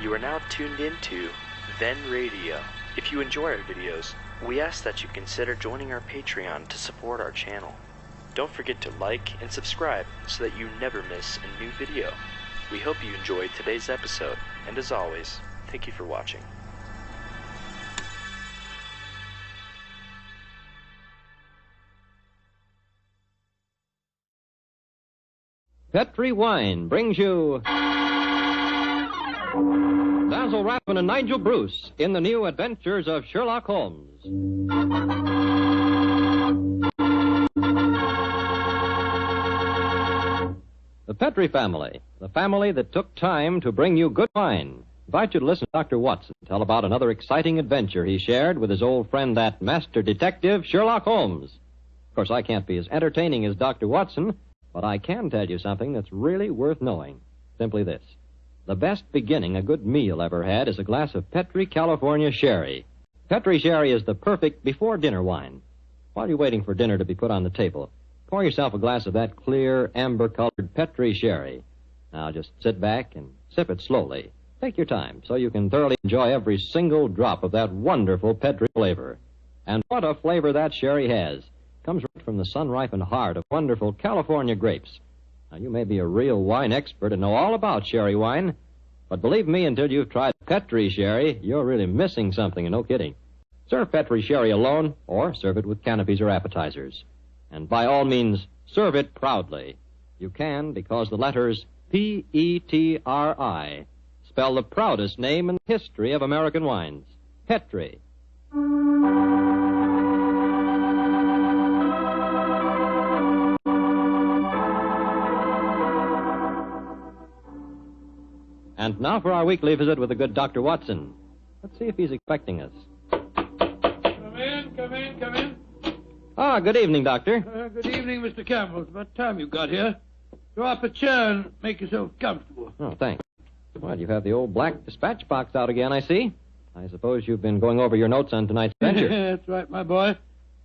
You are now tuned into Then Radio. If you enjoy our videos, we ask that you consider joining our Patreon to support our channel. Don't forget to like and subscribe so that you never miss a new video. We hope you enjoyed today's episode, and as always, thank you for watching. Petri Wine brings you Basil Rathbone and Nigel Bruce in the new adventures of Sherlock Holmes. The Petri family, the family that took time to bring you good wine. I invite you to listen to Dr. Watson tell about another exciting adventure he shared with his old friend, that master detective, Sherlock Holmes. Of course, I can't be as entertaining as Dr. Watson, but I can tell you something that's really worth knowing. Simply this. The best beginning a good meal ever had is a glass of Petri California Sherry. Petri Sherry is the perfect before-dinner wine. While you're waiting for dinner to be put on the table, pour yourself a glass of that clear, amber-colored Petri Sherry. Now, just sit back and sip it slowly. Take your time so you can thoroughly enjoy every single drop of that wonderful Petri flavor. And what a flavor that sherry has. Comes right from the sun-ripened heart of wonderful California grapes. Now, you may be a real wine expert and know all about sherry wine, but believe me, until you've tried Petri Sherry, you're really missing something, and no kidding. Serve Petri Sherry alone, or serve it with canopies or appetizers. And by all means, serve it proudly. You can, because the letters P-E-T-R-I spell the proudest name in the history of American wines. Petri. And now for our weekly visit with the good Dr. Watson. Let's see if he's expecting us. Come in. Ah, good evening, Doctor. Good evening, Mr. Campbell. It's about time you got here. Draw up a chair and make yourself comfortable. Oh, thanks. Well, you have the old black dispatch box out again, I see. I suppose you've been going over your notes on tonight's adventure. That's right, my boy.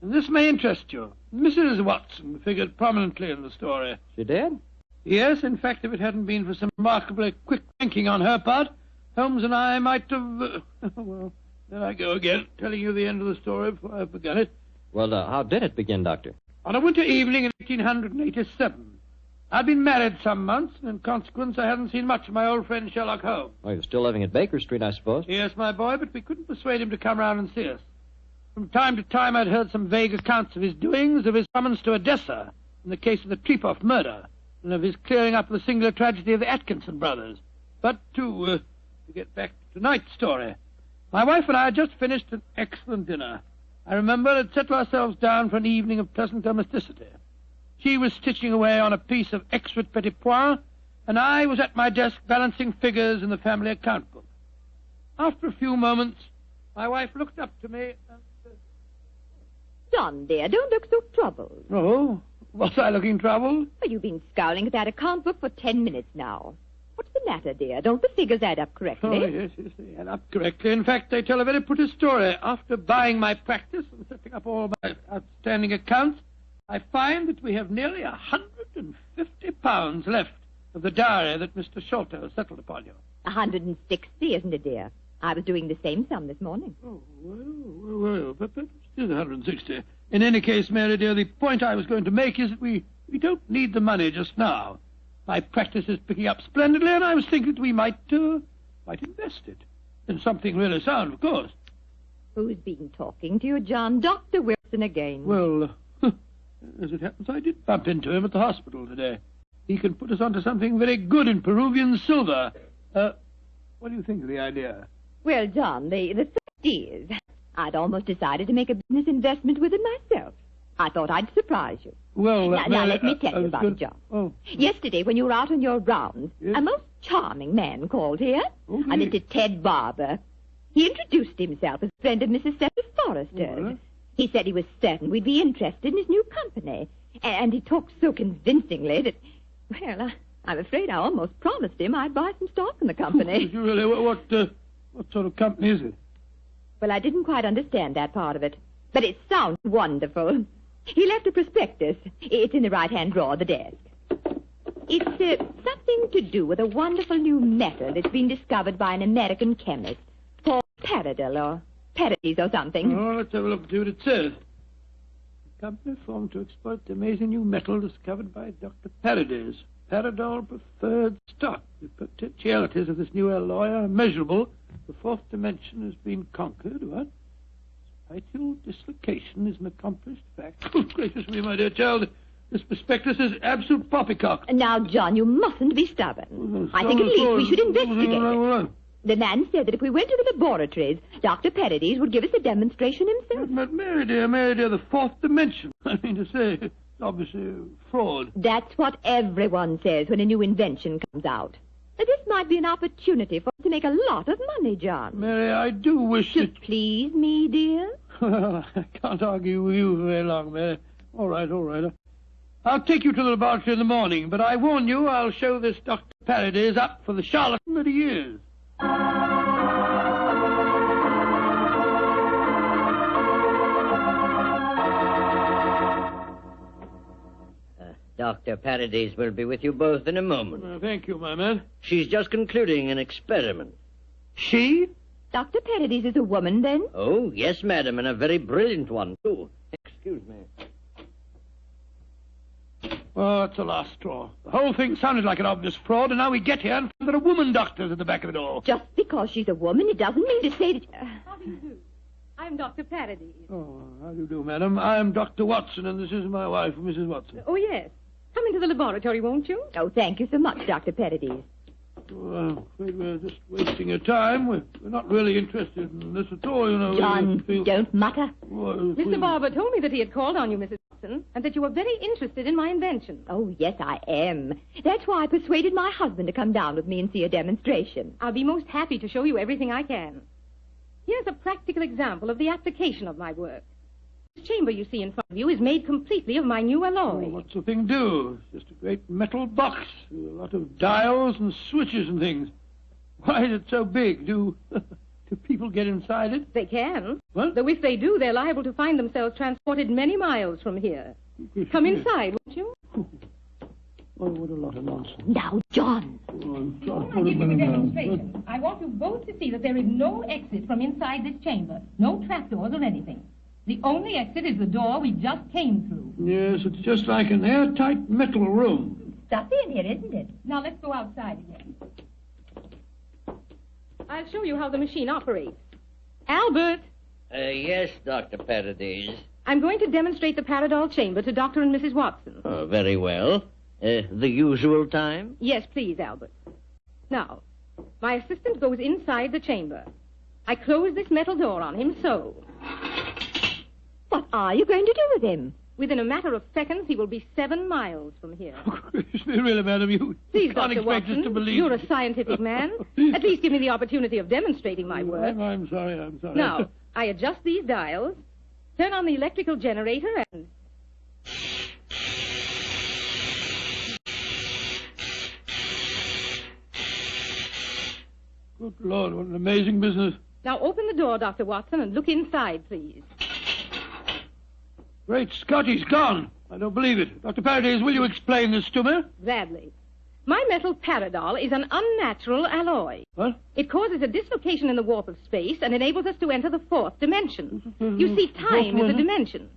And this may interest you. Mrs. Watson figured prominently in the story. She did? Yes, in fact, if it hadn't been for some remarkably quick thinking on her part, Holmes and I might have... well, there I go again, telling you the end of the story before I began it. Well, how did it begin, Doctor? On a winter evening in 1887. I'd been married some months, and in consequence I hadn't seen much of my old friend Sherlock Holmes. Oh, you're still living at Baker Street, I suppose? Yes, my boy, but we couldn't persuade him to come round and see us. From time to time I'd heard some vague accounts of his doings, of his summons to Odessa in the case of the Trepoff murder, and of his clearing up the singular tragedy of the Atkinson brothers. But to get back to tonight's story, my wife and I had just finished an excellent dinner. I remember had settled ourselves down for an evening of pleasant domesticity. She was stitching away on a piece of extra petit pois, and I was at my desk balancing figures in the family account book. After a few moments, my wife looked up to me and said, John, dear, don't look so troubled. "Oh, was I looking troubled?" Well, you've been scowling at that account book for 10 minutes now. What's the matter, dear? Don't the figures add up correctly? Oh, yes, they add up correctly. In fact, they tell a very pretty story. After buying my practice and setting up all my outstanding accounts, I find that we have nearly £150 left of the diary that Mr. Sholto settled upon you. 160, isn't it, dear? I was doing the same sum this morning. Oh, well, but still 160. In any case, Mary, dear, the point I was going to make is that we don't need the money just now. My practice is picking up splendidly, and I was thinking that we might invest it in something really sound, of course. Who's been talking to you, John? Dr. Wilson again. Well, as it happens, I did bump into him at the hospital today. He can put us onto something very good in Peruvian silver. What do you think of the idea? Well, John, the fact is, I'd almost decided to make a business investment with it myself. I thought I'd surprise you. Well, now let me tell you about it, John. Oh. Yesterday, when you were out on your rounds, Yes? a most charming man called here. Oh, a yes. Mr. Ted Barber. He introduced himself as a friend of Mrs. Cecil Forrester's. Oh, He said he was certain we'd be interested in his new company. And he talked so convincingly that, well, I'm afraid I almost promised him I'd buy some stock in the company. Did you really? What sort of company is it? Well, I didn't quite understand that part of it. But it sounds wonderful. He left a prospectus. It's in the right-hand drawer of the desk. It's something to do with a wonderful new metal that's been discovered by an American chemist called Paradol or Paradise or something. Oh, let's have a look and see what it says. A company formed to exploit the amazing new metal discovered by Dr. Paradise. Paradol preferred stock. The potentialities of this new alloy are immeasurable. The fourth dimension has been conquered. What? Spatial dislocation is an accomplished fact. Oh, gracious me, my dear child. This prospectus is absolute poppycock. Now, John, you mustn't be stubborn. I think at least we should investigate it. The man said that if we went to the laboratories, Dr. Paradise would give us a demonstration himself. But Mary dear, the fourth dimension. I mean to say, it's obviously fraud. That's what everyone says when a new invention comes out. Now, this might be an opportunity for us to make a lot of money, John. Mary, I do wish to please me, dear. Well, I can't argue with you for very long, Mary. All right. I'll take you to the laboratory in the morning, but I warn you, I'll show this Dr. Paradise up for the charlatan that he is. Dr. Paradise will be with you both in a moment. Thank you, my man. She's just concluding an experiment. She? Dr. Paradise is a woman, then? Oh, yes, madam, and a very brilliant one, too. Excuse me. Oh, that's the last straw. The whole thing sounded like an obvious fraud, and now we get here and find there are woman doctors at the back of it all. Just because she's a woman, it doesn't mean to say that... How do you do? I'm Dr. Paradise. Oh, how do you do, madam? I'm Dr. Watson, and this is my wife, Mrs. Watson. Oh, yes. Come into the laboratory, won't you? Oh, thank you so much, Dr. Paradise. Oh, I'm afraid we're just wasting your time. We're not really interested in this at all, you know. John, don't mutter. Mr. Barber told me that he had called on you, Mrs. Watson, and that you were very interested in my invention. Oh, yes, I am. That's why I persuaded my husband to come down with me and see a demonstration. I'll be most happy to show you everything I can. Here's a practical example of the application of my work. This chamber you see in front of you is made completely of my new alloy. Oh, what's the thing do? It's just a great metal box with a lot of dials and switches and things. Why is it so big? Do people get inside it? They can. What? Though if they do, they're liable to find themselves transported many miles from here. Come inside, won't you? Oh, what a lot of nonsense. Now, John. Before I give you the demonstration, I want you both to see that there is no exit from inside this chamber. No trapdoors or anything. The only exit is the door we just came through. Yes, it's just like an airtight metal room. Stuffy in here, isn't it? Now let's go outside again. I'll show you how the machine operates. Albert! Yes, Dr. Paradise. I'm going to demonstrate the Paradol Chamber to Dr. and Mrs. Watson. Oh, very well. The usual time? Yes, please, Albert. Now, my assistant goes inside the chamber. I close this metal door on him, so. What are you going to do with him? Within a matter of seconds, he will be 7 miles from here. Really, madam, you Please, can't Dr. expect Watson, us to believe. you're a scientific man. At least give me the opportunity of demonstrating my work. I'm sorry. Now, I adjust these dials, turn on the electrical generator, and... Good Lord, what an amazing business. Now open the door, Dr. Watson, and look inside, please. Great Scott, he's gone. I don't believe it. Dr. Paradise, will you explain this to me? Gladly. My metal Paradol is an unnatural alloy. What? It causes a dislocation in the warp of space and enables us to enter the fourth dimension. You see, time is a dimension.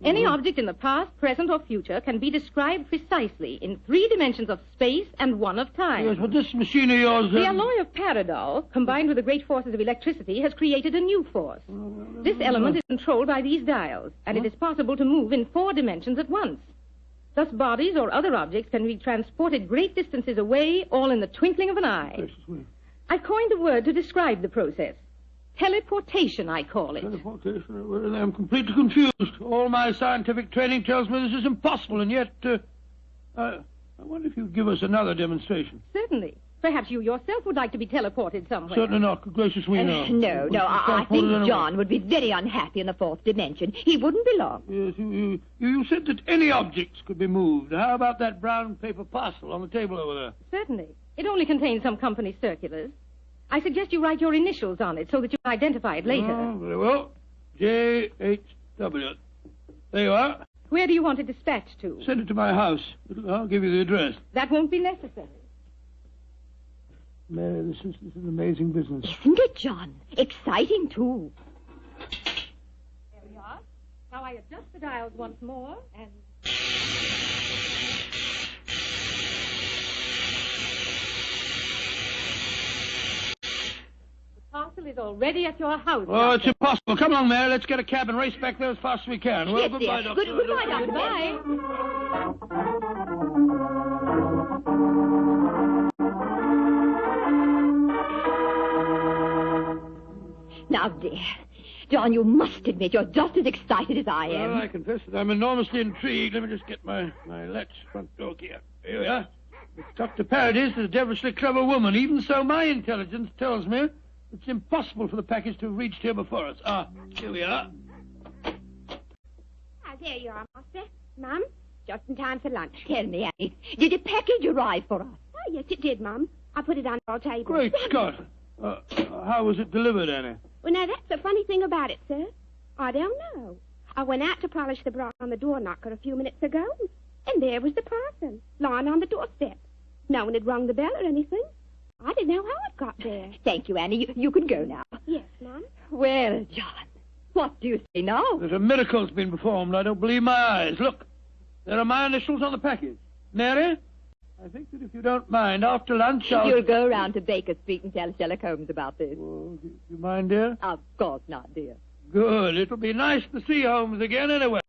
Any object in the past, present, or future can be described precisely in 3 dimensions of space and 1 of time. Yes, but this machine of yours... The alloy of Paradol, combined with the great forces of electricity, has created a new force. This element is controlled by these dials, and it is possible to move in 4 dimensions at once. Thus, bodies or other objects can be transported great distances away, all in the twinkling of an eye. I coined a word to describe the process. Teleportation, I call it. Teleportation? Well, I'm completely confused. All my scientific training tells me this is impossible, and yet... I wonder if you'd give us another demonstration. Certainly. Perhaps you yourself would like to be teleported somewhere. Certainly not. Good gracious me, no. No, I think John would be very unhappy in the 4th dimension. He wouldn't belong. Yes, you said that any objects could be moved. How about that brown paper parcel on the table over there? Certainly. It only contains some company circulars. I suggest you write your initials on it so that you can identify it later. Oh, very well. J.H.W. There you are. Where do you want it dispatched to? Send it to my house. I'll give you the address. That won't be necessary. Mary, this is an amazing business. Isn't it, John? Exciting, too. There we are. Now I adjust the dials once more, and... The parcel is already at your house. Oh, it's impossible. Come along, Mary. Let's get a cab and race back there as fast as we can. Well, Yes, goodbye, dear. Doctor. Goodbye, Doctor. Bye. Now, dear, John, you must admit you're just as excited as I am. Well, I confess that I'm enormously intrigued. Let me just get my latch front door key. Here we are. Dr. Paradis is a devilishly clever woman. Even so, my intelligence tells me it's impossible for the package to have reached here before us. Here we are. There you are, Master. Mum, just in time for lunch. Tell me, Annie, did a package arrive for us? Oh, yes, it did, Mum. I put it on our table. Great Scott. How was it delivered, Annie? Well, now, that's the funny thing about it, sir. I don't know. I went out to polish the brass on the door knocker a few minutes ago, and there was the parcel, lying on the doorstep. No one had rung the bell or anything. I didn't know how it got there. Thank you, Annie. You can go now. Yes, Mum. Well, John, what do you say now? There's a miracle's been performed. I don't believe my eyes. Look, there are my initials on the package. Mary, I think that if you don't mind, after lunch You'll go round to Baker Street and tell Sherlock Holmes about this. Oh, do you mind, dear? Of course not, dear. Good. It'll be nice to see Holmes again anyway.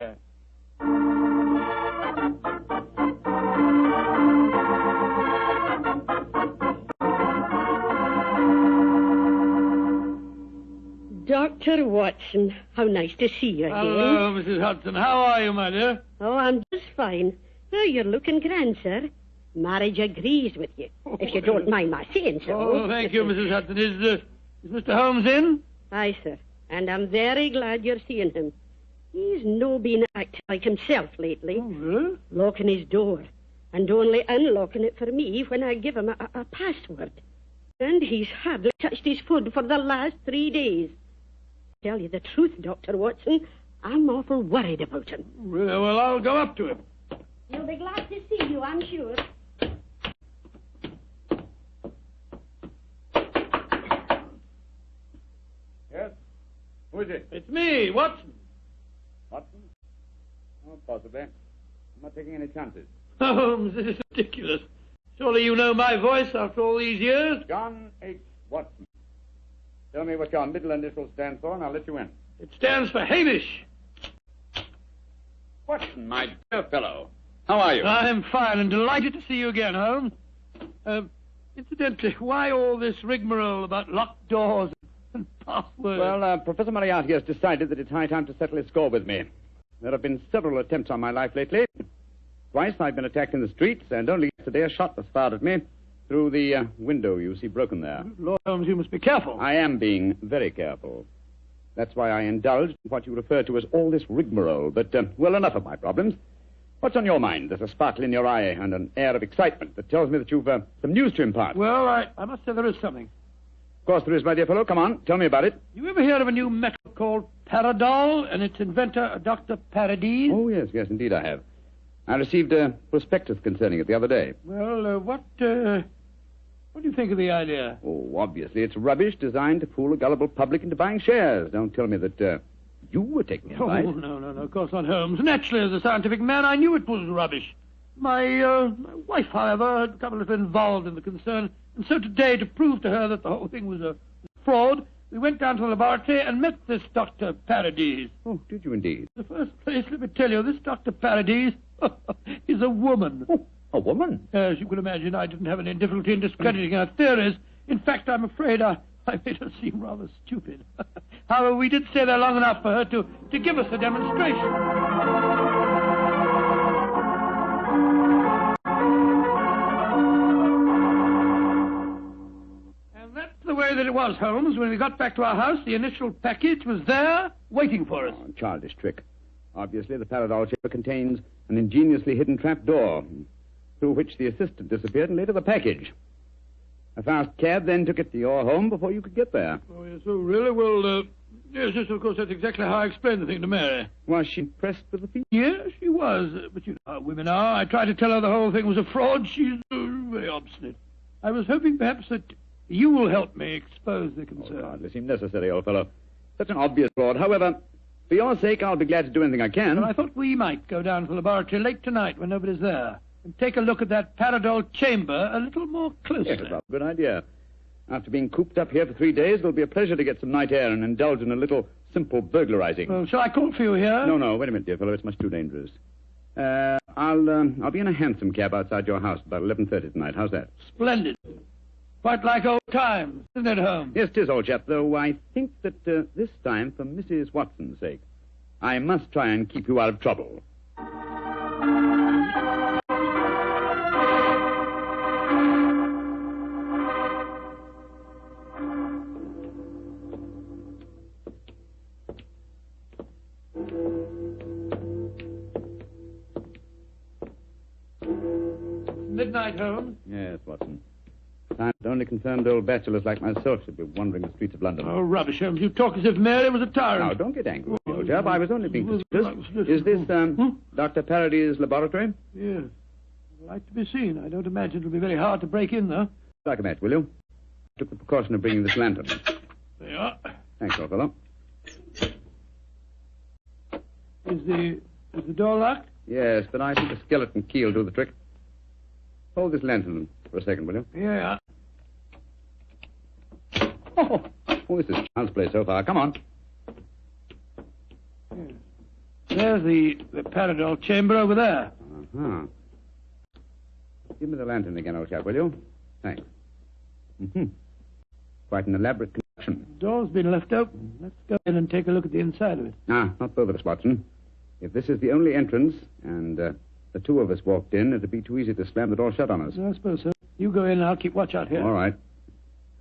Dr. Watson, how nice to see you again. Hello, Mrs. Hudson. How are you, my dear? Oh, I'm just fine. Oh, you're looking grand, sir. Marriage agrees with you, if you don't mind my saying so. Oh, thank you, Mrs. Hudson. Is Mr. Holmes in? Aye, sir. And I'm very glad you're seeing him. He's no been acting like himself lately. Oh, really? Locking his door and only unlocking it for me when I give him a password. And he's hardly touched his food for the last 3 days. Tell you the truth, Dr. Watson, I'm awful worried about him. Really? Well, I'll go up to him. He'll be glad to see you, I'm sure. Yes? Who is it? It's me, Watson. Watson? Oh, possibly. I'm not taking any chances. Holmes, this is ridiculous. Surely you know my voice after all these years? John H. Watson. Tell me what your middle initial stands for, and I'll let you in. It stands for Hamish. Watson, my dear fellow. How are you? I'm fine and delighted to see you again, Holmes. Incidentally, why all this rigmarole about locked doors and passwords? Well, Professor Moriarty has decided that it's high time to settle his score with me. There have been several attempts on my life lately. Twice I've been attacked in the streets, and only yesterday a shot was fired at me through the window you see broken there. Lord Holmes, you must be careful. I am being very careful. That's why I indulged in what you refer to as all this rigmarole. But, well, enough of my problems. What's on your mind? There's a sparkle in your eye and an air of excitement that tells me that you've some news to impart. Well, I must say there is something. Of course there is, my dear fellow. Come on, tell me about it. You ever hear of a new metal called Paradol and its inventor, Dr. Paradis? Oh, yes, indeed I have. I received a prospectus concerning it the other day. Well, what do you think of the idea? Oh, obviously it's rubbish designed to fool a gullible public into buying shares. Don't tell me that you were taking advice. Oh, no, of course not, Holmes. Naturally, as a scientific man, I knew it was rubbish. My wife, however, had become a little involved in the concern, and so today, to prove to her that the whole thing was a fraud, we went down to the laboratory and met this Dr. Paradis. Oh, did you indeed? In the first place, let me tell you, this Dr. Paradis is a woman. Oh, a woman? As you can imagine, I didn't have any difficulty in discrediting her theories. In fact, I'm afraid I made her seem rather stupid. However, we did stay there long enough for her to give us a demonstration. And that's the way that it was, Holmes. When we got back to our house, the initial package was there, waiting for us. Oh, childish trick. Obviously, the Paradol Chamber contains an ingeniously hidden trap door, through which the assistant disappeared and later the package. A fast cab then took it to your home before you could get there. Oh, yes, oh, really? Well, Yes, of course, that's exactly how I explained the thing to Mary. Was she impressed with the feat? Yes, she was. But you know how women are. I tried to tell her the whole thing was a fraud. She's very obstinate. I was hoping perhaps that you will help me expose the concern. Oh, hardly seem necessary, old fellow. Such an obvious fraud. However, for your sake, I'll be glad to do anything I can. Well, I thought we might go down to the laboratory late tonight when nobody's there and take a look at that Paradol Chamber a little more closely. Yes, that's a good idea. After being cooped up here for 3 days, it'll be a pleasure to get some night air and indulge in a little simple burglarizing. Well, shall I call for you here? No, wait a minute, dear fellow. It's much too dangerous. I'll be in a hansom cab outside your house about 11:30 tonight. How's that? Splendid. Quite like old times, isn't it, Holmes? Yes, 'tis, old chap, though I think that this time, for Mrs. Watson's sake, I must try and keep you out of trouble. Midnight, Holmes. Yes, Watson. Time that only concerned old bachelors like myself should be wandering the streets of London. Oh, rubbish, Holmes. You talk as if Mary was a tyrant. Now, don't get angry, old chap. I was only being facetious. Is this, Dr. Parady's laboratory? Yes. I'd like to be seen. I don't imagine it'll be very hard to break in, though. Strike a match, will you? I took the precaution of bringing this lantern. There you are. Thanks, old fellow. Is the door locked? Yes, but I think a skeleton key will do the trick. Hold this lantern for a second, will you? Yeah. Oh, this is child's play so far. Come on. Yes. There's the Paradol Chamber over there. Uh-huh. Give me the lantern again, old chap, will you? Thanks. Mm-hmm. Quite an elaborate construction. The door's been left open. Let's go in and take a look at the inside of it. Not both of us, Watson. If this is the only entrance, and the two of us walked in, it'd be too easy to slam the door shut on us. I suppose so. You go in and I'll keep watch out here. All right.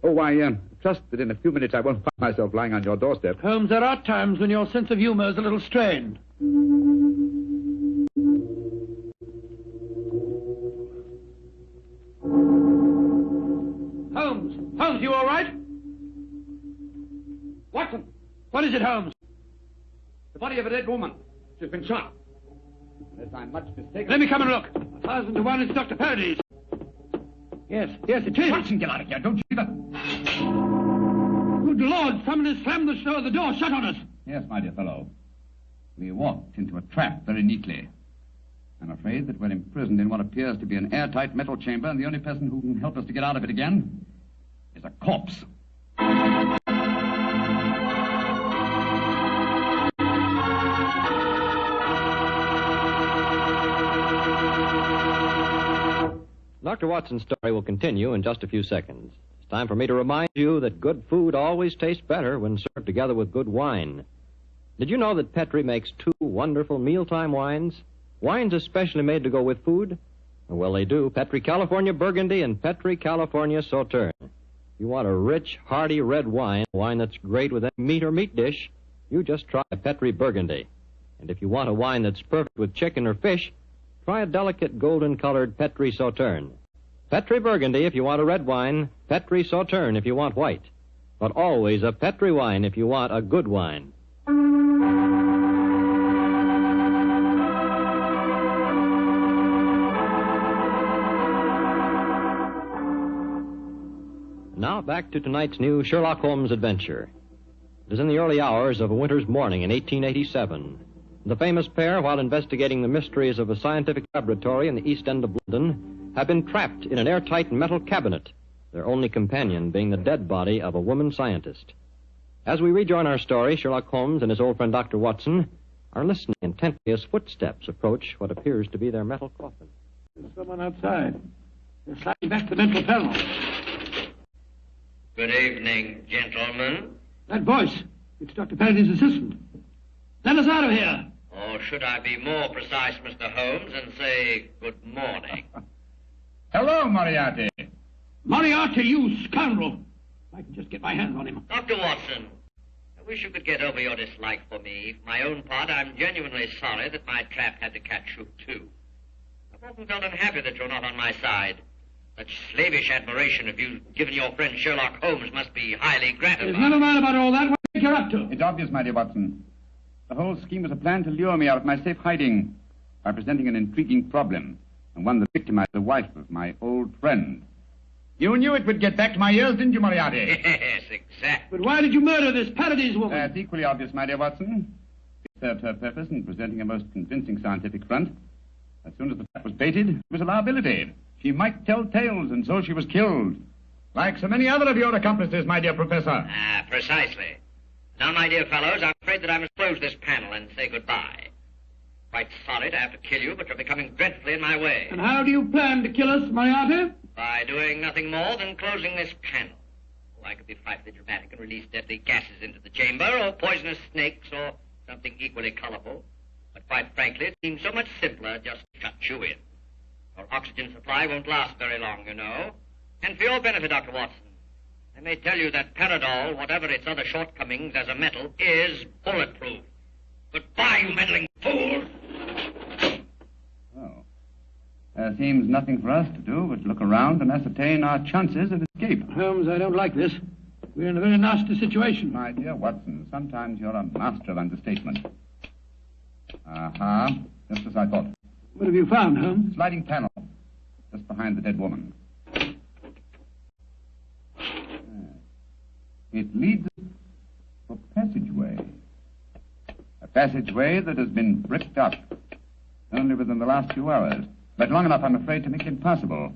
Oh, I trust that in a few minutes I won't find myself lying on your doorstep. Holmes, there are times when your sense of humor is a little strained. Holmes, you all right? Watson! What is it, Holmes? The body of a dead woman. She's been shot. Unless I'm much mistaken... Let me come and look. 1,000 to 1 it's Dr. Parady's. Yes, it is. Watson, get out of here. Don't you either. Good Lord, someone has slammed the door shut on us. Yes, my dear fellow. We walked into a trap very neatly. I'm afraid that we're imprisoned in what appears to be an airtight metal chamber, and the only person who can help us to get out of it again is a corpse. Dr. Watson's story will continue in just a few seconds. It's time for me to remind you that good food always tastes better when served together with good wine. Did you know that Petri makes 2 wonderful mealtime wines? Wines especially made to go with food? Well, they do. Petri California Burgundy and Petri California Sauterne. You want a rich, hearty red wine that's great with any meat or meat dish, you just try a Petri Burgundy. And if you want a wine that's perfect with chicken or fish, try a delicate golden-colored Petri Sauterne. Petri Burgundy if you want a red wine, Petri Sauterne if you want white. But always a Petri wine if you want a good wine. Now back to tonight's new Sherlock Holmes adventure. It is in the early hours of a winter's morning in 1887. The famous pair, while investigating the mysteries of a scientific laboratory in the East End of London, have been trapped in an airtight metal cabinet, their only companion being the dead body of a woman scientist. As we rejoin our story, Sherlock Holmes and his old friend Dr. Watson are listening intently as footsteps approach what appears to be their metal coffin. There's someone outside. They're sliding back the metal panel. Good evening, gentlemen. That voice, it's Dr. Parady's assistant. Let us out of here. Or should I be more precise, Mr. Holmes, and say good morning? Hello, Moriarty. Moriarty, you scoundrel. I can just get my hands on him. Dr. Watson, I wish you could get over your dislike for me. For my own part, I'm genuinely sorry that my trap had to catch you, too. I've often felt unhappy that you're not on my side. Such slavish admiration of you given your friend Sherlock Holmes must be highly gratifying. Never mind about all that. What do you you're up to? It's obvious, my dear Watson. The whole scheme was a plan to lure me out of my safe hiding by presenting an intriguing problem, and one that victimized the wife of my old friend. You knew it would get back to my ears, didn't you, Moriarty? Yes, exactly. But why did you murder this Paradise woman? That's equally obvious, my dear Watson. It served her purpose in presenting a most convincing scientific front. As soon as the trap was baited, it was a liability. She might tell tales, and so she was killed. Like so many other of your accomplices, my dear Professor. Ah, precisely. Now, my dear fellows, I'm afraid that I must close this panel and say goodbye. Quite sorry to have to kill you, but you're becoming dreadfully in my way. And how do you plan to kill us, Moriarty? By doing nothing more than closing this panel. Oh, I could be frightfully dramatic and release deadly gases into the chamber, or poisonous snakes, or something equally colorful. But quite frankly, it seems so much simpler just to shut you in. Your oxygen supply won't last very long, you know. And for your benefit, Dr. Watson, I may tell you that Paradol, whatever its other shortcomings as a metal, is bulletproof. Goodbye, you meddling fool! Well, there seems nothing for us to do but look around and ascertain our chances of escape. Holmes, I don't like this. We're in a very nasty situation. My dear Watson, sometimes you're a master of understatement. Aha, just as I thought. What have you found, Holmes? Sliding panel, just behind the dead woman. It leads to a passageway. A passageway that has been bricked up only within the last few hours. But long enough, I'm afraid, to make it impossible.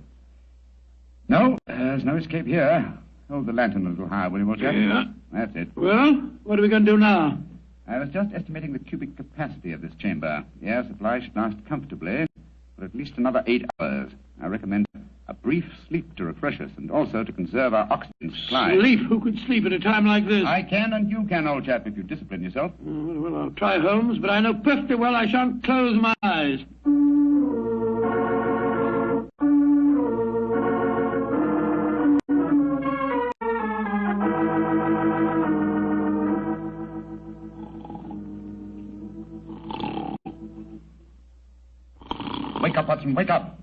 No, there's no escape here. Hold the lantern a little higher, will you, old chap? Yeah. That's it. Well, what are we going to do now? I was just estimating the cubic capacity of this chamber. The air supply should last comfortably for at least another 8 hours. I recommend a brief sleep to refresh us and also to conserve our oxygen supply. Sleep? Who could sleep at a time like this? I can and you can, old chap, if you discipline yourself. Well, I'll try, Holmes, but I know perfectly well I shan't close my eyes. Wake up, Watson, wake up.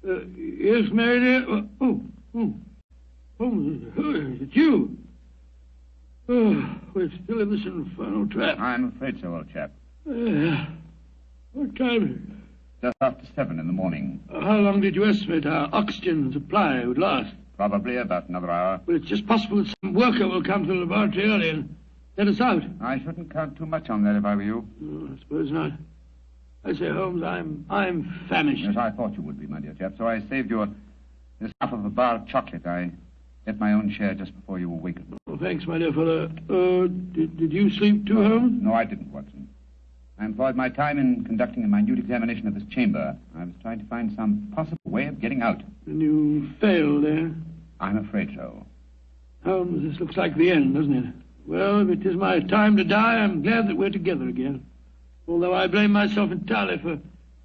Yes, Mary dear. It's you. We're still in this infernal trap. I'm afraid so, old chap. What time is it? Just after 7 in the morning. How long did you estimate our oxygen supply would last? Probably about another hour. Well, it's just possible that some worker will come to the laboratory early and let us out. I shouldn't count too much on that if I were you. I suppose not. I say, Holmes, I'm famished. Yes, I thought you would be, my dear chap, so I saved you this half of a bar of chocolate. I ate my own share just before you awakened. Oh, thanks, my dear fellow. Did you sleep too, Holmes? No, I didn't, Watson. I employed my time in conducting a minute examination of this chamber. I was trying to find some possible way of getting out. And you failed, eh? I'm afraid so. Holmes, this looks like the end, doesn't it? Well, if it is my time to die, I'm glad that we're together again. Although I blame myself entirely for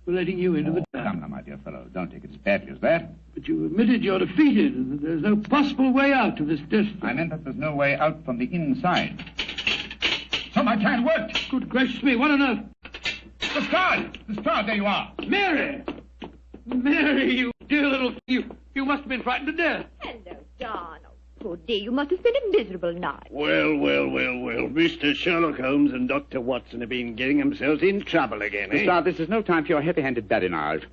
letting you into the trap. Come now, my dear fellow. Don't take it as badly as that. But you admitted you're defeated and that there's no possible way out of this destiny. I meant that there's no way out from the inside. So my plan worked. Good gracious me, what on earth? The star, there you are. Mary! Mary, you dear little... You must have been frightened to death. Hello, Don. Poor dear, you must have spent a miserable night. Well. Mr. Sherlock Holmes and Dr. Watson have been getting themselves in trouble again, eh? Mister, this is no time for your heavy-handed badinage.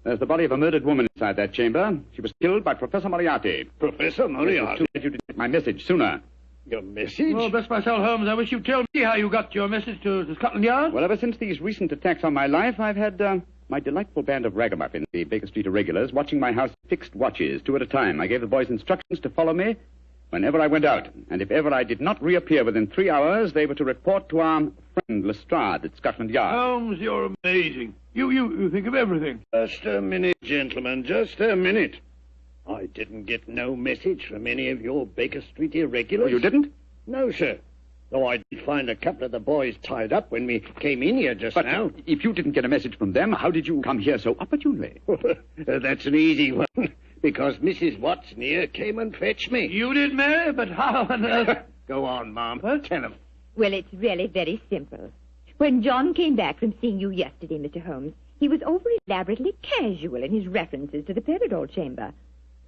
There's the body of a murdered woman inside that chamber. She was killed by Professor Moriarty. Professor Moriarty? You didn't get my message sooner. Your message? Oh, bless my soul, Holmes, I wish you'd tell me how you got your message to Scotland Yard. Well, ever since these recent attacks on my life, I've had my delightful band of ragamuffins, the Baker Street Irregulars, watching my house fixed watches, 2 at a time. I gave the boys instructions to follow me whenever I went out. And if ever I did not reappear within 3 hours, they were to report to our friend Lestrade at Scotland Yard. Holmes, you're amazing. You think of everything. Just a minute, gentlemen, just a minute. I didn't get no message from any of your Baker Street irregulars. Oh, you didn't? No, sir. Though I did find a couple of the boys tied up when we came in here just now. If you didn't get a message from them, how did you come here so opportunely? That's an easy one. Because Mrs. Watson here came and fetched me. You did, Mary? But how on earth... Go on, Mom. Tell him. Well, it's really very simple. When John came back from seeing you yesterday, Mr. Holmes, he was over elaborately casual in his references to the Paradol Chamber.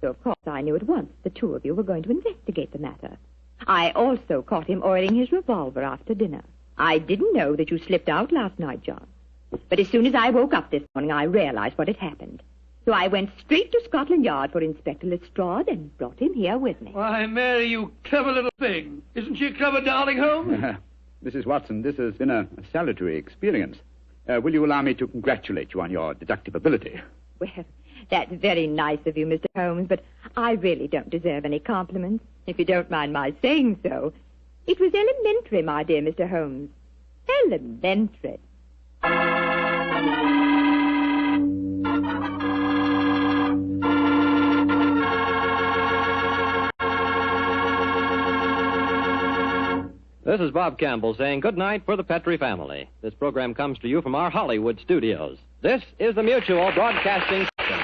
So, of course, I knew at once the two of you were going to investigate the matter. I also caught him oiling his revolver after dinner. I didn't know that you slipped out last night, John. But as soon as I woke up this morning, I realized what had happened. So I went straight to Scotland Yard for Inspector Lestrade and brought him here with me. Why, Mary, you clever little thing. Isn't she a clever darling, Holmes? Mrs. Watson, this has been a salutary experience. Will you allow me to congratulate you on your deductive ability? Well, that's very nice of you, Mr. Holmes, but I really don't deserve any compliments, if you don't mind my saying so. It was elementary, my dear Mr. Holmes. Elementary. This is Bob Campbell saying good night for the Petrie family. This program comes to you from our Hollywood studios. This is the Mutual Broadcasting System.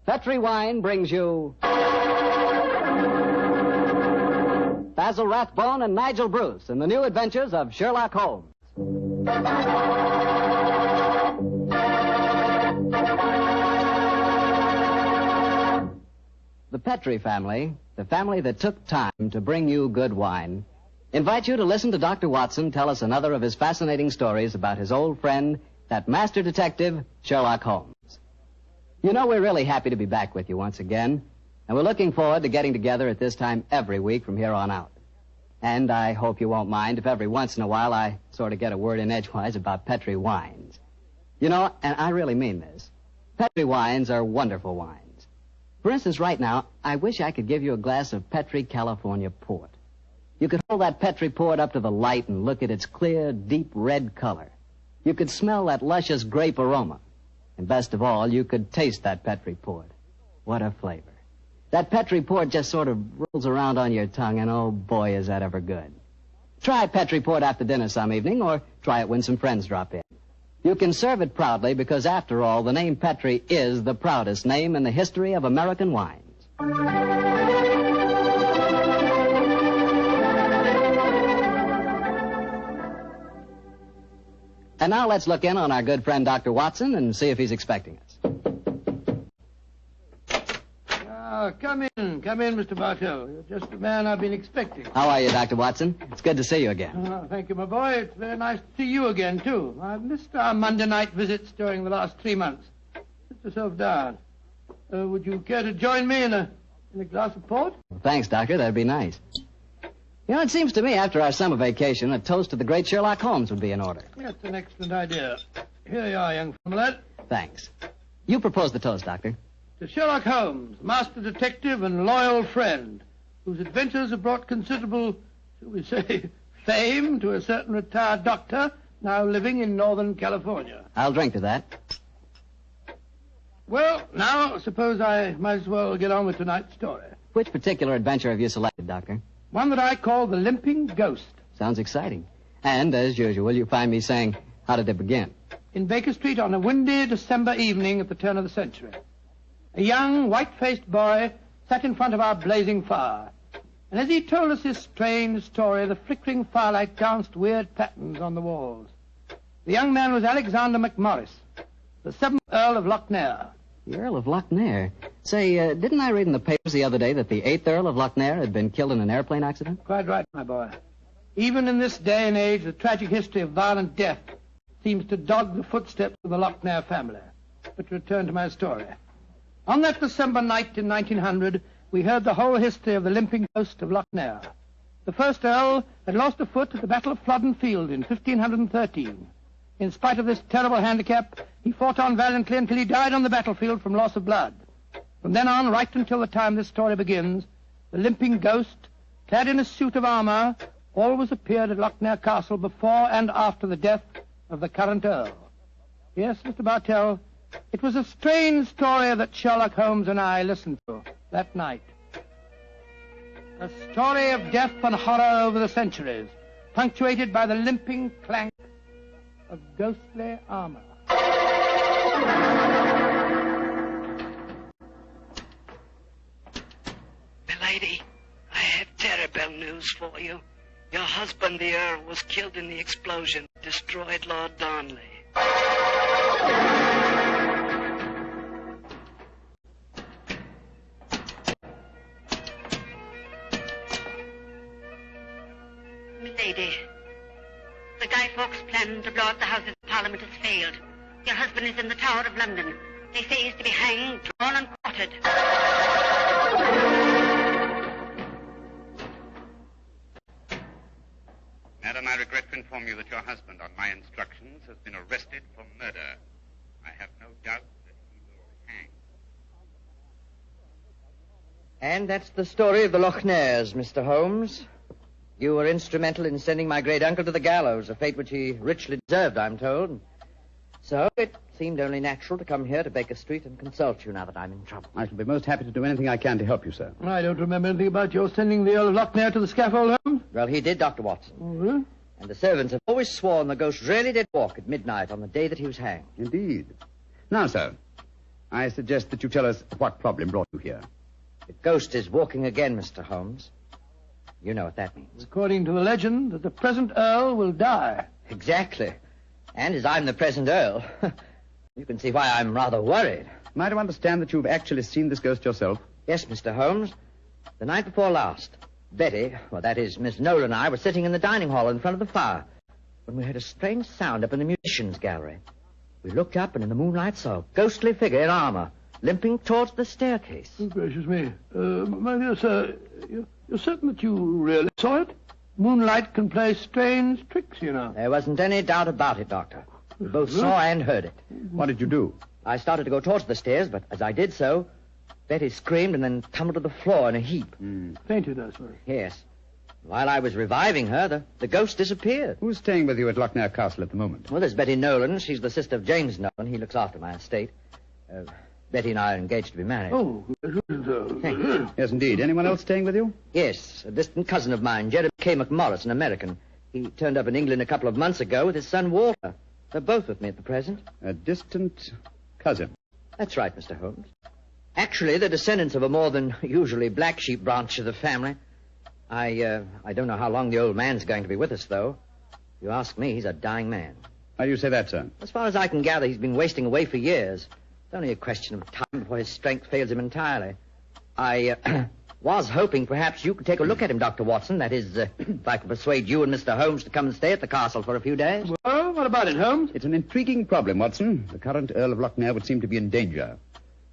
Petrie Wine brings you Basil Rathbone and Nigel Bruce in the new adventures of Sherlock Holmes. The Petrie family, the family that took time to bring you good wine, invite you to listen to Dr. Watson tell us another of his fascinating stories about his old friend, that master detective, Sherlock Holmes. You know, we're really happy to be back with you once again, and we're looking forward to getting together at this time every week from here on out. And I hope you won't mind if every once in a while I sort of get a word in edgewise about Petrie wines. You know, and I really mean this, Petrie wines are wonderful wines. For instance, right now, I wish I could give you a glass of Petrie California port. You could hold that Petrie port up to the light and look at its clear, deep red color. You could smell that luscious grape aroma. And best of all, you could taste that Petrie port. What a flavor. That Petrie port just sort of rolls around on your tongue, and oh boy, is that ever good. Try Petrie port after dinner some evening, or try it when some friends drop in. You can serve it proudly because, after all, the name Petrie is the proudest name in the history of American wines. And now let's look in on our good friend Dr. Watson and see if he's expecting us. Come in, Mr. Bartell. You're just the man I've been expecting. How are you, Dr. Watson? It's good to see you again. Thank you, my boy. It's very nice to see you again, too. I've missed our Monday night visits during the last 3 months. Sit yourself down. Would you care to join me in a glass of port? Well, thanks, Doctor. That'd be nice. You know, it seems to me after our summer vacation, a toast to the great Sherlock Holmes would be in order. That's an excellent idea. Here you are, young fellow. Thanks. You propose the toast, Doctor. To Sherlock Holmes, master detective and loyal friend, whose adventures have brought considerable, shall we say, fame to a certain retired doctor now living in Northern California. I'll drink to that. Well, now, suppose I might as well get on with tonight's story. Which particular adventure have you selected, Doctor? One that I call the Limping Ghost. Sounds exciting. And, as usual, you find me saying, how did it begin? In Baker Street on a windy December evening at the turn of the century. A young, white-faced boy sat in front of our blazing fire. And as he told us his strange story, the flickering firelight danced weird patterns on the walls. The young man was Alexander McMorris, the 7th Earl of Lochnair. The Earl of Lochnair? Say, didn't I read in the papers the other day that the 8th Earl of Lochnair had been killed in an airplane accident? Quite right, my boy. Even in this day and age, the tragic history of violent death seems to dog the footsteps of the Lochnair family. But to return to my story. On that December night in 1900, we heard the whole history of the Limping Ghost of Lochnair. The first Earl had lost a foot at the Battle of Flodden Field in 1513. In spite of this terrible handicap, he fought on valiantly until he died on the battlefield from loss of blood. From then on, right until the time this story begins, the Limping Ghost, clad in a suit of armor, always appeared at Lochnair Castle before and after the death of the current Earl. Yes, Mr. Bartell, it was a strange story that Sherlock Holmes and I listened to that night. A story of death and horror over the centuries, punctuated by the limping clank of ghostly armor. husband, the Earl, was killed in the explosion that destroyed Lord Darnley. Milady, the Guy Fawkes plan to blow up the Houses of Parliament has failed. Your husband is in the Tower of London. They say he's to be hanged, drawn and quartered. Madam, I regret to inform you that your husband, on my instructions, has been arrested for murder. I have no doubt that he will hang. And that's the story of the Lochnares, Mr. Holmes. You were instrumental in sending my great uncle to the gallows, a fate which he richly deserved, I'm told. So it seemed only natural to come here to Baker Street and consult you now that I'm in trouble. I shall be most happy to do anything I can to help you, sir. I don't remember anything about your sending the Earl of Lochnair to the scaffold, Holmes. Well, he did, Dr. Watson. Mm-hmm. And the servants have always sworn the ghost really did walk at midnight on the day that he was hanged. Indeed. Now, sir, I suggest that you tell us what problem brought you here. The ghost is walking again, Mr. Holmes. You know what that means. According to the legend, that the present Earl will die. Exactly. And as I'm the present Earl, you can see why I'm rather worried. Am I to understand that you've actually seen this ghost yourself? Yes, Mr. Holmes. The night before last, Betty, well, that is, Miss Nolan and I were sitting in the dining hall in front of the fire when we heard a strange sound up in the musicians' gallery. We looked up and in the moonlight saw a ghostly figure in armor limping towards the staircase. Oh, gracious me. My dear sir, you're certain that you really saw it? Moonlight can play strange tricks, you know. There wasn't any doubt about it, Doctor. We both saw and heard it. What did you do? I started to go towards the stairs, but as I did so, Betty screamed and then tumbled to the floor in a heap. Fainted, I suppose. Yes. While I was reviving her, the ghost disappeared. Who's staying with you at Lochnair Castle at the moment? Well, there's Betty Nolan. She's the sister of James Nolan. He looks after my estate. Betty and I are engaged to be married. Oh, yes, indeed. Anyone else staying with you? Yes, a distant cousin of mine, Jeremy K. McMorris, an American. He turned up in England a couple of months ago with his son Walter. They're both with me at the present. A distant cousin? That's right, Mr. Holmes. Actually, they're descendants of a more than usually black sheep branch of the family. I don't know how long the old man's going to be with us, though. If you ask me, he's a dying man. How do you say that, sir? As far as I can gather, he's been wasting away for years. It's only a question of time before his strength fails him entirely. I was hoping perhaps you could take a look at him, Dr. Watson. That is, if I could persuade you and Mr. Holmes to come and stay at the castle for a few days. Well, what about it, Holmes? It's an intriguing problem, Watson. The current Earl of Lochnair would seem to be in danger.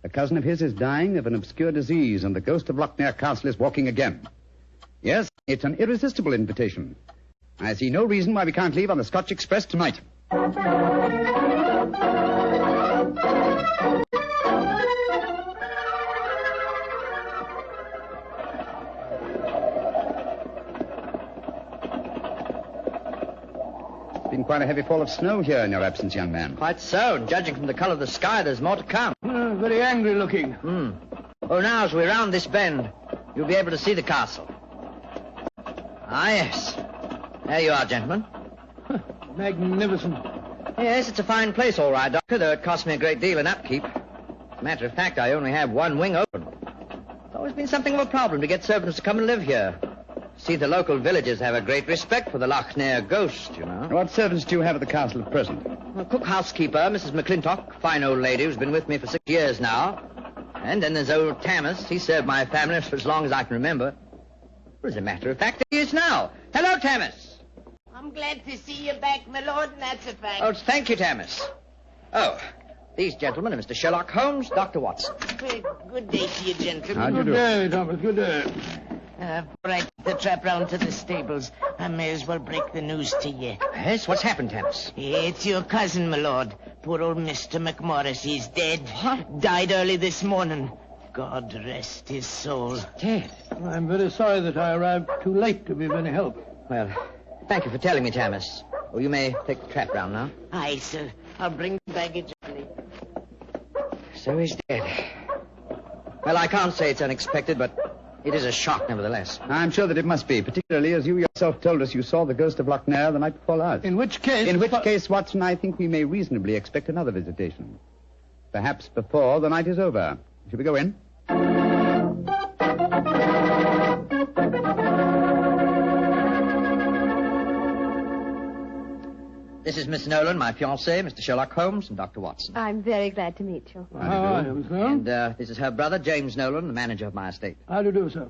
A cousin of his is dying of an obscure disease, and the ghost of Lochnair Castle is walking again. Yes, it's an irresistible invitation. I see no reason why we can't leave on the Scotch Express tonight. Been quite a heavy fall of snow here in your absence, young man. Quite so, and judging from the colour of the sky, there's more to come. Very angry looking. Oh, now, as we round this bend, you'll be able to see the castle. Ah, yes. There you are, gentlemen. Magnificent. Yes, it's a fine place, all right, Doctor, though it cost me a great deal in upkeep. As a matter of fact, I only have one wing open. It's always been something of a problem to get servants to come and live here. See, the local villagers have a great respect for the Lochnair ghost, you know. What servants do you have at the castle at present? A cook housekeeper, Mrs. McClintock, fine old lady who's been with me for 6 years now. And then there's old Tammas. He served my family for as long as I can remember. Well, as a matter of fact, he is now. Hello, Tammas. I'm glad to see you back, my lord, and that's a fact. Oh, thank you, Tammas. Oh, these gentlemen are Mr. Sherlock Holmes, Dr. Watson. Good day to you, gentlemen. How do you do? Good day, Thomas. Good day. Before I take the trap round to the stables, I may as well break the news to you. Yes, what's happened, Tammas? It's your cousin, my lord. Poor old Mr. McMorris. He's dead. What? Died early this morning. God rest his soul. Dead? I'm very sorry that I arrived too late to be of any help. Well, thank you for telling me, Tammas. Oh, you may take the trap round now. Aye, sir. I'll bring the baggage early. So he's dead. Well, I can't say it's unexpected, but it is a shock, nevertheless. I'm sure that it must be, particularly as you yourself told us you saw the ghost of Lochnair the night before last. In which case, Watson, I think we may reasonably expect another visitation. Perhaps before the night is over. Shall we go in? This is Miss Nolan, my fiancé, Mr. Sherlock Holmes, and Dr. Watson. I'm very glad to meet you. How are you, Miss Nolan? And this is her brother, James Nolan, the manager of my estate. How do you do, sir?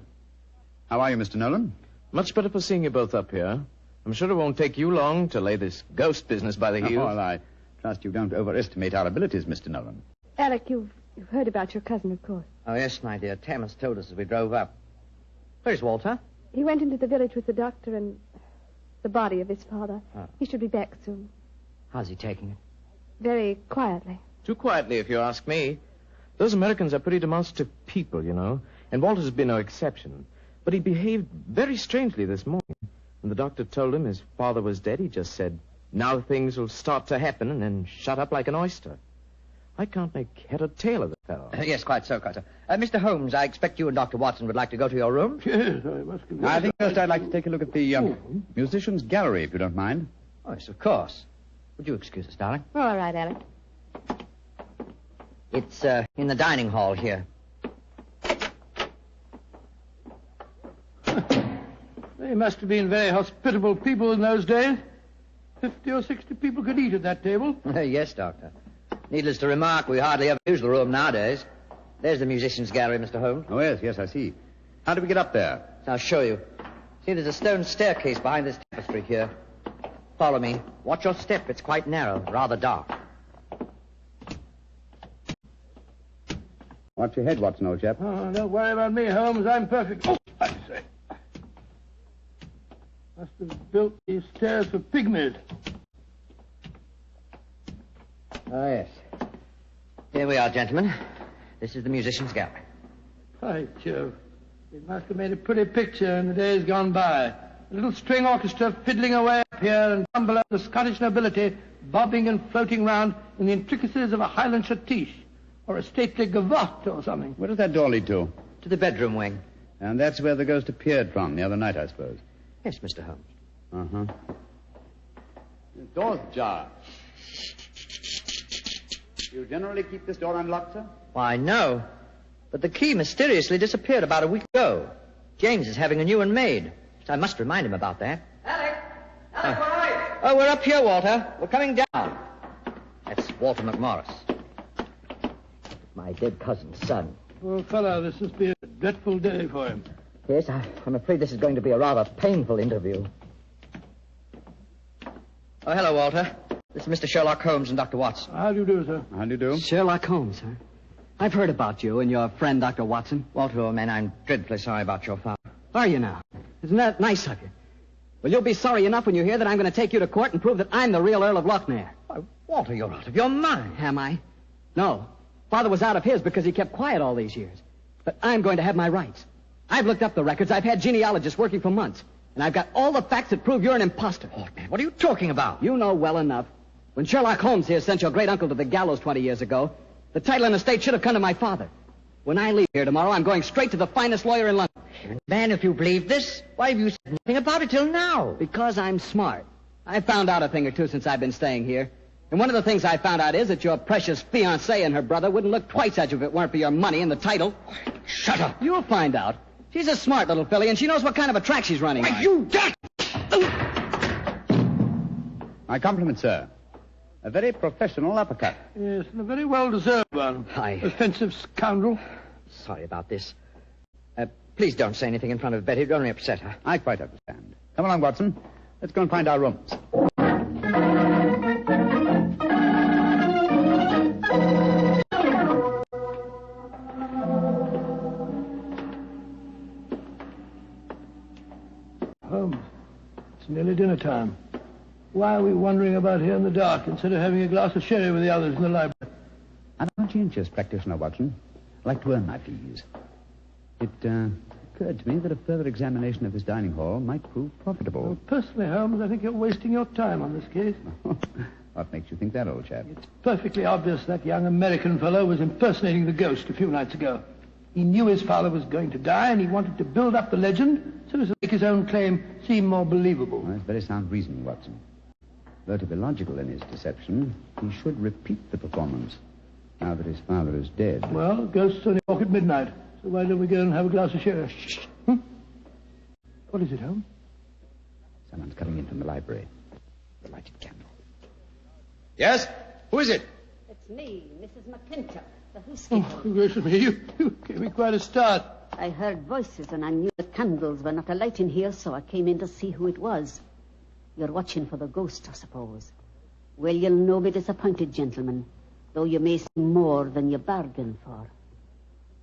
How are you, Mr. Nolan? Much better for seeing you both up here. I'm sure it won't take you long to lay this ghost business by the heels. Oh, well, I trust you don't overestimate our abilities, Mr. Nolan. Alec, you've heard about your cousin, of course. Oh, yes, my dear. Tammas told us as we drove up. Where's Walter? He went into the village with the doctor and the body of his father. Oh. He should be back soon. How's he taking it? Very quietly. Too quietly, if you ask me. Those Americans are pretty demonstrative people, you know, and Walter's been no exception. But he behaved very strangely this morning. When the doctor told him his father was dead, he just said, now things will start to happen, and then shut up like an oyster. I can't make head or tail of the fellow. Yes, quite so, quite so. Mr. Holmes, I expect you and Dr. Watson would like to go to your room. Yes, I must confess. I think first I'd like to take a look at the musicians' gallery, if you don't mind. Oh, yes, of course. Would you excuse us, darling? All right, Alec. It's in the dining hall here. They must have been very hospitable people in those days. 50 or 60 people could eat at that table. Yes, Doctor. Needless to remark, we hardly ever use the room nowadays. There's the musicians' gallery, Mr. Holmes. Oh, yes, I see. How do we get up there? I'll show you. See, there's a stone staircase behind this tapestry here. Follow me. Watch your step. It's quite narrow, rather dark. Watch your head, Watson, old chap. Oh, don't worry about me, Holmes. I'm perfect. Oh, I say. Must have built these stairs for pygmies. Oh, yes. Here we are, gentlemen. This is the musicians' gallery. By Jove. It must have made a pretty picture in the days gone by. A little string orchestra fiddling away up here, and down below the Scottish nobility bobbing and floating round in the intricacies of a Highland schottische or a stately gavotte or something. Where does that door lead to? To the bedroom wing. And that's where the ghost appeared from the other night, I suppose. Yes, Mr. Holmes. Uh-huh. The door's ajar. Do you generally keep this door unlocked, sir? Why, no. But the key mysteriously disappeared about a week ago. James is having a new one made. So I must remind him about that. Alec! Alec, where are you? Oh, we're up here, Walter. We're coming down. That's Walter McMorris. My dead cousin's son. Poor fellow, this must be a dreadful day for him. Yes, I'm afraid this is going to be a rather painful interview. Oh, hello, Walter. This is Mr. Sherlock Holmes and Dr. Watson. How do you do, sir? How do you do? Sherlock Holmes, sir. I've heard about you and your friend, Dr. Watson. Walter, old man, I'm dreadfully sorry about your father. Are you now? Isn't that nice of you? Well, you'll be sorry enough when you hear that I'm going to take you to court and prove that I'm the real Earl of Lochmere. Why, Walter, you're out of your mind. Am I? No. Father was out of his because he kept quiet all these years. But I'm going to have my rights. I've looked up the records. I've had genealogists working for months. And I've got all the facts that prove you're an imposter. Oh, man, what are you talking about? You know well enough. When Sherlock Holmes here sent your great-uncle to the gallows 20 years ago, the title and estate should have come to my father. When I leave here tomorrow, I'm going straight to the finest lawyer in London. Man, if you believe this, why have you said nothing about it till now? Because I'm smart. I've found out a thing or two since I've been staying here. And one of the things I found out is that your precious fiancée and her brother wouldn't look twice at you if it weren't for your money and the title. Shut up. You'll find out. She's a smart little filly, and she knows what kind of a track she's running on. You got... My compliments, sir. A very professional uppercut. Yes, and a very well-deserved one. Offensive scoundrel. Sorry about this. Please don't say anything in front of Betty. It'll only upset her. I quite understand. Come along, Watson. Let's go and find our rooms. Holmes, it's nearly dinner time. Why are we wandering about here in the dark instead of having a glass of sherry with the others in the library? I'm a conscientious practitioner, Watson. I like to earn my fees. It occurred to me that a further examination of this dining hall might prove profitable. Well, personally, Holmes, I think you're wasting your time on this case. What makes you think that, old chap? It's perfectly obvious that young American fellow was impersonating the ghost a few nights ago. He knew his father was going to die, and he wanted to build up the legend so as to make his own claim seem more believable. Well, that's very sound reasoning, Watson. Though to be logical in his deception, he should repeat the performance now that his father is dead. Well, ghosts only walk at midnight, so why don't we go and have a glass of sherry? Shh. What is it, Holmes? Someone's coming in from the library. The lighted candle. Yes? Who is it? It's me, Mrs. McClintock, the housekeeper. Oh, gracious me, you gave me quite a start. I heard voices and I knew the candles were not alight in here, so I came in to see who it was. You're watching for the ghost, I suppose. Well, you'll no be disappointed, gentlemen, though you may see more than you bargained for.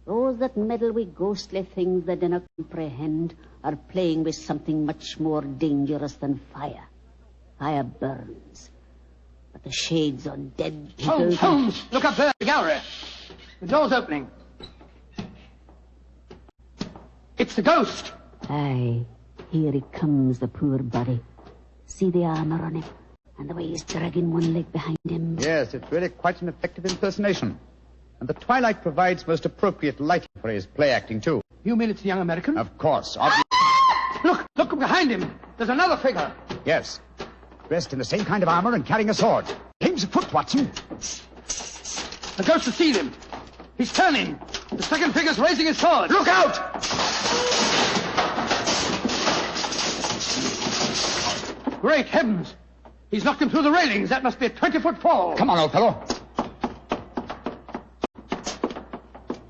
Those that meddle with ghostly things they dinna comprehend are playing with something much more dangerous than fire. Fire burns. But the shades on dead people... Holmes! Look up there, the gallery. The door's opening. It's the ghost. Aye, here he comes, the poor body. See the armor on him, and the way he's dragging one leg behind him. Yes, it's really quite an effective impersonation. And the twilight provides most appropriate lighting for his play acting, too. You mean it's the young American? Of course. Look behind him. There's another figure. Yes. Dressed in the same kind of armor and carrying a sword. Game's afoot, Watson. The ghost has seen him. He's turning. The second figure's raising his sword. Look out! Great heavens. He's knocked him through the railings. That must be a 20-foot fall. Come on, old fellow.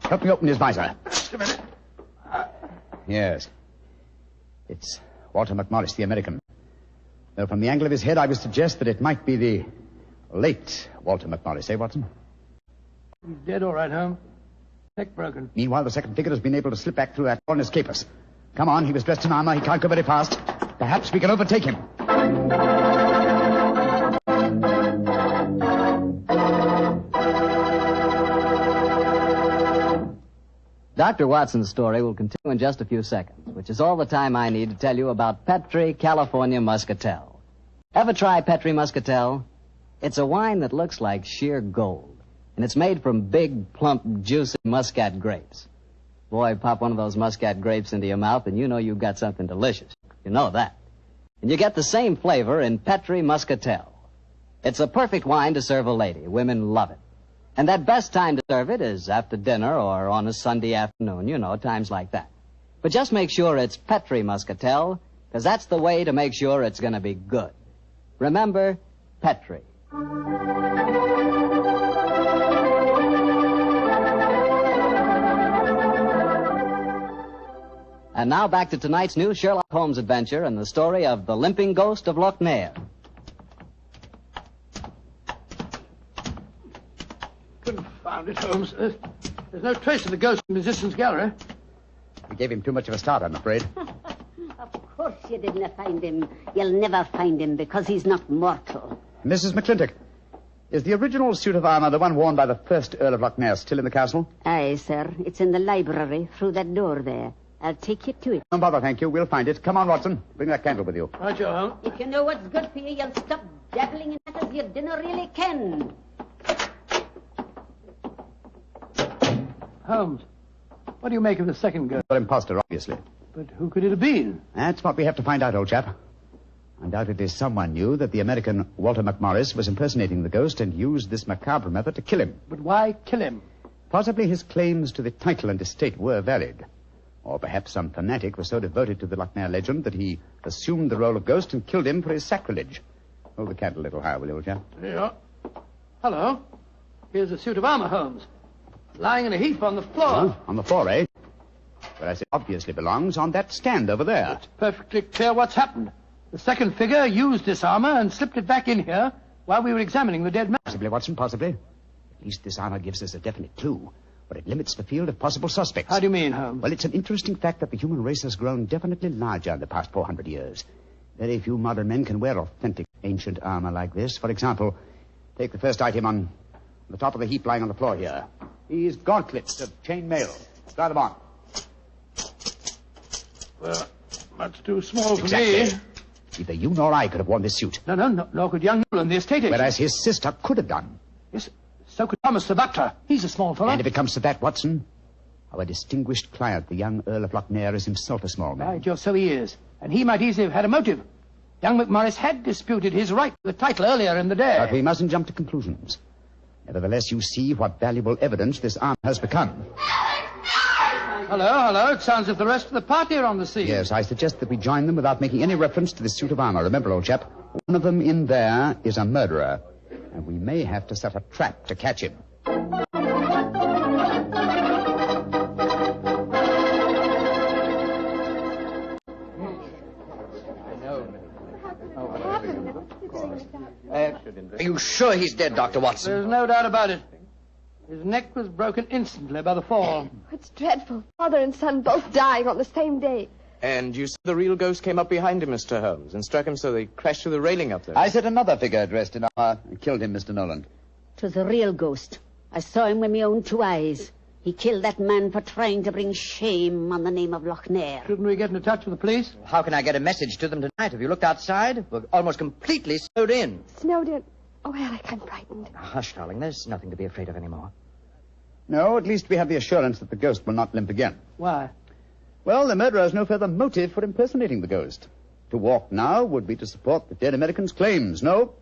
Help me open his visor. Just a minute. Yes. It's Walter McMorris, the American. Though from the angle of his head, I would suggest that it might be the late Walter McMorris, eh, Watson? He's dead, all right, Holmes. Neck broken. Meanwhile, the second figure has been able to slip back through that door and escape us. Come on, he was dressed in armor. He can't go very fast. Perhaps we can overtake him. Dr. Watson's story will continue in just a few seconds, which is all the time I need to tell you about Petri California Muscatel. Ever try Petri Muscatel? It's a wine that looks like sheer gold, and it's made from big, plump, juicy Muscat grapes. Boy, pop one of those Muscat grapes into your mouth, and you know you've got something delicious. You know that. And you get the same flavor in Petri Muscatel. It's a perfect wine to serve a lady. Women love it. And that best time to serve it is after dinner or on a Sunday afternoon, you know, times like that. But just make sure it's Petri Muscatel, because that's the way to make sure it's going to be good. Remember, Petri. And now back to tonight's new Sherlock Holmes adventure and the story of the Limping Ghost of Lochnair. Confound it, Holmes. There's no trace of the ghost in Musician's Gallery. We gave him too much of a start, I'm afraid. Of course you didn't find him. You'll never find him because he's not mortal. Mrs. McClintock, is the original suit of armor the one worn by the first Earl of Lochnair still in the castle? Aye, sir. It's in the library through that door there. I'll take you to it. Don't bother, thank you. We'll find it. Come on, Watson. Bring that candle with you. Right, your Holmes. If you know what's good for you, you'll stop dabbling in matters you didn't really ken. Holmes, what do you make of the second ghost? An imposter, obviously. But who could it have been? That's what we have to find out, old chap. Undoubtedly someone knew that the American Walter McMorris was impersonating the ghost and used this macabre method to kill him. But why kill him? Possibly his claims to the title and estate were valid. Or perhaps some fanatic was so devoted to the Lochnair legend that he assumed the role of ghost and killed him for his sacrilege. Hold the candle a little higher, will you, old chap? Yeah. Hello. Here's a suit of armor, Holmes. Lying in a heap on the floor. Oh, on the floor, eh? Whereas it obviously belongs on that stand over there. It's perfectly clear what's happened. The second figure used this armor and slipped it back in here while we were examining the dead man. Possibly, Watson, possibly. At least this armor gives us a definite clue. But it limits the field of possible suspects. How do you mean, Holmes? Well, it's an interesting fact that the human race has grown definitely larger in the past 400 years. Very few modern men can wear authentic ancient armor like this. For example, take the first item on the top of the heap lying on the floor here. These gauntlets of chain mail. Try them on. Well, much too small for exactly. me. Neither you nor I could have worn this suit. No, nor could young Nolan, the estate agent. Whereas his sister could have done. Yes, so could Thomas the butler. He's a small fellow. And if it comes to that, Watson, our distinguished client, the young Earl of Lochnair, is himself a small man. By Jove, so he is. And he might easily have had a motive. Young McMorris had disputed his right to the title earlier in the day. But we mustn't jump to conclusions. Nevertheless, you see what valuable evidence this armor has become. Hello. It sounds as if the rest of the party are on the scene. Yes, I suggest that we join them without making any reference to this suit of armor. Remember, old chap, one of them in there is a murderer. And we may have to set a trap to catch him. Are you sure he's dead, Dr. Watson? There's no doubt about it. His neck was broken instantly by the fall. It's dreadful. Father and son both dying on the same day. And you said the real ghost came up behind him, Mr. Holmes, and struck him so they crashed through the railing up there. I said another figure dressed in armor killed him, Mr. Nolan. 'Twas a real ghost. I saw him with my own 2 eyes. He killed that man for trying to bring shame on the name of Lochnair. Shouldn't we get into touch with the police? How can I get a message to them tonight? Have you looked outside? We're almost completely snowed in. Snowed in. Oh, Alec, I'm frightened. Hush, darling. There's nothing to be afraid of anymore. No, at least we have the assurance that the ghost will not limp again. Why? Well, the murderer has no further motive for impersonating the ghost. To walk now would be to support the dead American's claims. No.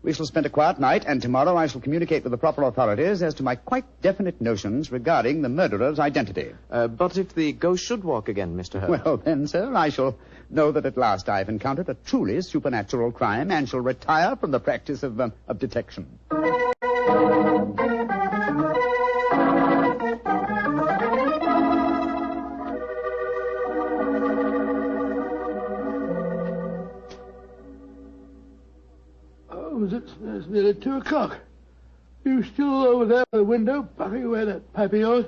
We shall spend a quiet night, and tomorrow I shall communicate with the proper authorities as to my quite definite notions regarding the murderer's identity. But if the ghost should walk again, Mr. Holmes? Well, then, sir, I shall know that at last I've encountered a truly supernatural crime and shall retire from the practice of detection. It's nearly 2 o'clock. You still over there by the window, puffing away that pipe of yours?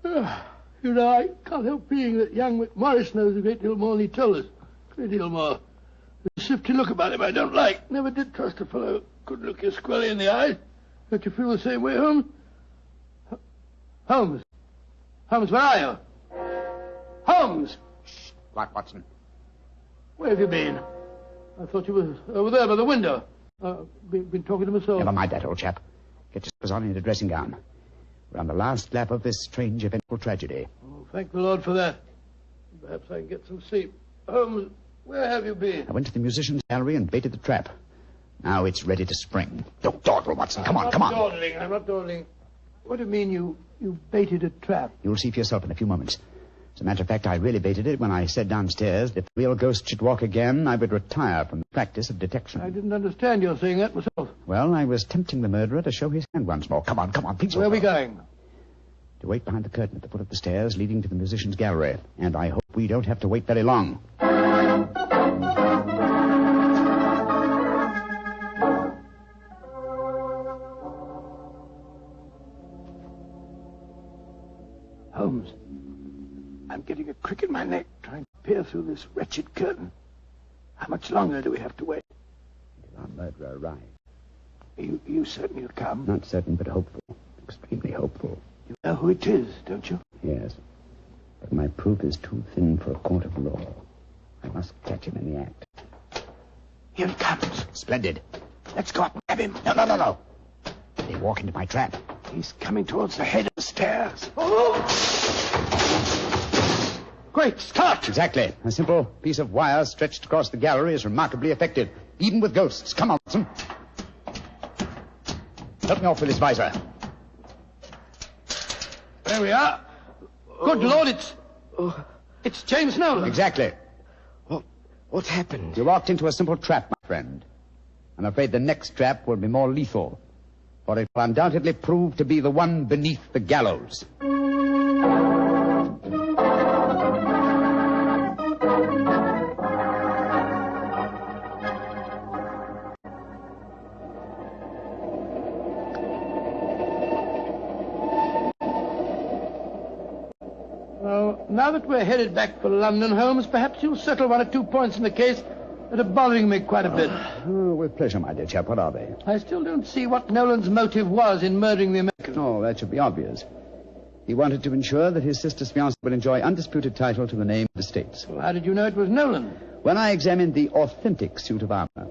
You know, I can't help feeling that young McMorris knows a great deal more than he told us. A great deal more. There's a shifty look about him I don't like. Never did trust a fellow who could look you squarely in the eye. Don't you feel the same way, Holmes? Holmes? Holmes, where are you? Holmes! Shh. Quiet, Watson. Where have you been? I thought you were over there by the window. Been talking to myself. Never mind that, old chap. Get your clothes on in a dressing gown. We're on the last lap of this strange, eventful tragedy. Oh, thank the Lord for that. Perhaps I can get some sleep. Holmes, where have you been? I went to the musician's gallery and baited the trap. Now it's ready to spring. Don't dawdle, Watson. Come on. I'm not dawdling. What do you mean you baited a trap? You'll see for yourself in a few moments. As a matter of fact, I really baited it when I said downstairs that if the real ghost should walk again, I would retire from the practice of detection. I didn't understand your saying that myself. Well, I was tempting the murderer to show his hand once more. Come on, please. Where are we going? To wait behind the curtain at the foot of the stairs leading to the musician's gallery. And I hope we don't have to wait very long. Holmes, I'm getting a crick in my neck trying to peer through this wretched curtain. How much longer do we have to wait? Until our murderer arrives. Are you certain he'll come? Not certain, but hopeful. Extremely hopeful. You know who it is, don't you? Yes. But my proof is too thin for a court of law. I must catch him in the act. Here he comes. Splendid. Let's go up and grab him. No. They walk into my trap. He's coming towards the head of the stairs. Oh! Great Scott! Exactly. A simple piece of wire stretched across the gallery is remarkably effective, even with ghosts. Come on, Watson. Help me off with this visor. There we are. Good Lord, it's James Nolan. Exactly. What happened? You walked into a simple trap, my friend. I'm afraid the next trap will be more lethal, for it will undoubtedly prove to be the one beneath the gallows. Well, now that we're headed back for London, Holmes, perhaps you'll settle 1 or 2 points in the case that are bothering me quite a bit. Oh, with pleasure, my dear chap. What are they? I still don't see what Nolan's motive was in murdering the American. Oh, that should be obvious. He wanted to ensure that his sister's fiancé would enjoy undisputed title to the name of the States. Well, how did you know it was Nolan? When I examined the authentic suit of armor,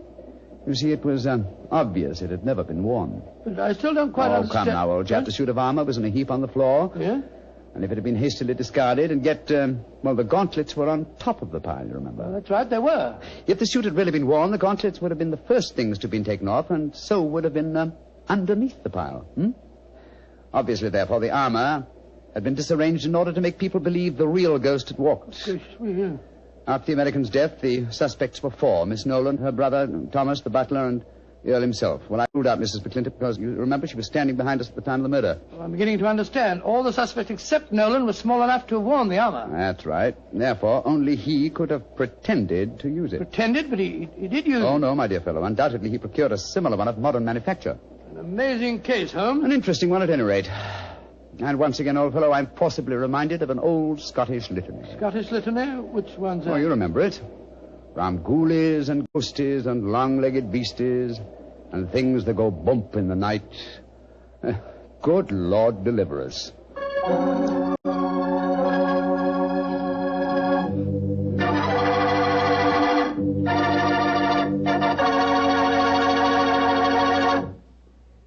you see, it was obvious it had never been worn. But I still don't quite understand. Oh, come now, old chap. The suit of armor was in a heap on the floor. Yeah? And if it had been hastily discarded and yet, the gauntlets were on top of the pile, you remember? Well, that's right, they were. If the suit had really been worn, the gauntlets would have been the first things to have been taken off, and so would have been underneath the pile. Obviously, therefore, the armor had been disarranged in order to make people believe the real ghost had walked. Yeah. After the American's death, the suspects were 4. Miss Nolan, her brother, Thomas, the butler, and The Earl himself. Well, I ruled out Mrs. McClintock because, you remember, she was standing behind us at the time of the murder. Well, I'm beginning to understand. All the suspects except Nolan were small enough to have worn the armor. That's right. Therefore, only he could have pretended to use it. Pretended? But he did use it. Oh, no, my dear fellow. Undoubtedly, he procured a similar one of modern manufacture. An amazing case, Holmes. An interesting one, at any rate. And once again, old fellow, I'm forcibly reminded of an old Scottish litany. Scottish litany? Which one's that? Oh, you remember it. From ghoulies and ghosties and long-legged beasties and things that go bump in the night. Good Lord deliver us.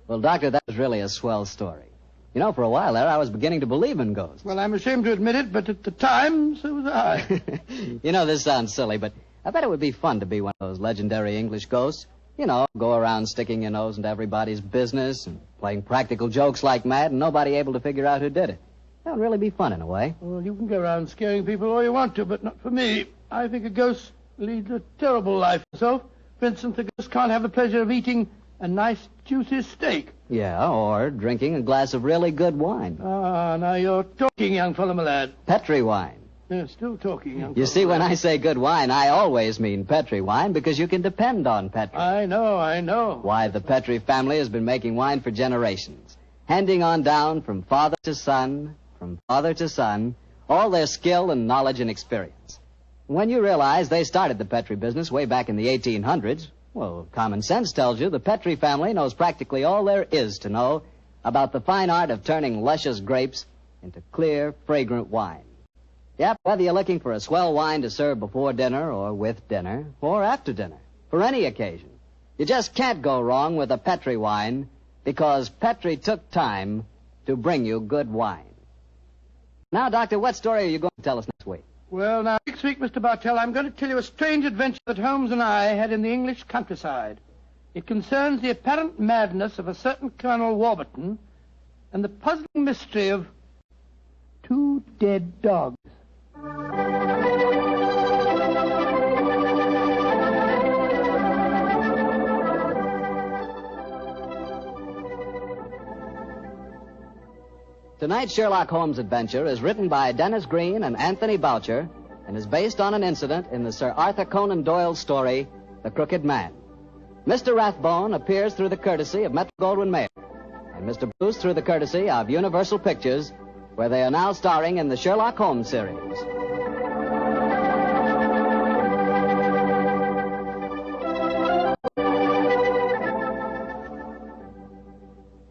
Well, Doctor, that was really a swell story. You know, for a while there, I was beginning to believe in ghosts. Well, I'm ashamed to admit it, but at the time, so was I. You know, this sounds silly, but I bet it would be fun to be one of those legendary English ghosts. You know, go around sticking your nose into everybody's business and playing practical jokes like mad and nobody able to figure out who did it. That would really be fun in a way. Well, you can go around scaring people all you want to, but not for me. I think a ghost leads a terrible life himself. For instance, a ghost can't have the pleasure of eating a nice, juicy steak. Yeah, or drinking a glass of really good wine. Ah, now you're talking, young fellow, my lad. Petri wine. Yeah, still talking, young fellow. You see, when I say good wine, I always mean Petri wine because you can depend on Petri. I know. Why, the Petri family has been making wine for generations, handing on down from father to son, all their skill and knowledge and experience. When you realize they started the Petri business way back in the 1800s, well, common sense tells you the Petri family knows practically all there is to know about the fine art of turning luscious grapes into clear, fragrant wine. Yep, whether you're looking for a swell wine to serve before dinner or with dinner or after dinner, for any occasion, you just can't go wrong with a Petri wine because Petri took time to bring you good wine. Now, Doctor, what story are you going to tell us next week? Well, now, next week, Mr. Bartell, I'm going to tell you a strange adventure that Holmes and I had in the English countryside. It concerns the apparent madness of a certain Colonel Warburton and the puzzling mystery of 2 dead dogs. Tonight's Sherlock Holmes adventure is written by Dennis Green and Anthony Boucher and is based on an incident in the Sir Arthur Conan Doyle story, The Crooked Man. Mr. Rathbone appears through the courtesy of Metro-Goldwyn-Mayer, and Mr. Bruce through the courtesy of Universal Pictures, where they are now starring in the Sherlock Holmes series.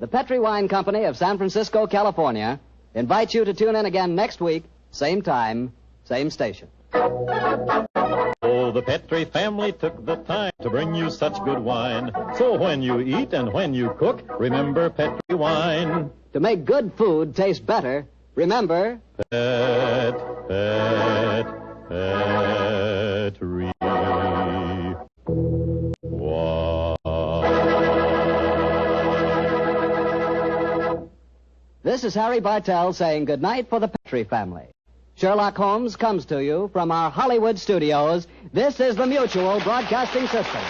The Petri Wine Company of San Francisco, California, invites you to tune in again next week, same time, same station. Oh, the Petri family took the time to bring you such good wine. So when you eat and when you cook, remember Petri wine. To make good food taste better, remember... Petri wine. This is Harry Bartell saying goodnight for the Petri family. Sherlock Holmes comes to you from our Hollywood studios. This is the Mutual Broadcasting System.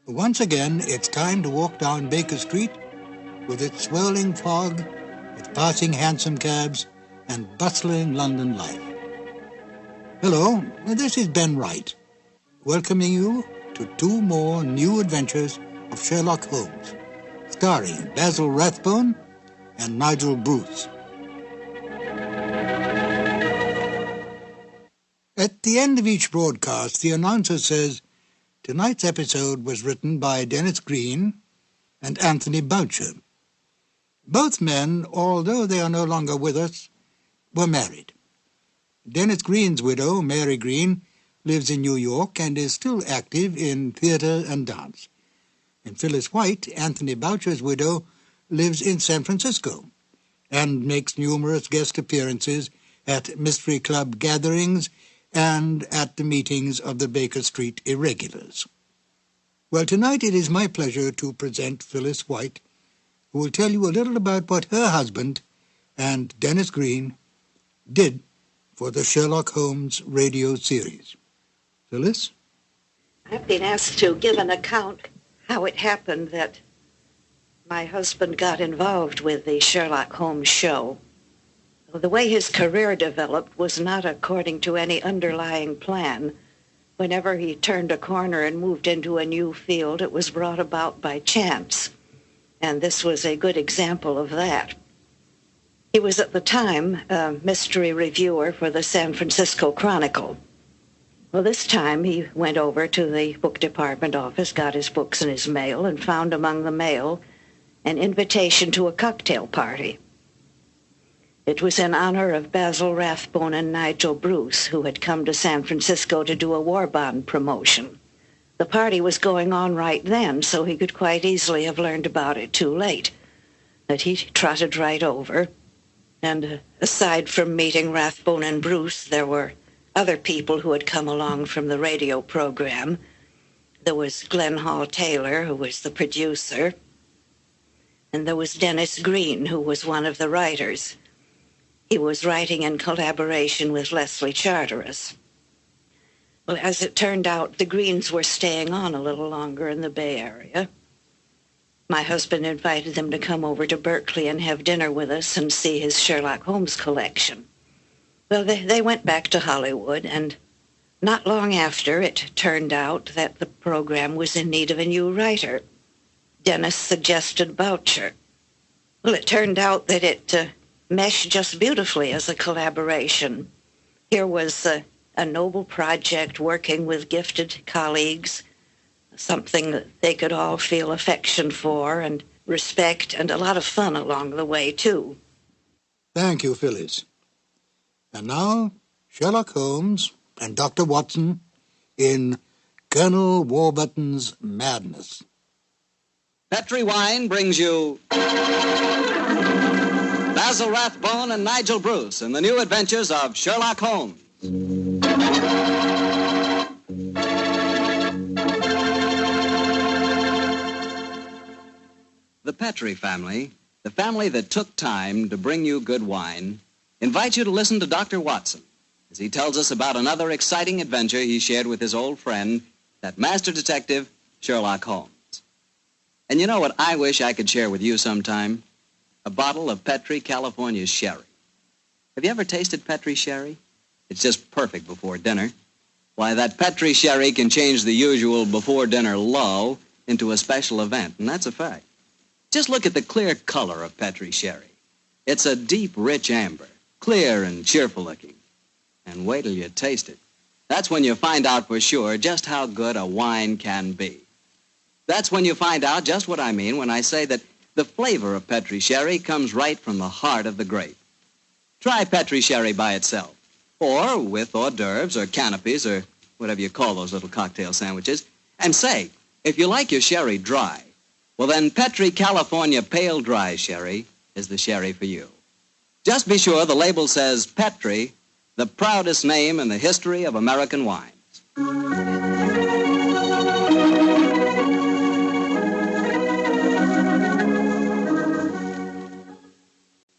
Once again, it's time to walk down Baker Street with its swirling fog, its passing hansom cabs, and bustling London life. Hello, this is Ben Wright, welcoming you to 2 more new adventures of Sherlock Holmes, starring Basil Rathbone and Nigel Bruce. At the end of each broadcast, the announcer says, tonight's episode was written by Dennis Green and Anthony Boucher. Both men, although they are no longer with us, were married. Dennis Green's widow, Mary Green, lives in New York and is still active in theater and dance. And Phyllis White, Anthony Boucher's widow, lives in San Francisco and makes numerous guest appearances at Mystery Club gatherings and at the meetings of the Baker Street Irregulars. Well, tonight it is my pleasure to present Phyllis White, who will tell you a little about what her husband and Dennis Green did for the Sherlock Holmes radio series. Phyllis? I've been asked to give an account how it happened that my husband got involved with the Sherlock Holmes show. The way his career developed was not according to any underlying plan. Whenever he turned a corner and moved into a new field, it was brought about by chance. And this was a good example of that. He was at the time a mystery reviewer for the San Francisco Chronicle. Well, this time he went over to the book department office, got his books in his mail, and found among the mail an invitation to a cocktail party. It was in honor of Basil Rathbone and Nigel Bruce, who had come to San Francisco to do a war bond promotion. The party was going on right then, so he could quite easily have learned about it too late. But he trotted right over, and aside from meeting Rathbone and Bruce, there were other people who had come along from the radio program. There was Glenn Hall Taylor, who was the producer, and there was Dennis Green, who was one of the writers. He was writing in collaboration with Leslie Charteris. Well, as it turned out, the Greens were staying on a little longer in the Bay Area. My husband invited them to come over to Berkeley and have dinner with us and see his Sherlock Holmes collection. Well, they went back to Hollywood, and not long after, it turned out that the program was in need of a new writer. Dennis suggested Boucher. Well, it turned out that it meshed just beautifully as a collaboration. Here was a noble project working with gifted colleagues, something that they could all feel affection for and respect, and a lot of fun along the way, too. Thank you, Phyllis. And now, Sherlock Holmes and Dr. Watson in Colonel Warburton's Madness. Petri Wine brings you Basil Rathbone and Nigel Bruce in the new adventures of Sherlock Holmes. The Petri family, the family that took time to bring you good wine, invites you to listen to Dr. Watson as he tells us about another exciting adventure he shared with his old friend, that master detective, Sherlock Holmes. And you know what I wish I could share with you sometime? A bottle of Petri California sherry. Have you ever tasted Petri sherry? It's just perfect before dinner. Why, that Petri sherry can change the usual before-dinner lull into a special event, and that's a fact. Just look at the clear color of Petri sherry. It's a deep, rich amber, clear and cheerful-looking. And wait till you taste it. That's when you find out for sure just how good a wine can be. That's when you find out just what I mean when I say that the flavor of Petri sherry comes right from the heart of the grape. Try Petri sherry by itself, or with hors d'oeuvres or canopies or whatever you call those little cocktail sandwiches, and say, if you like your sherry dry, well then Petri California Pale Dry Sherry is the sherry for you. Just be sure the label says Petri, the proudest name in the history of American wines.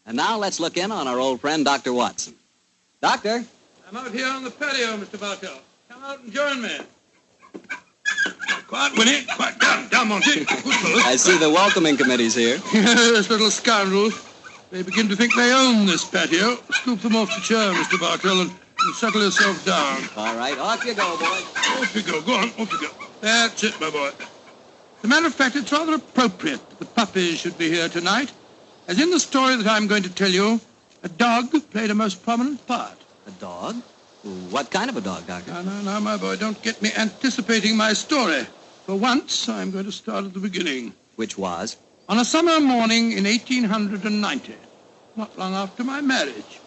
And now let's look in on our old friend, Dr. Watson. Doctor? I'm out here on the patio, Mr. Bartell. Come out and join me. Quiet, Winnie. Quiet. Down, Monty. Good fellow. I see the welcoming committee's here. Yes, little scoundrels. They begin to think they own this patio. Scoop them off the chair, Mr. Bartell, and settle yourself down. All right, off you go, boy. Off you go. Go on, off you go. That's it, my boy. As a matter of fact, it's rather appropriate that the puppies should be here tonight, as in the story that I'm going to tell you, a dog played a most prominent part. A dog? What kind of a dog, Doctor? Now, my boy, don't get me anticipating my story. For once, I'm going to start at the beginning. Which was? On a summer morning in 1890, not long after my marriage,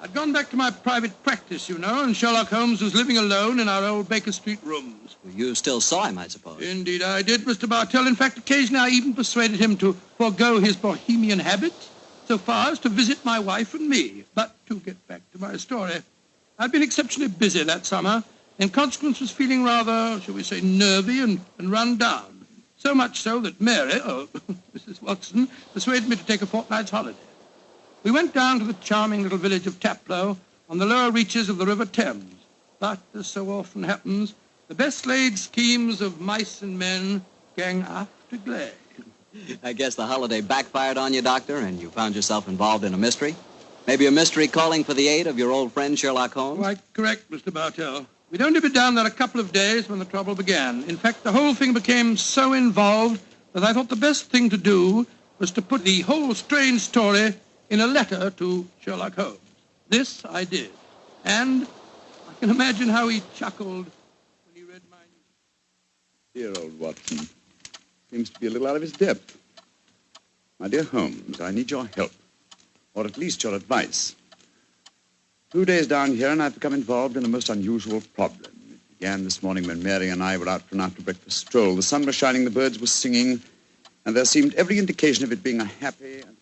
I'd gone back to my private practice, you know, and Sherlock Holmes was living alone in our old Baker Street rooms. You still saw him, I suppose. Indeed I did, Mr. Bartell. In fact, occasionally I even persuaded him to forego his bohemian habits so far as to visit my wife and me. But to get back to my story, I've been exceptionally busy that summer. In consequence, was feeling rather, shall we say, nervy and run down. So much so that Mary, Mrs. Watson, persuaded me to take a fortnight's holiday. We went down to the charming little village of Taplow on the lower reaches of the River Thames. But, as so often happens, the best laid schemes of mice and men gang after glade. I guess the holiday backfired on you, Doctor, and you found yourself involved in a mystery. Maybe a mystery calling for the aid of your old friend Sherlock Holmes? Quite correct, Mr. Bartell. We'd only been down there a couple of days when the trouble began. In fact, the whole thing became so involved that I thought the best thing to do was to put the whole strange story in a letter to Sherlock Holmes. This I did. And I can imagine how he chuckled when he read my Dear old Watson. Seems to be a little out of his depth. My dear Holmes, I need your help, or at least your advice. 2 days down here, and I've become involved in a most unusual problem. It began this morning when Mary and I were out for an after-breakfast stroll. The sun was shining, the birds were singing, and there seemed every indication of it being a happy and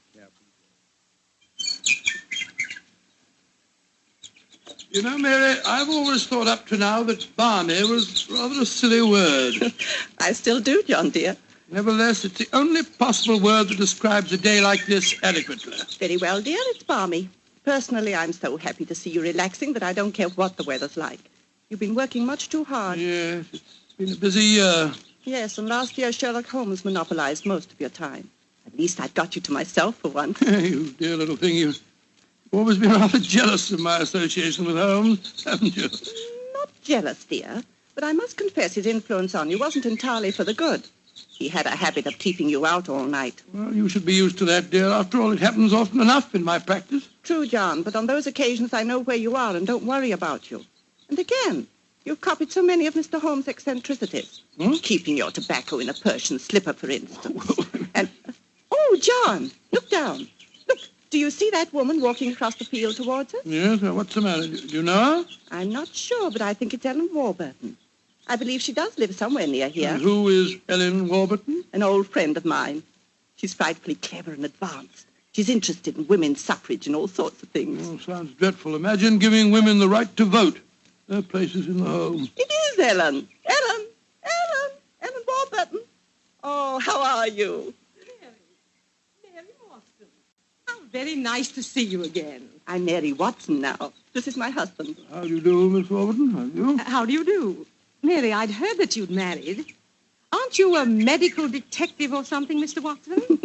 You know, Mary, I've always thought up to now that balmy was rather a silly word. I still do, John, dear. Nevertheless, it's the only possible word that describes a day like this adequately. Very well, dear, it's balmy. Personally, I'm so happy to see you relaxing that I don't care what the weather's like. You've been working much too hard. Yes, it's been a busy year. Yes, and last year Sherlock Holmes monopolized most of your time. At least I've got you to myself for once. You dear little thing, you've always been rather jealous of my association with Holmes, haven't you? Not jealous, dear, but I must confess his influence on you wasn't entirely for the good. He had a habit of keeping you out all night. Well, you should be used to that, dear. After all, it happens often enough in my practice. True, John, but on those occasions I know where you are and don't worry about you. And again, you've copied so many of Mr. Holmes' eccentricities. Keeping your tobacco in a Persian slipper, for instance. And, oh, John, look down. Look, do you see that woman walking across the field towards us? Yes, what's the matter? Do you know her? I'm not sure, but I think it's Ellen Warburton. I believe she does live somewhere near here. And who is Ellen Warburton? An old friend of mine. She's frightfully clever and advanced. She's interested in women's suffrage and all sorts of things. Oh, sounds dreadful. Imagine giving women the right to vote. Their place is in the home. It is Ellen. Ellen Warburton. Oh, how are you? Mary Watson. How very nice to see you again. I'm Mary Watson now. This is my husband. How do you do, Miss Warburton? How do you? How do you do? Mary, I'd heard that you'd married. Aren't you a medical detective or something, Mr. Watson?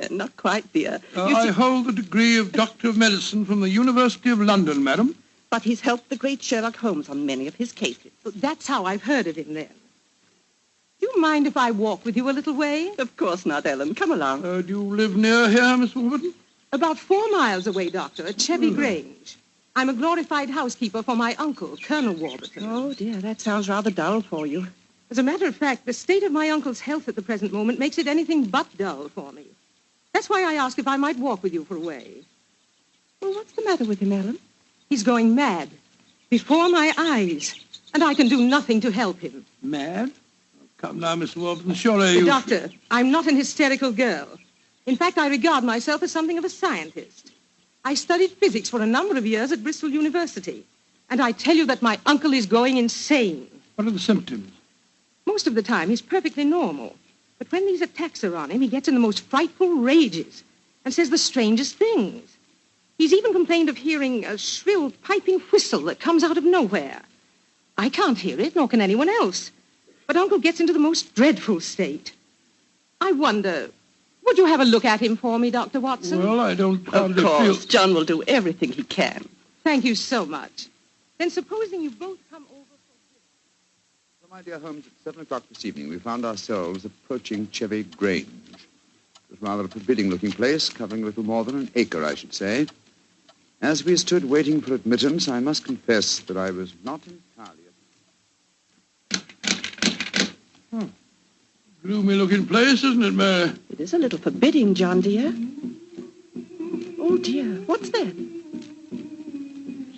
Not quite, dear. I hold the degree of Doctor of Medicine from the University of London, madam. But he's helped the great Sherlock Holmes on many of his cases. That's how I've heard of him, then. Do you mind if I walk with you a little way? Of course not, Ellen. Come along. Do you live near here, Miss Warburton? About 4 miles away, Doctor, at Chevy Grange. I'm a glorified housekeeper for my uncle, Colonel Warburton. Oh, dear, that sounds rather dull for you. As a matter of fact, the state of my uncle's health at the present moment makes it anything but dull for me. That's why I asked if I might walk with you for a way. Well, what's the matter with him, Ellen? He's going mad. Before my eyes. And I can do nothing to help him. Mad? Oh, come now, Miss Warburton, surely you... Doctor, I'm not an hysterical girl. In fact, I regard myself as something of a scientist. I studied physics for a number of years at Bristol University. And I tell you that my uncle is going insane. What are the symptoms? Most of the time, he's perfectly normal. But when these attacks are on him, he gets in the most frightful rages and says the strangest things. He's even complained of hearing a shrill piping whistle that comes out of nowhere. I can't hear it, nor can anyone else. But Uncle gets into the most dreadful state. I wonder, would you have a look at him for me, Dr. Watson? Well, I don't Of course, John will do everything he can. Thank you so much. Then supposing you both come over... So, my dear Holmes, at 7 o'clock this evening, we found ourselves approaching Chevy Grange. It was rather a forbidding-looking place, covering a little more than an acre, I should say. As we stood waiting for admittance, I must confess that I was not entirely... Gloomy-looking place, isn't it, Mary? It is a little forbidding, John, dear. Oh, dear, what's that?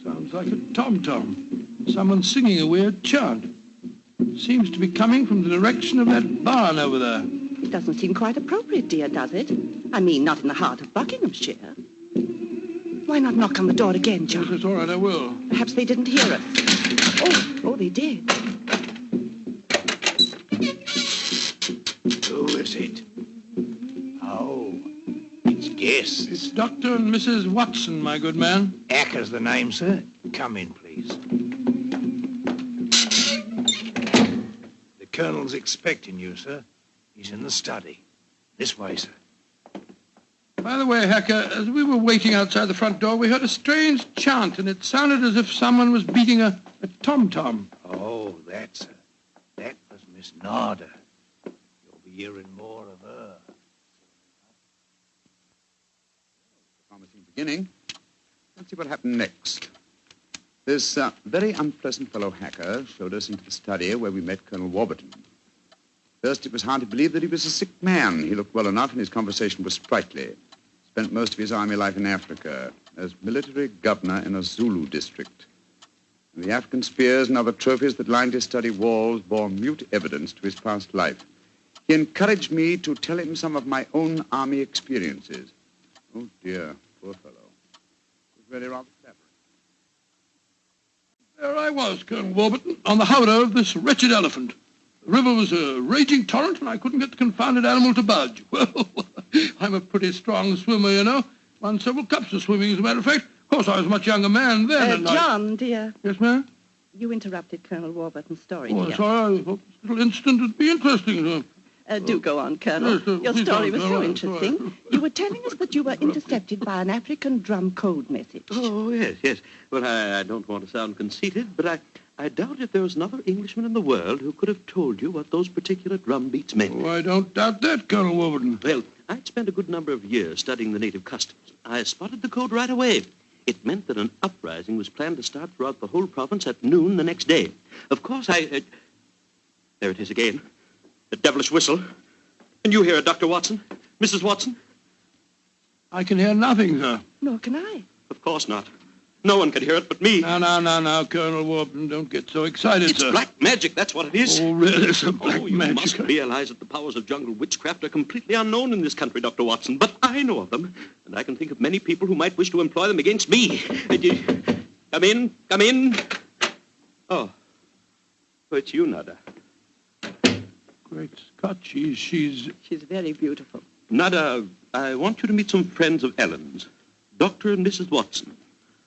Sounds like a tom-tom. Someone singing a weird chant. Seems to be coming from the direction of that barn over there. It doesn't seem quite appropriate, dear, does it? I mean, not in the heart of Buckinghamshire. Why not knock on the door again, John? Yes, it's all right, I will. Perhaps they didn't hear us. Oh, they did. Who is it? Oh, it's guests. It's Dr. and Mrs. Watson, my good man. Acker's the name, sir. Come in, please. The Colonel's expecting you, sir. He's in the study. This way, sir. By the way, Hacker, as we were waiting outside the front door, we heard a strange chant, and it sounded as if someone was beating a tom-tom. Oh, that was Miss Narda. You'll be hearing more of her. Promising beginning. Let's see what happened next. This very unpleasant fellow Hacker showed us into the study where we met Colonel Warburton. First, it was hard to believe that he was a sick man. He looked well enough, and his conversation was sprightly. Spent most of his army life in Africa as military governor in a Zulu district. And the African spears and other trophies that lined his study walls bore mute evidence to his past life. He encouraged me to tell him some of my own army experiences. Oh, dear, poor fellow. It was really rather clever. There I was, Colonel Warburton, on the howdah of this wretched elephant. The river was a raging torrent, and I couldn't get the confounded animal to budge. Well, I'm a pretty strong swimmer, you know. Won several cups of swimming, as a matter of fact. Of course, I was a much younger man then. John, dear. Yes, ma'am? You interrupted Colonel Warburton's story, Oh, dear. sorry. I thought this little incident would be interesting. Do go on, Colonel. Yes, Your please story don't. was so interesting. You were telling us that you were intercepted by an African drum code message. Oh, yes. Well, I don't want to sound conceited, but I doubt if there was another Englishman in the world who could have told you what those particular drum beats meant. Oh, I don't doubt that, Colonel Warburton. Well, I'd spent a good number of years studying the native customs. I spotted the code right away. It meant that an uprising was planned to start throughout the whole province at noon the next day. Of course, there it is again. The devilish whistle. Can you hear it, Dr. Watson? Mrs. Watson? I can hear nothing, sir. Nor can I. Of course not. No one can hear it but me. Now, Colonel Warburton, don't get so excited, it's sir. It's black magic, that's what it is. Oh, really, sir, black you magic? must realize that the powers of jungle witchcraft are completely unknown in this country, Dr. Watson. But I know of them, and I can think of many people who might wish to employ them against me. Come in. Oh, it's you, Nada. Great Scott, she's very beautiful. Nada, I want you to meet some friends of Ellen's, Dr. and Mrs. Watson.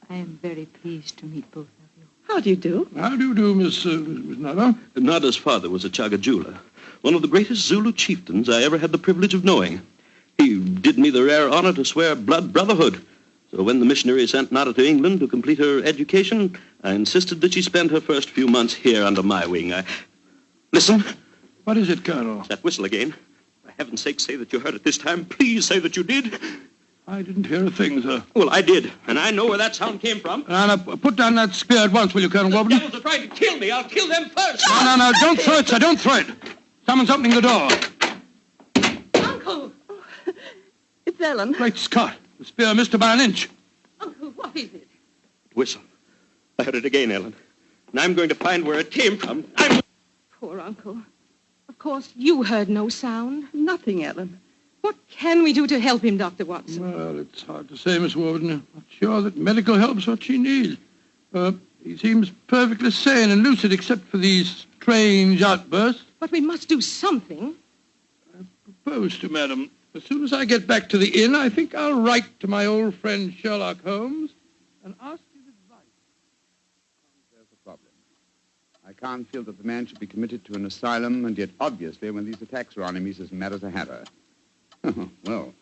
I am very pleased to meet both of you. How do you do? How do you do, Miss Nada? Nada's father was a Chagajula, one of the greatest Zulu chieftains I ever had the privilege of knowing. He did me the rare honor to swear blood brotherhood. So when the missionary sent Nada to England to complete her education, I insisted that she spend her first few months here under my wing. Listen. What is it, Colonel? That whistle again. For heaven's sake, say that you heard it this time. Please say that you did. I didn't hear a thing, sir. Well, I did, and I know where that sound came from. Now, put down that spear at once, will you, Colonel Warburton? The devils are trying to kill me. I'll kill them first. No, don't throw it, sir, don't throw it. Someone's opening the door. Uncle! It's Ellen. Great Scott. The spear missed her by an inch. Uncle, what is it? Whistle. I heard it again, Ellen. And I'm going to find where it came from. Poor Uncle. Of course, you heard no sound. Nothing, Ellen. What can we do to help him, Dr. Watson? Well, it's hard to say, Miss Warburton. I'm not sure that medical help's what she needs. He seems perfectly sane and lucid except for these strange outbursts. But we must do something. I propose to, madam. As soon as I get back to the inn, I think I'll write to my old friend Sherlock Holmes and ask his advice. There's the problem. I can't feel that the man should be committed to an asylum, and yet, obviously, when these attacks are on him, he's as mad as a hatter. Well,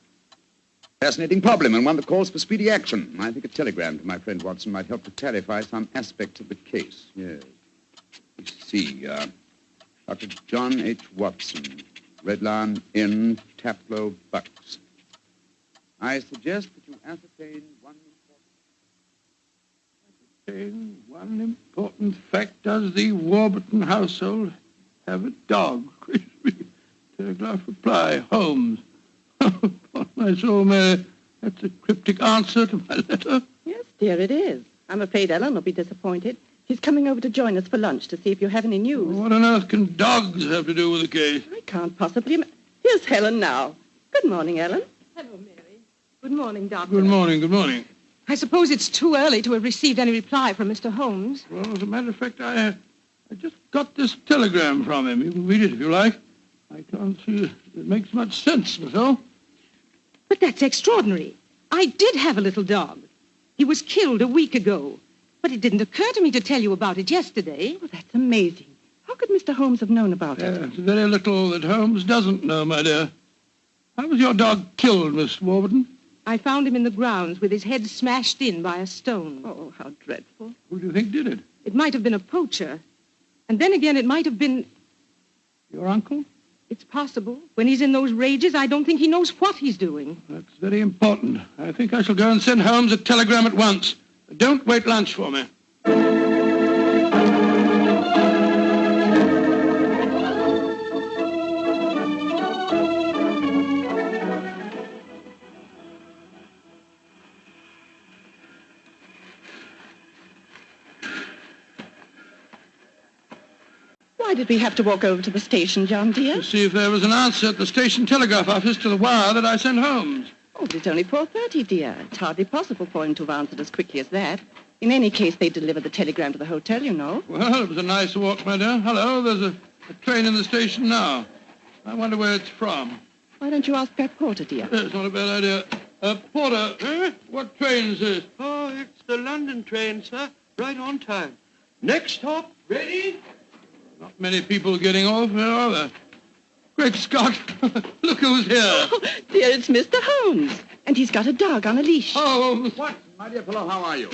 fascinating problem, and one that calls for speedy action. I think a telegram to my friend Watson might help to clarify some aspects of the case. Yes. Let's see. Dr. John H. Watson, Red Lion Inn, Taplow, Bucks. I suggest that you ascertain one important fact. Does the Warburton household have a dog? Telegraph reply, Holmes. My soul, Mary, that's a cryptic answer to my letter. Yes, dear, it is. I'm afraid Ellen will be disappointed. She's coming over to join us for lunch to see if you have any news. What on earth can dogs have to do with the case? I can't possibly... Here's Helen now. Good morning, Ellen. Hello, Mary. Good morning, Doctor. Good morning, good morning. I suppose it's too early to have received any reply from Mr. Holmes. Well, as a matter of fact, I just got this telegram from him. You can read it if you like. I can't see it makes much sense, myself. But that's extraordinary. I did have a little dog. He was killed a week ago. But it didn't occur to me to tell you about it yesterday. Well, that's amazing. How could Mr. Holmes have known about it? It's very little that Holmes doesn't know, my dear. How was your dog killed, Miss Warburton? I found him in the grounds with his head smashed in by a stone. Oh, how dreadful. Who do you think did it? It might have been a poacher. And then again, it might have been... Your uncle? It's possible. When he's in those rages, I don't think he knows what he's doing. That's very important. I think I shall go and send Holmes a telegram at once. Don't wait lunch for me. Why did we have to walk over to the station, John, dear? To see if there was an answer at the station telegraph office to the wire that I sent Holmes. Oh, but it's only 4:30, dear. It's hardly possible for him to have answered as quickly as that. In any case, they delivered the telegram to the hotel, you know. Well, it was a nice walk, my dear. Hello, there's a train in the station now. I wonder where it's from. Why don't you ask that porter, dear? It's not a bad idea. Porter, what train is this? Oh, it's the London train, sir. Right on time. Next stop, ready? Not many people getting off, here are there? Great Scott! Look who's here. Oh, dear, it's Mr. Holmes. And he's got a dog on a leash. Oh, Watson, my dear fellow, how are you?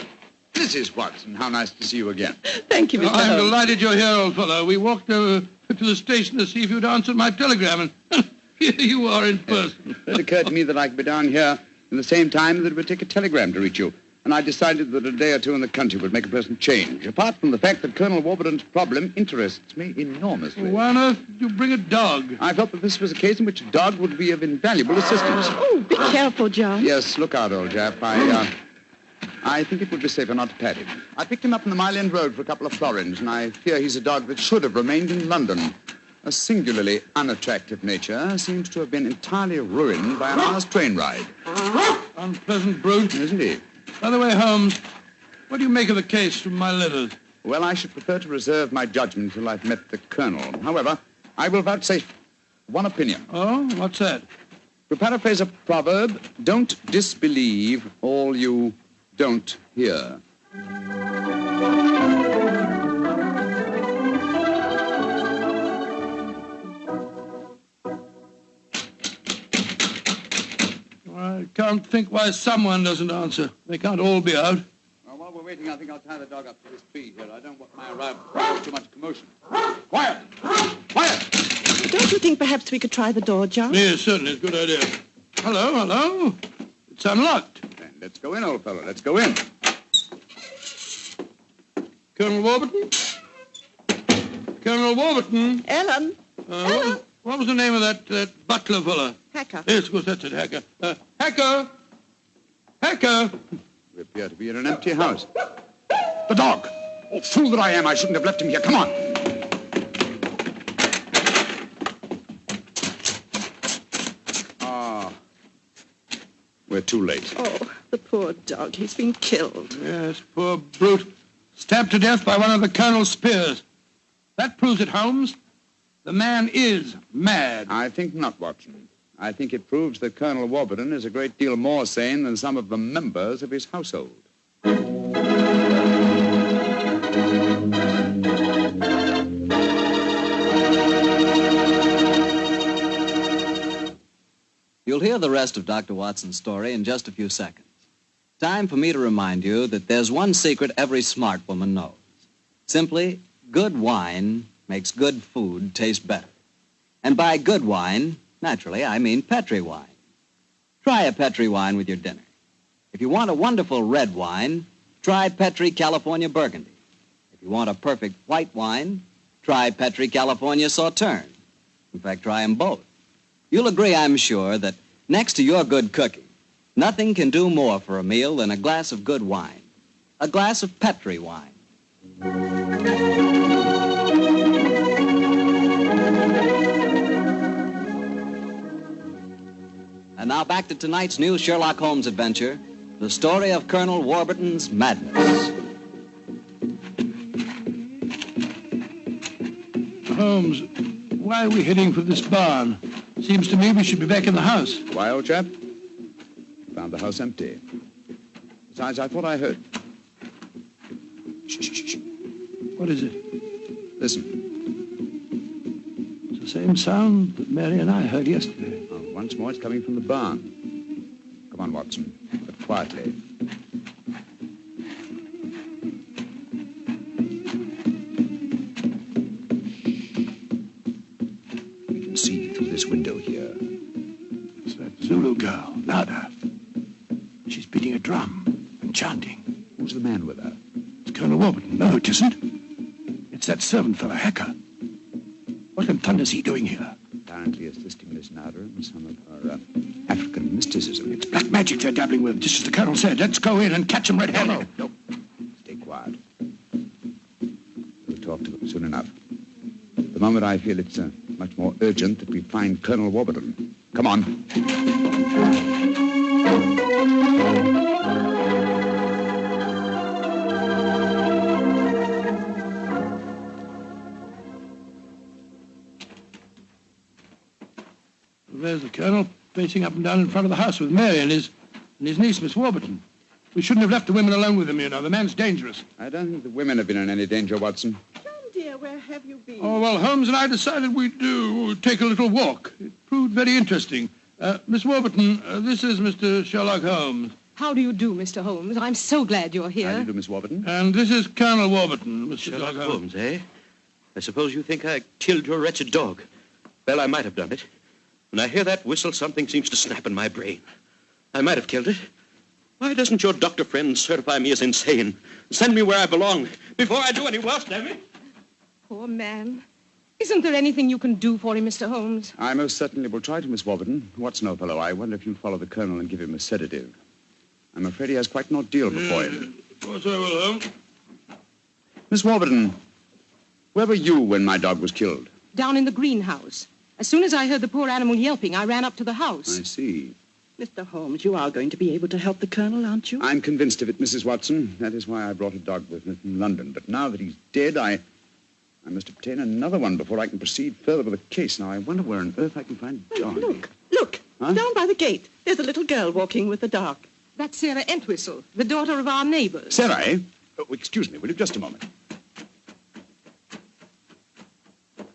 Mrs. Watson, how nice to see you again. Thank you, Mr. I'm Holmes. delighted you're here, old fellow. We walked over to the station to see if you'd answered my telegram, and here you are in person. It occurred to me that I could be down here in the same time that it would take a telegram to reach you. And I decided that a day or two in the country would make a pleasant change, apart from the fact that Colonel Warburton's problem interests me enormously. Why on earth did you bring a dog? I felt that this was a case in which a dog would be of invaluable assistance. Oh, be careful, John. Yes, look out, old chap. I think it would be safer not to pat him. I picked him up on the Mile End Road for a couple of florins, and I fear he's a dog that should have remained in London. A singularly unattractive nature seems to have been entirely ruined by an hour's train ride. Unpleasant brute. Isn't he? By the way, Holmes, what do you make of the case from my letters? Well, I should prefer to reserve my judgment until I've met the Colonel. However, I will vouchsafe one opinion. Oh, what's that? To paraphrase a proverb, don't disbelieve all you don't hear. I can't think why someone doesn't answer. They can't all be out. Well, while we're waiting, I think I'll tie the dog up to this tree here. I don't want my arrival to cause too much commotion. Quiet! Quiet! Don't you think perhaps we could try the door, John? Yes, certainly. It's a good idea. Hello, hello. It's unlocked. Then let's go in, old fellow. Let's go in. Colonel Warburton? Colonel Warburton? Ellen? Ellen? What was the name of that butler fella? Hacker. Yes, of course, that's it, Hacker. Hacker! Hacker! We appear to be in an empty house. The dog! Oh, fool that I am. I shouldn't have left him here. Come on. We're too late. Oh, the poor dog. He's been killed. Yes, poor brute. Stabbed to death by one of the Colonel's spears. That proves it, Holmes. The man is mad. I think not, Watson. I think it proves that Colonel Warburton is a great deal more sane than some of the members of his household. You'll hear the rest of Dr. Watson's story in just a few seconds. Time for me to remind you that there's one secret every smart woman knows. Simply, good wine makes good food taste better. And by good wine, naturally, I mean Petri wine. Try a Petri wine with your dinner. If you want a wonderful red wine, try Petri California Burgundy. If you want a perfect white wine, try Petri California Sauterne. In fact, try them both. You'll agree, I'm sure, that next to your good cooking, nothing can do more for a meal than a glass of good wine. a glass of Petri wine. And now back to tonight's new Sherlock Holmes adventure, the story of Colonel Warburton's madness. Holmes, why are we heading for this barn? Seems to me we should be back in the house. Why, old chap? Found the house empty. Besides, I thought I heard. Shh. What is it? Listen. It's the same sound that Mary and I heard yesterday. Oh, once more, it's coming from the barn. Come on, Watson, but quietly. We can see through this window here. It's that Zulu girl, Nada. She's beating a drum and chanting. Who's the man with her? It's Colonel Warburton. No, it isn't. It's that servant fellow, Hacker. What in thunder's he doing here? Apparently assisting Miss Nada in some of her African mysticism. It's black magic they're dabbling with, just as the Colonel said. Let's go in and catch them red-handed. No. Stay quiet. We'll talk to them soon enough. At the moment, I feel it's much more urgent that we find Colonel Warburton. Come on. There's the Colonel pacing up and down in front of the house with Mary and his niece, Miss Warburton. We shouldn't have left the women alone with him, you know. The man's dangerous. I don't think the women have been in any danger, Watson. John, dear, where have you been? Oh, well, Holmes and I decided we'd take a little walk. It proved very interesting. Miss Warburton, this is Mr. Sherlock Holmes. How do you do, Mr. Holmes? I'm so glad you're here. How do you do, Miss Warburton? And this is Colonel Warburton, Mr. Sherlock Holmes, eh? I suppose you think I killed your wretched dog. Well, I might have done it. When I hear that whistle, something seems to snap in my brain. I might have killed it. Why doesn't your doctor friend certify me as insane? Send me where I belong before I do any worse, damn it. Poor man. Isn't there anything you can do for him, Mr. Holmes? I most certainly will try to, Miss Warburton. Watson, old fellow, I wonder if you'll follow the Colonel and give him a sedative. I'm afraid he has quite an ordeal before him. Of course I will, Holmes. Miss Warburton, where were you when my dog was killed? Down in the greenhouse. As soon as I heard the poor animal yelping, I ran up to the house. I see. Mr. Holmes, you are going to be able to help the Colonel, aren't you? I'm convinced of it, Mrs. Watson. That is why I brought a dog with me from London. But now that he's dead, I must obtain another one before I can proceed further with the case. Now, I wonder where on earth I can find a dog. Look. Huh? Down by the gate. There's a little girl walking with the dog. That's Sarah Entwistle, the daughter of our neighbors. Sarah, eh? Oh, excuse me, will you? Just a moment.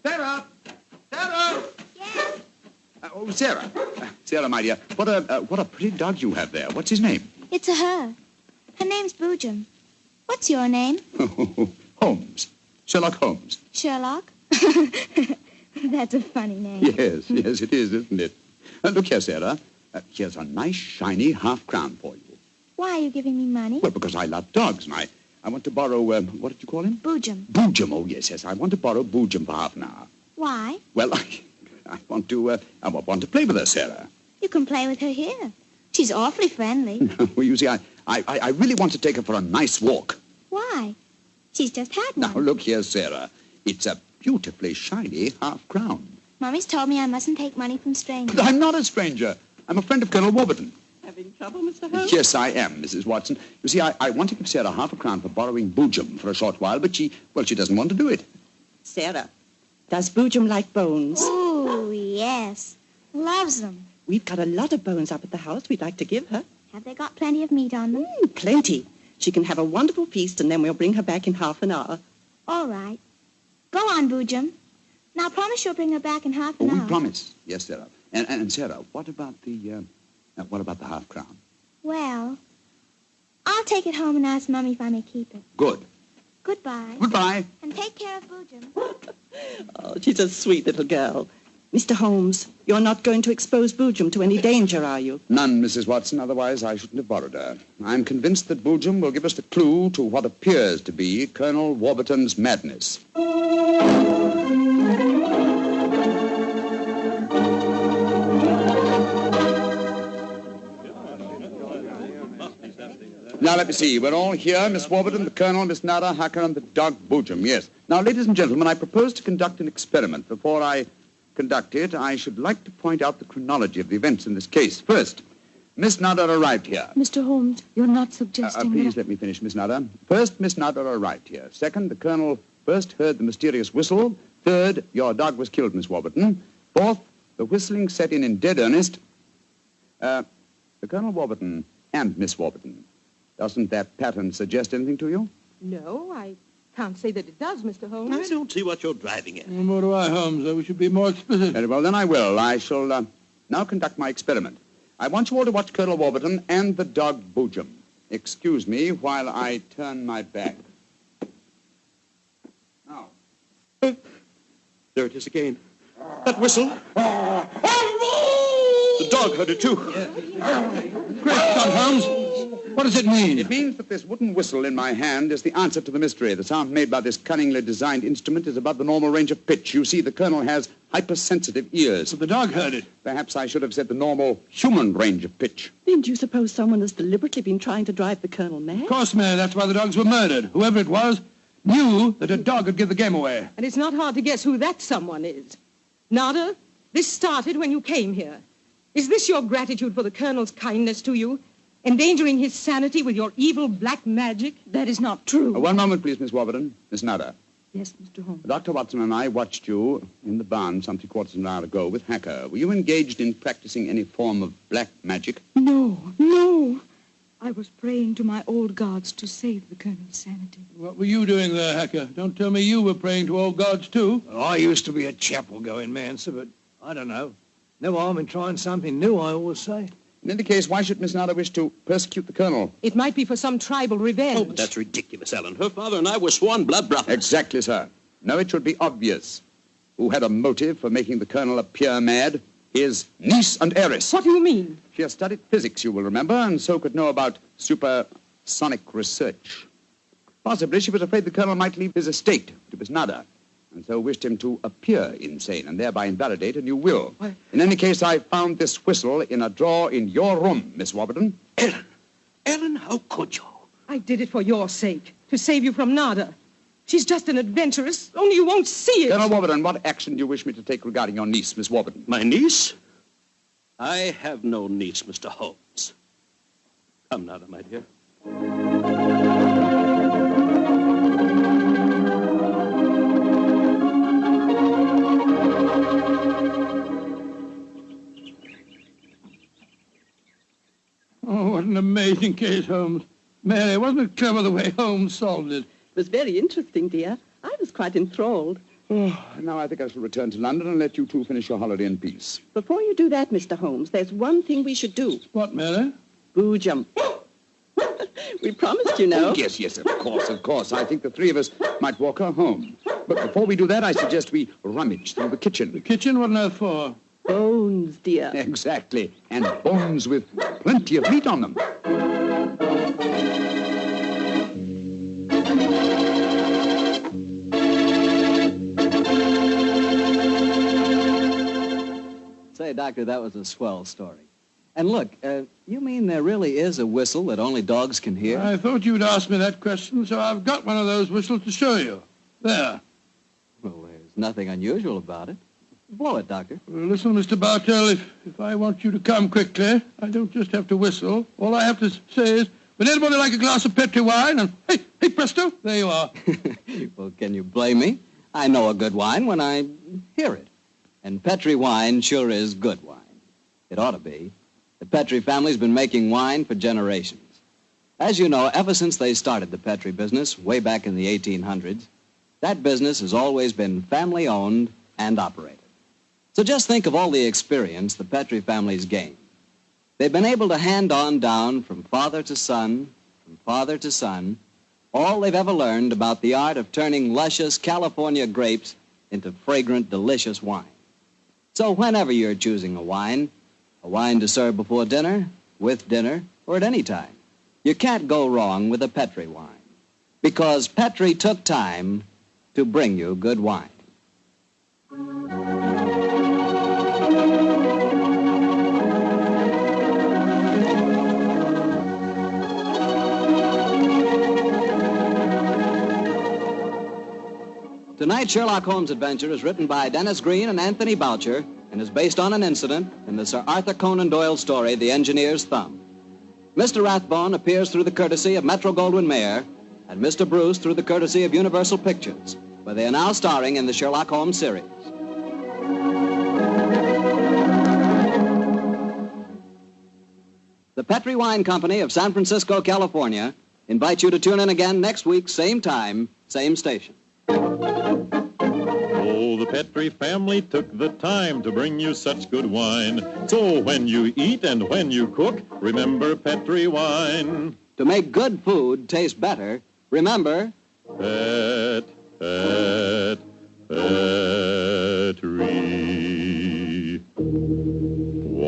Sarah! Sarah! Yes? Oh, Sarah. Sarah, my dear, what a pretty dog you have there. What's his name? It's a her. Her name's Boojum. What's your name? Holmes. Sherlock Holmes. Sherlock? That's a funny name. Yes, it is, isn't it? Look here, Sarah. Here's a nice, shiny half-crown for you. Why are you giving me money? Well, because I love dogs, and I want to borrow, what did you call him? Boojum. Boojum, oh, yes. I want to borrow Boojum for half an hour. Why? Well, I want to play with her, Sarah. You can play with her here. She's awfully friendly. Well, you see, I really want to take her for a nice walk. Why? She's just had one. Now, look here, Sarah. It's a beautifully shiny half-crown. Mommy's told me I mustn't take money from strangers. But I'm not a stranger. I'm a friend of Colonel Warburton. Having trouble, Mr. Holmes? Yes, I am, Mrs. Watson. You see, I want to give Sarah half a crown for borrowing Boojum for a short while, but she doesn't want to do it. Sarah, does Boojum like bones? Oh, yes. Loves them. We've got a lot of bones up at the house we'd like to give her. Have they got plenty of meat on them? Plenty. She can have a wonderful feast, and then we'll bring her back in half an hour. All right. Go on, Boojum. Now promise you'll bring her back in half an hour. We promise. Yes, Sarah. And Sarah, what about the half crown? Well, I'll take it home and ask Mummy if I may keep it. Good. Goodbye. Goodbye. And take care of Boojum. Oh, she's a sweet little girl. Mr. Holmes, you're not going to expose Boojum to any danger, are you? None, Mrs. Watson. Otherwise, I shouldn't have borrowed her. I'm convinced that Boojum will give us the clue to what appears to be Colonel Warburton's madness. Now, let me see. We're all here. Miss Warburton, the Colonel, Miss Nada, Hacker, and the dog Boojum. Yes. Now, ladies and gentlemen, I propose to conduct an experiment. Before I conduct it, I should like to point out the chronology of the events in this case. First, Miss Nada arrived here. Mr. Holmes, you're not suggesting Please let me finish, Miss Nada. First, Miss Nada arrived here. Second, the Colonel first heard the mysterious whistle. Third, your dog was killed, Miss Warburton. Fourth, the whistling set in dead earnest. The Colonel Warburton and Miss Warburton. Doesn't that pattern suggest anything to you? No, I can't say that it does, Mr. Holmes. I don't see what you're driving at. Nor do I, Holmes. We should be more explicit. Very well, then I will. I shall now conduct my experiment. I want you all to watch Colonel Warburton and the dog Boojum. Excuse me while I turn my back. Now. There it is again. That whistle. The dog heard it, too. Great Scott, Holmes. What does it mean? It means that this wooden whistle in my hand is the answer to the mystery. The sound made by this cunningly designed instrument is above the normal range of pitch. You see, the Colonel has hypersensitive ears. But the dog heard it. Perhaps I should have said the normal human range of pitch. Then do you suppose someone has deliberately been trying to drive the Colonel mad? Of course, Mary. That's why the dogs were murdered. Whoever it was knew that a dog would give the game away. And it's not hard to guess who that someone is. Nada, this started when you came here. Is this your gratitude for the Colonel's kindness to you? Endangering his sanity with your evil black magic? That is not true. One moment, please, Miss Warburton. Miss Nada. Yes, Mr. Holmes. Dr. Watson and I watched you in the barn some three-quarters of an hour ago with Hacker. Were you engaged in practicing any form of black magic? No. I was praying to my old gods to save the Colonel's sanity. What were you doing there, Hacker? Don't tell me you were praying to old gods, too. Well, I used to be a chapel-going man, sir, but I don't know. No harm in trying something new, I always say. In any case, why should Miss Nada wish to persecute the Colonel? It might be for some tribal revenge. Oh, but that's ridiculous, Ellen. Her father and I were sworn blood brothers. Exactly, sir. No, it should be obvious. Who had a motive for making the Colonel appear mad? His niece and heiress. What do you mean? She has studied physics, you will remember, and so could know about supersonic research. Possibly she was afraid the Colonel might leave his estate to Miss Nada, and so wished him to appear insane and thereby invalidate a new will. What? In any case, I found this whistle in a drawer in your room, Miss Warburton. Ellen, how could you? I did it for your sake, to save you from Nada. She's just an adventuress, only you won't see it. Colonel Warburton, what action do you wish me to take regarding your niece, Miss Warburton? My niece? I have no niece, Mr. Holmes. Come, Nada, my dear. Oh, what an amazing case, Holmes. Mary, wasn't it clever the way Holmes solved it? It was very interesting, dear. I was quite enthralled. Oh, now I think I shall return to London and let you two finish your holiday in peace. Before you do that, Mr. Holmes, there's one thing we should do. What, Mary? Boojum. We promised, you know. Oh, yes, of course. I think the three of us might walk her home. But before we do that, I suggest we rummage through the kitchen. The kitchen? What on earth for? Bones, dear. Exactly. And bones with plenty of meat on them. Say, Doctor, that was a swell story. And look, you mean there really is a whistle that only dogs can hear? I thought you'd ask me that question, so I've got one of those whistles to show you. There. Well, there's nothing unusual about it. Blow it, Doctor. Well, listen, Mr. Bartell, if I want you to come quickly, I don't just have to whistle. All I have to say is, would anybody like a glass of Petri wine? And hey, presto, there you are. Well, can you blame me? I know a good wine when I hear it. And Petri wine sure is good wine. It ought to be. The Petri family's been making wine for generations. As you know, ever since they started the Petri business way back in the 1800s, that business has always been family-owned and operated. So just think of all the experience the Petri family's gained. They've been able to hand on down from father to son, all they've ever learned about the art of turning luscious California grapes into fragrant, delicious wine. So whenever you're choosing a wine to serve before dinner, with dinner, or at any time, you can't go wrong with a Petri wine. Because Petri took time to bring you good wine. Tonight's Sherlock Holmes adventure is written by Dennis Green and Anthony Boucher and is based on an incident in the Sir Arthur Conan Doyle story, The Engineer's Thumb. Mr. Rathbone appears through the courtesy of Metro-Goldwyn-Mayer and Mr. Bruce through the courtesy of Universal Pictures, where they are now starring in the Sherlock Holmes series. The Petri Wine Company of San Francisco, California, invites you to tune in again next week, same time, same station. Oh, the Petri family took the time to bring you such good wine. So when you eat and when you cook, remember Petri wine. To make good food taste better, remember... Petri wine.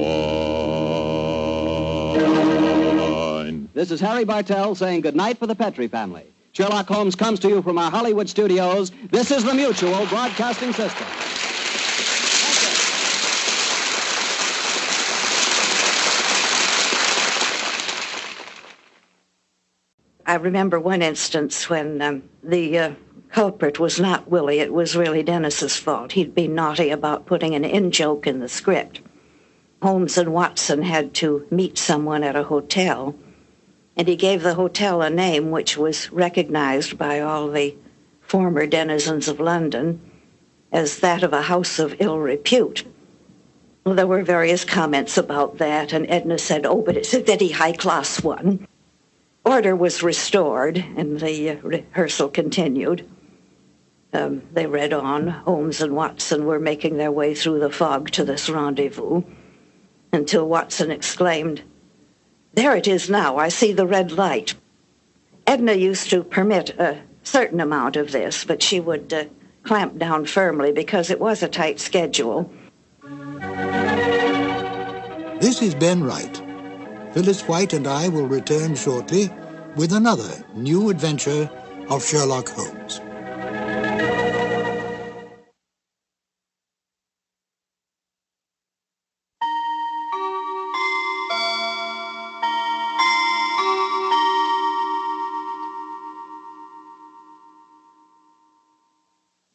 This is Harry Bartell saying goodnight for the Petri family. Sherlock Holmes comes to you from our Hollywood studios. This is the Mutual Broadcasting System. I remember one instance when the culprit was not Willie. It was really Dennis's fault. He'd been naughty about putting an in-joke in the script. Holmes and Watson had to meet someone at a hotel, and he gave the hotel a name which was recognized by all the former denizens of London as that of a house of ill repute. Well, there were various comments about that, and Edna said, oh, but it's a very high-class one. Order was restored, and the rehearsal continued. They read on. Holmes and Watson were making their way through the fog to this rendezvous, until Watson exclaimed, there it is now, I see the red light. Edna used to permit a certain amount of this, but she would clamp down firmly because it was a tight schedule. This is Ben Wright. Phyllis White and I will return shortly with another new adventure of Sherlock Holmes.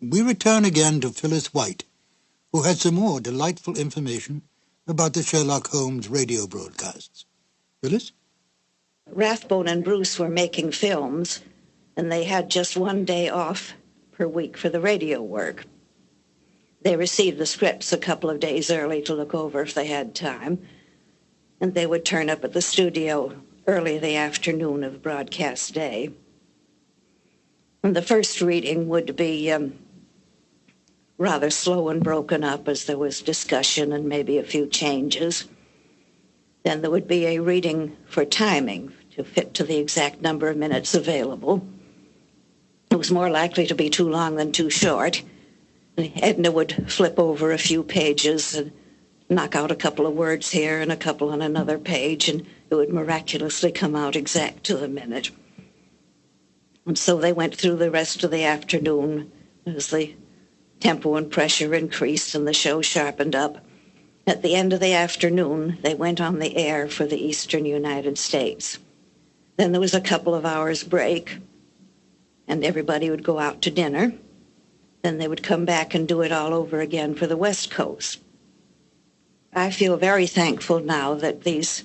We return again to Phyllis White, who had some more delightful information about the Sherlock Holmes radio broadcasts. Phyllis? Rathbone and Bruce were making films, and they had just one day off per week for the radio work. They received the scripts a couple of days early to look over if they had time, and they would turn up at the studio early the afternoon of broadcast day. And the first reading would be rather slow and broken up as there was discussion and maybe a few changes. Then there would be a reading for timing to fit to the exact number of minutes available. It was more likely to be too long than too short. Edna would flip over a few pages and knock out a couple of words here and a couple on another page, and it would miraculously come out exact to the minute. And so they went through the rest of the afternoon as the tempo and pressure increased and the show sharpened up. At the end of the afternoon, they went on the air for the eastern United States. Then there was a couple of hours break, and everybody would go out to dinner. Then they would come back and do it all over again for the West Coast. I feel very thankful now that these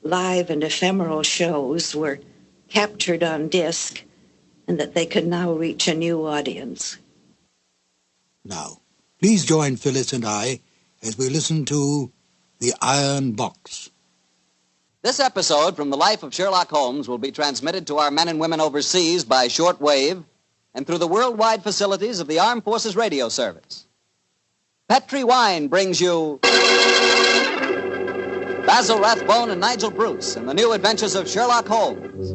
live and ephemeral shows were captured on disc and that they could now reach a new audience. Now, please join Phyllis and I as we listen to The Iron Box. This episode from the life of Sherlock Holmes will be transmitted to our men and women overseas by short wave and through the worldwide facilities of the Armed Forces Radio Service. Petri Wine brings you Basil Rathbone and Nigel Bruce in the new adventures of Sherlock Holmes.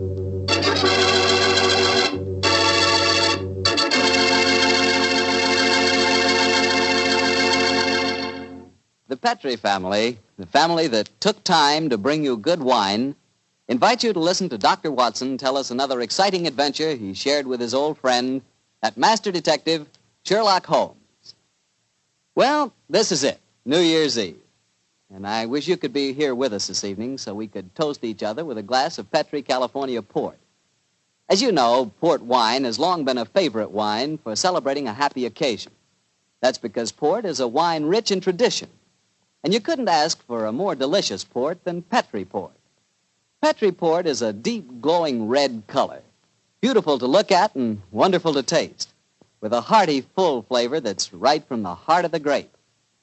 The Petri family, the family that took time to bring you good wine, invites you to listen to Dr. Watson tell us another exciting adventure he shared with his old friend, that master detective, Sherlock Holmes. Well, this is it, New Year's Eve. And I wish you could be here with us this evening so we could toast each other with a glass of Petri California port. As you know, port wine has long been a favorite wine for celebrating a happy occasion. That's because port is a wine rich in tradition. And you couldn't ask for a more delicious port than Petri port. Petri port is a deep, glowing red color, beautiful to look at and wonderful to taste, with a hearty, full flavor that's right from the heart of the grape.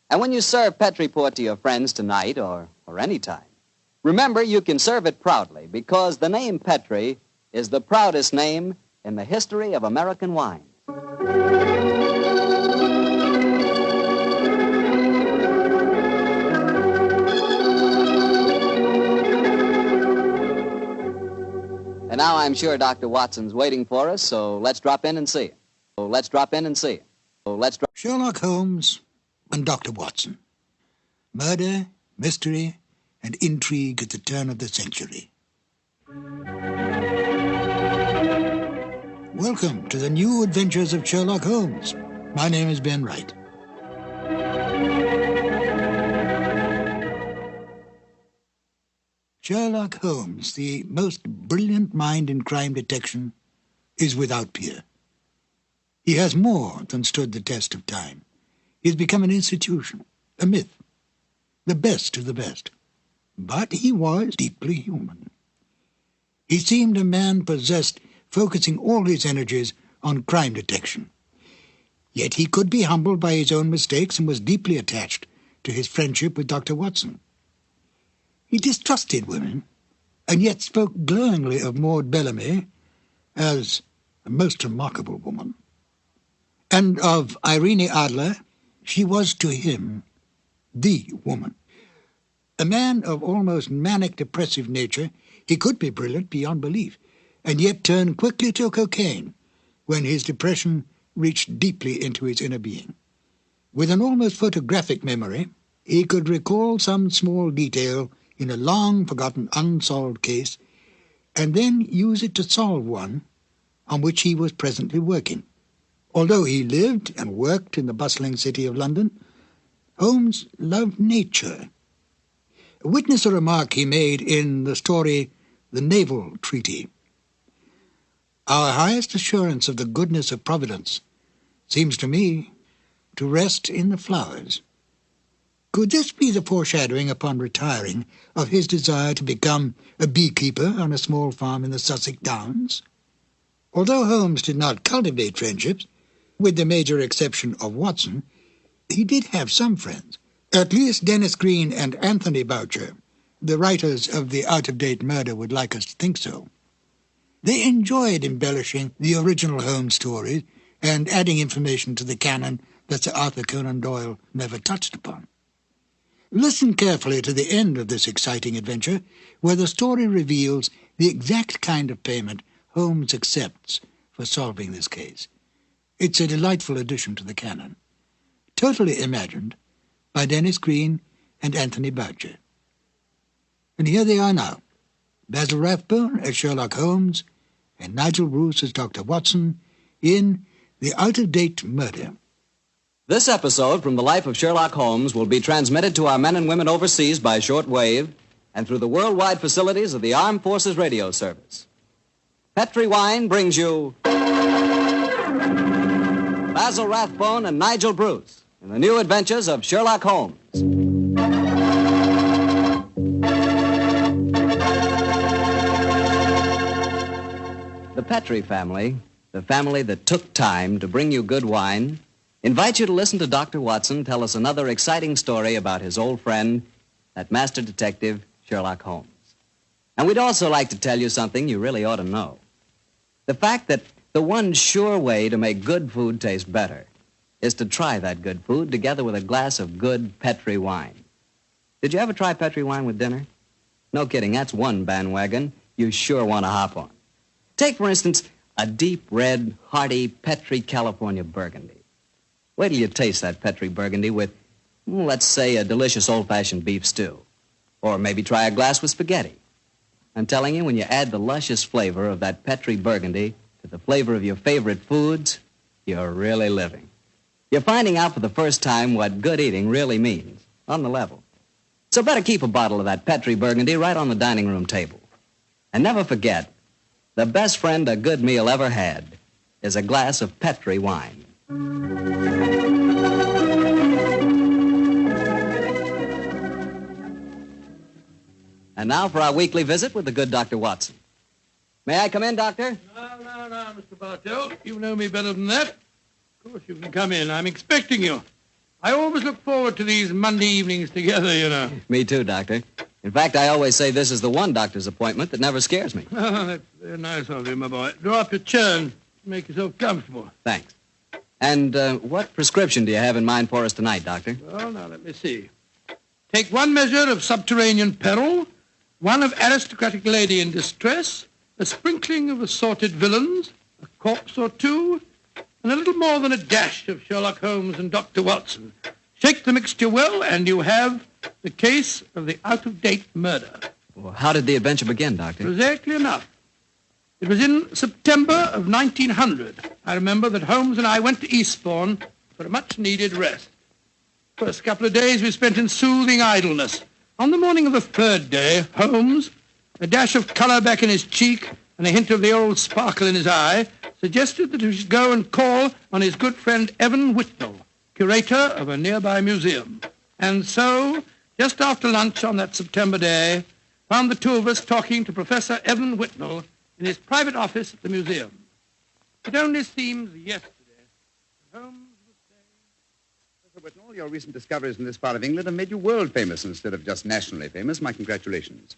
And when you serve Petri port to your friends tonight or any time, remember you can serve it proudly because the name Petri is the proudest name in the history of American wine. And now I'm sure Dr. Watson's waiting for us, so let's drop in and see him. Sherlock Holmes and Dr. Watson. Murder, mystery, and intrigue at the turn of the century. Welcome to the new adventures of Sherlock Holmes. My name is Ben Wright. Sherlock Holmes, the most brilliant mind in crime detection, is without peer. He has more than stood the test of time. He has become an institution, a myth, the best of the best. But he was deeply human. He seemed a man possessed, focusing all his energies on crime detection. Yet he could be humbled by his own mistakes and was deeply attached to his friendship with Dr. Watson. He distrusted women, and yet spoke glowingly of Maud Bellamy as a most remarkable woman. And of Irene Adler, she was to him the woman. A man of almost manic depressive nature, he could be brilliant beyond belief, and yet turn quickly to cocaine when his depression reached deeply into his inner being. With an almost photographic memory, he could recall some small detail in a long-forgotten unsolved case and then use it to solve one on which he was presently working. Although he lived and worked in the bustling city of London, Holmes loved nature. Witness a remark he made in the story The Naval Treaty. Our highest assurance of the goodness of Providence seems to me to rest in the flowers. Could this be the foreshadowing upon retiring of his desire to become a beekeeper on a small farm in the Sussex Downs? Although Holmes did not cultivate friendships, with the major exception of Watson, he did have some friends. At least Dennis Green and Anthony Boucher, the writers of The Out-of-Date Murder, would like us to think so. They enjoyed embellishing the original Holmes stories and adding information to the canon that Sir Arthur Conan Doyle never touched upon. Listen carefully to the end of this exciting adventure, where the story reveals the exact kind of payment Holmes accepts for solving this case. It's a delightful addition to the canon, totally imagined by Dennis Green and Anthony Boucher. And here they are now, Basil Rathbone as Sherlock Holmes and Nigel Bruce as Dr. Watson in The Out-of-Date Murder. This episode from the life of Sherlock Holmes will be transmitted to our men and women overseas by short wave and through the worldwide facilities of the Armed Forces Radio Service. Petri Wine brings you Basil Rathbone and Nigel Bruce in the new adventures of Sherlock Holmes. The Petri family, the family that took time to bring you good wine, invite you to listen to Dr. Watson tell us another exciting story about his old friend, that master detective, Sherlock Holmes. And we'd also like to tell you something you really ought to know. The fact that the one sure way to make good food taste better is to try that good food together with a glass of good Petri wine. Did you ever try Petri wine with dinner? No kidding, that's one bandwagon you sure want to hop on. Take, for instance, a deep red, hearty Petri California Burgundy. Wait till you taste that Petri Burgundy with, let's say, a delicious old-fashioned beef stew. Or maybe try a glass with spaghetti. I'm telling you, when you add the luscious flavor of that Petri Burgundy to the flavor of your favorite foods, you're really living. You're finding out for the first time what good eating really means, on the level. So better keep a bottle of that Petri Burgundy right on the dining room table. And never forget, The best friend a good meal ever had is a glass of Petri wine. And now for our weekly visit with the good Dr. Watson. May I come in, Doctor? No, Mr. Bartell. You know me better than that. Of course you can come in. I'm expecting you. I always look forward to these Monday evenings together, you know. Me too, Doctor. In fact, I always say this is the one doctor's appointment that never scares me. Oh, that's very nice of you, my boy. Draw up your chair and make yourself comfortable. Thanks. And what prescription do you have in mind for us tonight, Doctor? Well, now, let me see. Take one measure of subterranean peril, one of aristocratic lady in distress, a sprinkling of assorted villains, a corpse or two, and a little more than a dash of Sherlock Holmes and Dr. Watson. Shake the mixture well, and you have the case of the out-of-date murder. Well, how did the adventure begin, Doctor? Prosaically enough. It was in September of 1900. I remember that Holmes and I went to Eastbourne for a much-needed rest. First couple of days we spent in soothing idleness. On the morning of the third day, Holmes, a dash of colour back in his cheek and a hint of the old sparkle in his eye, suggested that we should go and call on his good friend Evan Whitnell, curator of a nearby museum. And so, just after lunch on that September day, found the two of us talking to Professor Evan Whitnell in his private office at the museum. It only seems yesterday that Holmes was saying... Professor Whitnell, your recent discoveries in this part of England have made you world famous instead of just nationally famous. My congratulations.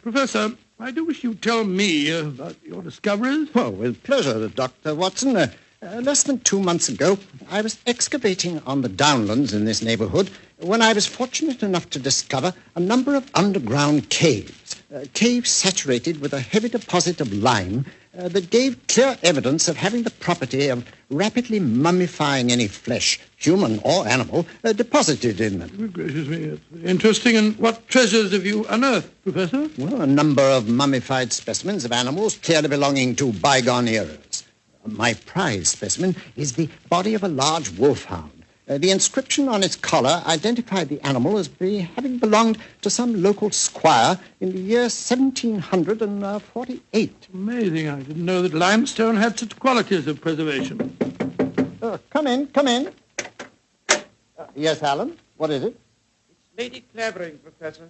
Professor, I do wish you'd tell me about your discoveries. Oh, with pleasure, Dr. Watson. Less than 2 months ago, I was excavating on the downlands in this neighborhood when I was fortunate enough to discover a number of underground caves, caves saturated with a heavy deposit of lime that gave clear evidence of having the property of rapidly mummifying any flesh, human or animal, deposited in them. Good gracious me, it's interesting. And what treasures have you unearthed, Professor? Well, a number of mummified specimens of animals clearly belonging to bygone eras. My prize specimen is the body of a large wolfhound. The inscription on its collar identified the animal as having belonged to some local squire in the year 1748. Amazing. I didn't know that limestone had such qualities of preservation. Come in. Yes, Alan? What is it? It's Lady Clavering, Professor.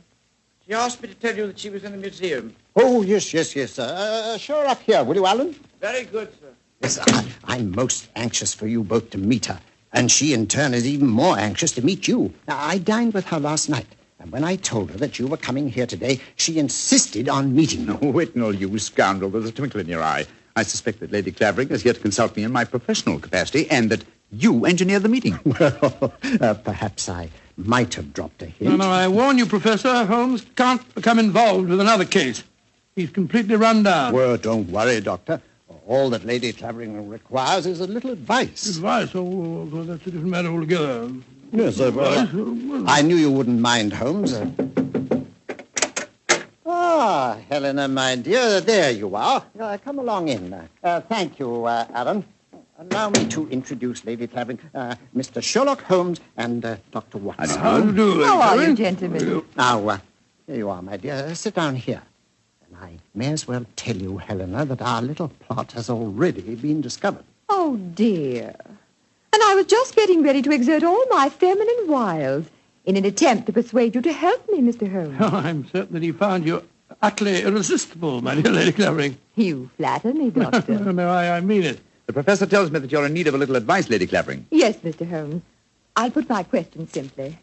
She asked me to tell you that she was in the museum. Oh, yes, sir. Sherlock here, will you, Alan? Very good, sir. Yes, I'm most anxious for you both to meet her. And she, in turn, is even more anxious to meet you. Now, I dined with her last night, and when I told her that you were coming here today, she insisted on meeting you. Oh, Whitnell, you scoundrel. There's a twinkle in your eye. I suspect that Lady Clavering is here to consult me in my professional capacity, and that you engineered the meeting. Well, perhaps I might have dropped a hint. No, I warn you, Professor, Holmes can't become involved with another case. He's completely run down. Well, don't worry, Doctor. All that Lady Clavering requires is a little advice. Advice? Oh, that's a different matter altogether. Yes, sir. I knew you wouldn't mind, Holmes. Helena, my dear, there you are. Come along in. Thank you, Alan. Allow me to introduce Lady Clavering, Mr. Sherlock Holmes and Dr. Watson. How do you do, How are you, gentlemen? Now, here you are, my dear. Sit down here. I may as well tell you, Helena, that our little plot has already been discovered. Oh, dear. And I was just getting ready to exert all my feminine wiles in an attempt to persuade you to help me, Mr. Holmes. Oh, I'm certain that he found you utterly irresistible, my dear Lady Clavering. You flatter me, Doctor. No, I mean it. The professor tells me that you're in need of a little advice, Lady Clavering. Yes, Mr. Holmes. I'll put my question simply.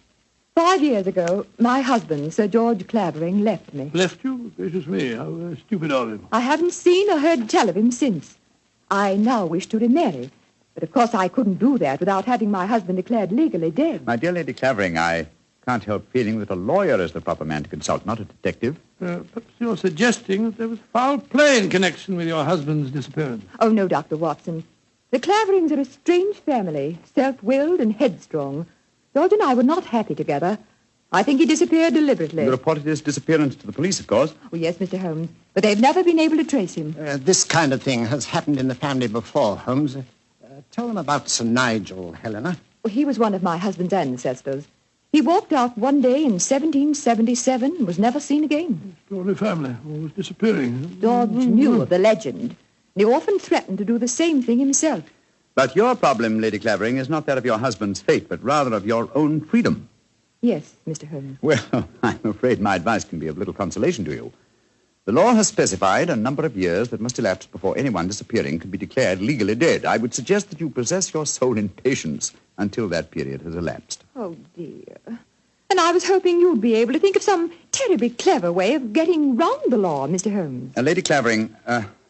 5 years ago, my husband, Sir George Clavering, left me. Left you? Gracious me, how stupid of him. I haven't seen or heard tell of him since. I now wish to remarry. But, of course, I couldn't do that without having my husband declared legally dead. My dear Lady Clavering, I can't help feeling that a lawyer is the proper man to consult, not a detective. Perhaps you're suggesting that there was foul play in connection with your husband's disappearance. Oh, no, Dr. Watson. The Claverings are a strange family, self-willed and headstrong. George and I were not happy together. I think he disappeared deliberately. You reported his disappearance to the police, of course. Oh, yes, Mr. Holmes. But they've never been able to trace him. This kind of thing has happened in the family before, Holmes. Tell them about Sir Nigel, Helena. Well, he was one of my husband's ancestors. He walked out one day in 1777 and was never seen again. Extraordinary family, always disappearing. George knew of the legend, and he often threatened to do the same thing himself. But your problem, Lady Clavering, is not that of your husband's fate, but rather of your own freedom. Yes, Mr. Holmes. Well, I'm afraid my advice can be of little consolation to you. The law has specified a number of years that must elapse before anyone disappearing can be declared legally dead. I would suggest that you possess your soul in patience until that period has elapsed. Oh, dear. And I was hoping you'd be able to think of some terribly clever way of getting round the law, Mr. Holmes. Lady Clavering,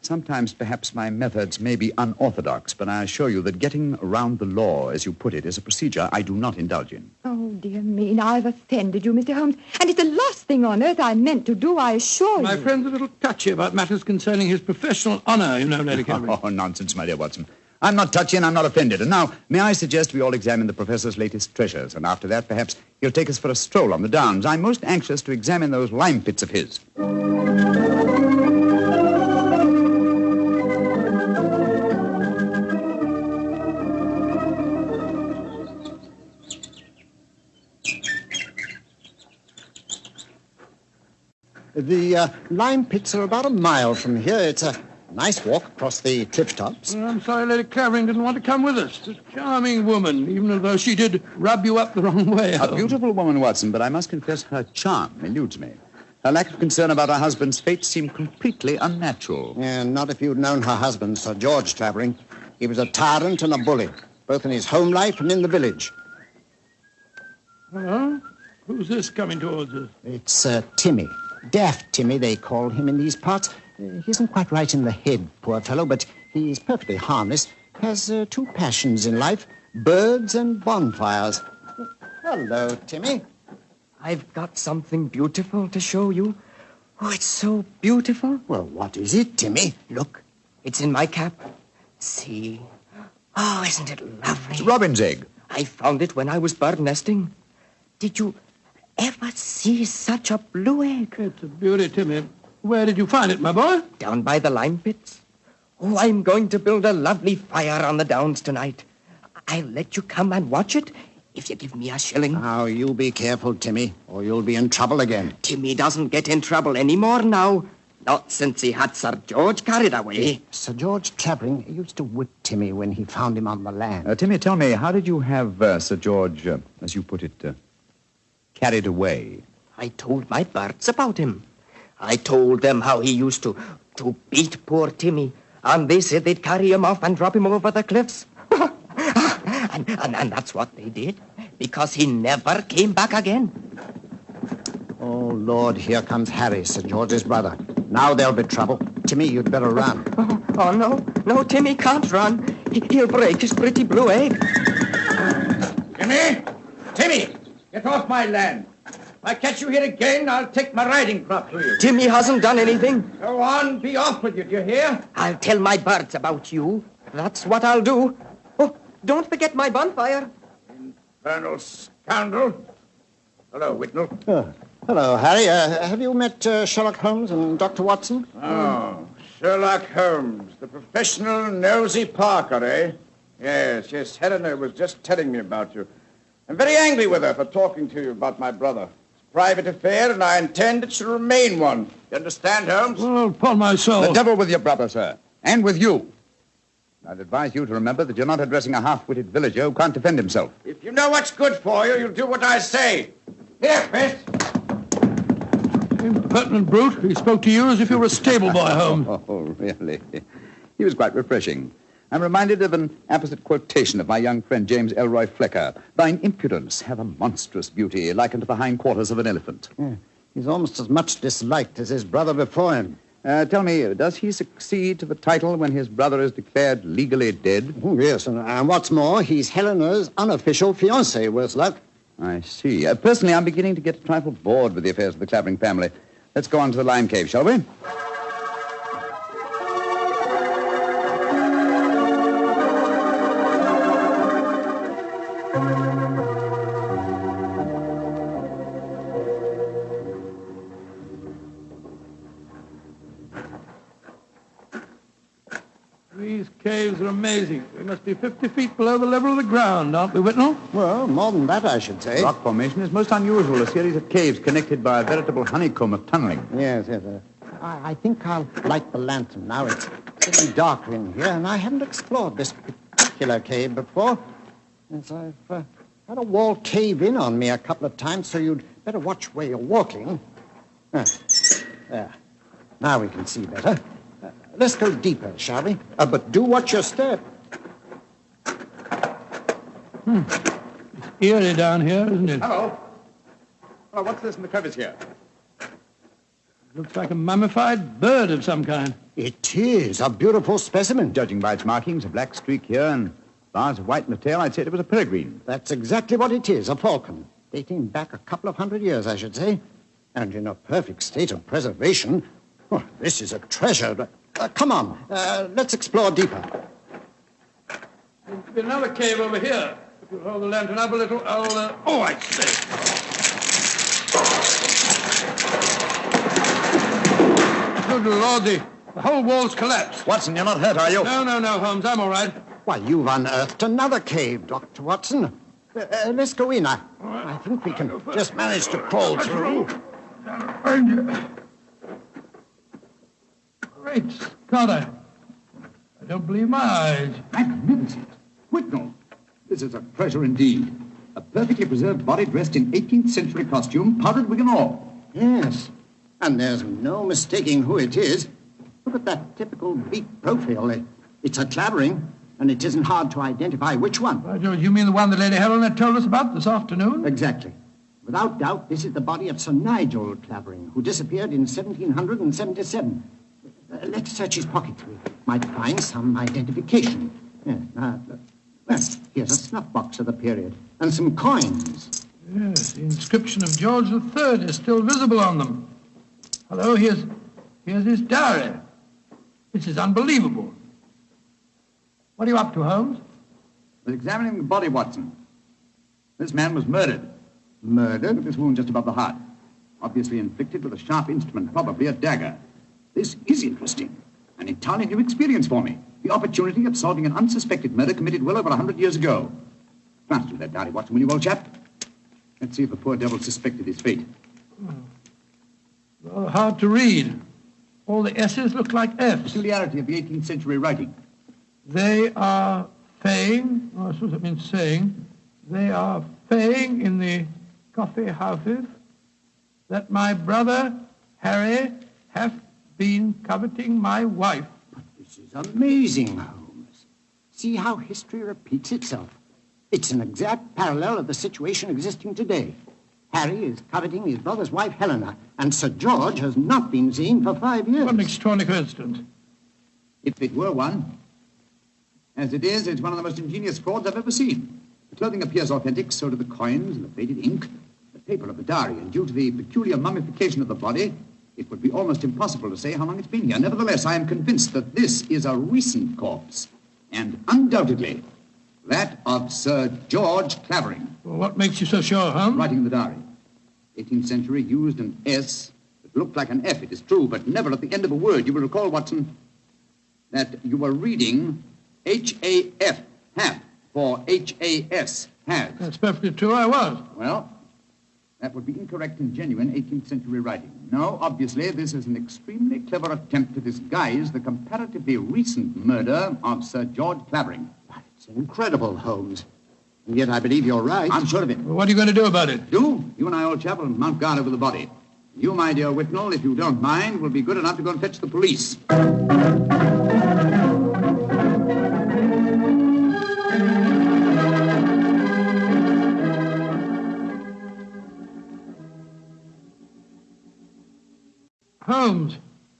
sometimes perhaps my methods may be unorthodox, but I assure you that getting around the law, as you put it, is a procedure I do not indulge in. Oh, dear me, now I've offended you, Mr. Holmes, and it's the last thing on earth I meant to do, I assure you. My friend's a little touchy about matters concerning his professional honour, you know, Lady Clavering. Oh, nonsense, my dear Watson. I'm not touchy and I'm not offended. And now, may I suggest we all examine the Professor's latest treasures, and after that, perhaps he'll take us for a stroll on the downs. I'm most anxious to examine those lime pits of his. The lime pits are about a mile from here. It's a nice walk across the cliff tops. I'm sorry Lady Clavering didn't want to come with us. A charming woman, even though she did rub you up the wrong way. A beautiful woman, Watson, but I must confess her charm eludes me. Her lack of concern about her husband's fate seemed completely unnatural. Yeah, not if you'd known her husband, Sir George Clavering. He was a tyrant and a bully, both in his home life and in the village. Hello? Who's this coming towards us? It's Timmy. Daft Timmy, they call him in these parts. He isn't quite right in the head, poor fellow, but he's perfectly harmless. Has two passions in life, birds and bonfires. Hello, Timmy. I've got something beautiful to show you. Oh, it's so beautiful. Well, what is it, Timmy? Look, it's in my cap. See? Oh, isn't it lovely? It's a robin's egg. I found it when I was bird nesting. Did you ever see such a blue egg? It's a beauty, Timmy. Where did you find it, my boy? Down by the lime pits. Oh, I'm going to build a lovely fire on the downs tonight. I'll let you come and watch it if you give me a shilling. Now, you be careful, Timmy, or you'll be in trouble again. Timmy doesn't get in trouble anymore now. Not since he had Sir George carried away. Sir George Clavering used to whip Timmy when he found him on the land. Timmy, tell me, how did you have Sir George, as you put it, carried away? I told my birds about him. I told them how he used to beat poor Timmy, and they said they'd carry him off and drop him over the cliffs. and that's what they did, because he never came back again. Oh, Lord, here comes Harry, Sir George's brother. Now there'll be trouble. Timmy, you'd better run. Oh, no, Timmy can't run. He'll break his pretty blue egg. Timmy, get off my land. If I catch you here again, I'll take my riding crop to you. Timmy hasn't done anything. Go on, be off with you, do you hear? I'll tell my birds about you. That's what I'll do. Oh, don't forget my bonfire. Infernal scoundrel. Hello, Whitnell. Hello, Harry. Have you met Sherlock Holmes and Dr. Watson? Oh, Sherlock Holmes, the professional nosy Parker, eh? Yes, Helena was just telling me about you. I'm very angry with her for talking to you about my brother. It's a private affair, and I intend it should remain one. You understand, Holmes? Well, upon my soul. The devil with your brother, sir. And with you. I'd advise you to remember that you're not addressing a half-witted villager who can't defend himself. If you know what's good for you, you'll do what I say. Here, Chris. Impertinent brute. He spoke to you as if you were a stable boy, Holmes. Oh, really? He was quite refreshing. I'm reminded of an apposite quotation of my young friend James Elroy Flecker. Thine impudence have a monstrous beauty, like unto the hindquarters of an elephant. Yeah, he's almost as much disliked as his brother before him. Tell me, does he succeed to the title when his brother is declared legally dead? Oh, yes, and what's more, he's Helena's unofficial fiancé, worse luck. I see. Personally, I'm beginning to get a trifle bored with the affairs of the Clavering family. Let's go on to the lime cave, shall we? These caves are amazing. We must be 50 feet below the level of the ground, aren't we, Whitnell? Well, more than that, I should say. Rock formation is most unusual, a series of caves connected by a veritable honeycomb of tunneling. Yes. I think I'll light the lantern now. It's getting darker in here, and I haven't explored this particular cave before. Yes, I've had a wall cave in on me a couple of times, so you'd better watch where you're walking. There. Now we can see better. Let's go deeper, shall we? But do watch your step. It's eerie down here, isn't it? Hello. Hello, what's this in the crevice here? Looks like a mummified bird of some kind. It is a beautiful specimen. Judging by its markings, a black streak here and bars of white in the tail, I'd say it was a peregrine. That's exactly what it is, a falcon. Dating back a couple of 100 years, I should say. And in a perfect state of preservation. Oh, this is a treasure. Come on, let's explore deeper. Seems to be another cave over here. If you'll hold the lantern up a little, I'll... Oh, I say. Good Lord, the whole wall's collapsed. Watson, you're not hurt, are you? No, Holmes, I'm all right. Why, you've unearthed another cave, Dr. Watson. Let's go in. I think we can just manage to crawl through. Great Scott, I don't believe my eyes. Magnificent. Whitnell, this is a treasure indeed. A perfectly preserved body dressed in 18th century costume, powdered wig and all. Yes, and there's no mistaking who it is. Look at that typical beak profile. It's a Clavering, and it isn't hard to identify which one. You mean the one that Lady Helena told us about this afternoon? Exactly. Without doubt, this is the body of Sir Nigel Clavering, who disappeared in 1777. Let's search his pockets. We might find some identification. Here's a snuff box of the period, and some coins. Yes, the inscription of George III is still visible on them. Hello, here's his diary. This is unbelievable. What are you up to, Holmes? I was examining the body, Watson. This man was murdered. Murdered? With this wound just above the heart. Obviously inflicted with a sharp instrument, probably a dagger. This is interesting. An entirely new experience for me. The opportunity of solving an unsuspected murder committed well over 100 years ago. Glance through that diary, Watson, will you, old chap? Let's see if the poor devil suspected his fate. Well, hard to read. All the S's look like F's. Peculiarity of the 18th century writing. They are saying, I suppose that means saying, they are saying in the coffee houses that my brother, Harry, hath been coveting my wife. But this is amazing, Holmes. See how history repeats itself. It's an exact parallel of the situation existing today. Harry is coveting his brother's wife, Helena, and Sir George has not been seen for 5 years. What an extraordinary coincidence. If it were one. As it is, it's one of the most ingenious frauds I've ever seen. The clothing appears authentic, so do the coins and the faded ink, the paper of the diary, and due to the peculiar mummification of the body, it would be almost impossible to say how long it's been here. Nevertheless, I am convinced that this is a recent corpse, and undoubtedly that of Sir George Clavering. Well, what makes you so sure, Holmes? Writing in the diary. 18th century used an S that looked like an F, it is true, but never at the end of a word. You will recall, Watson, that you were reading H-A-F, half, for H-A-S, has. That's perfectly true, I was. Well, that would be incorrect in genuine 18th century writing. No, obviously, this is an extremely clever attempt to disguise the comparatively recent murder of Sir George Clavering. It's incredible, Holmes. And yet I believe you're right. I'm sure of it. Well, what are you going to do about it? Do? You and I, old chap, will mount guard over the body. You, my dear Whitnell, if you don't mind, will be good enough to go and fetch the police. Holmes.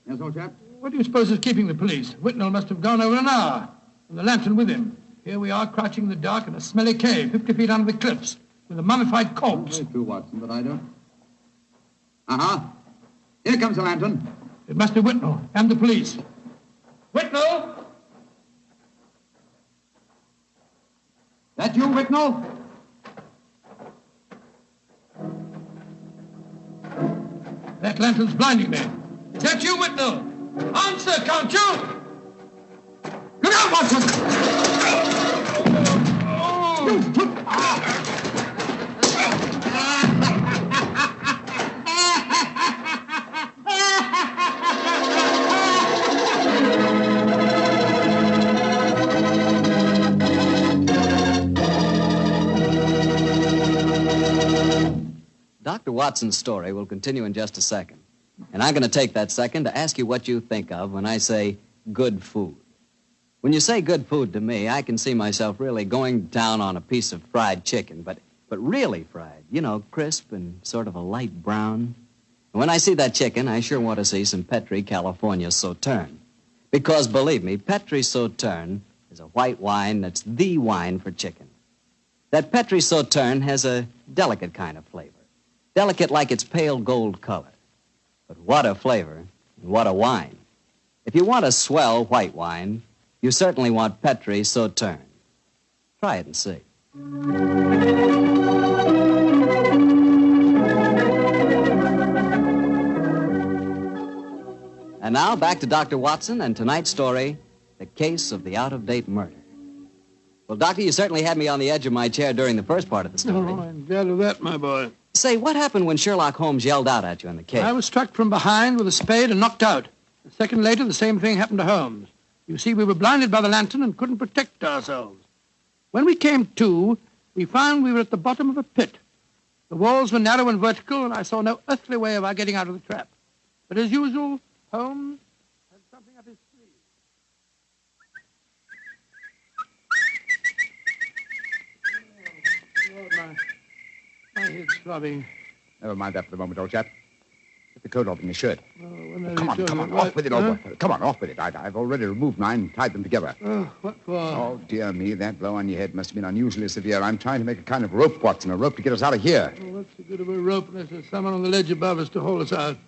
Yes, old chap? What do you suppose is keeping the police? Whitnell must have gone over an hour, and the lantern with him. Here we are, crouching in the dark in a smelly cave, 50 feet under the cliffs, with a mummified corpse. Very true, Watson, but I don't. Uh-huh. Here comes the lantern. It must be Whitnell and the police. Whitnell! That you, Whitnell? That lantern's blinding me. Is that you, Whitnell? Answer, can't you? Look Dr. Watson's story will continue in just a second. And I'm going to take that second to ask you what you think of when I say good food. When you say good food to me, I can see myself really going down on a piece of fried chicken, but really fried. You know, crisp and sort of a light brown. And when I see that chicken, I sure want to see some Petri California Sauterne. Because, believe me, Petri Sauterne is a white wine that's the wine for chicken. That Petri Sauterne has a delicate kind of flavor. Delicate like its pale gold color. But what a flavor, and what a wine. If you want a swell white wine, you certainly want Petri Sauterne. Try it and see. And now back to Dr. Watson and tonight's story, The Case of the Out-of-Date Murder. Well, Doctor, you certainly had me on the edge of my chair during the first part of the story. Oh, I'm glad of that, my boy. Say, what happened when Sherlock Holmes yelled out at you in the cave? I was struck from behind with a spade and knocked out. A second later, the same thing happened to Holmes. You see, we were blinded by the lantern and couldn't protect ourselves. When we came to, we found we were at the bottom of a pit. The walls were narrow and vertical, and I saw no earthly way of our getting out of the trap. But as usual, Holmes had something up his sleeve. Oh, my head's throbbing. Never mind that for the moment, old chap. Get the coat off in your shirt. Oh, come on, off with it, old boy. Come on, off with it. I've already removed mine and tied them together. Oh, what for? Oh, dear me, that blow on your head must have been unusually severe. I'm trying to make a kind of rope, Watson, a rope to get us out of here. Oh, what's the good of a rope unless there's someone on the ledge above us to haul us out?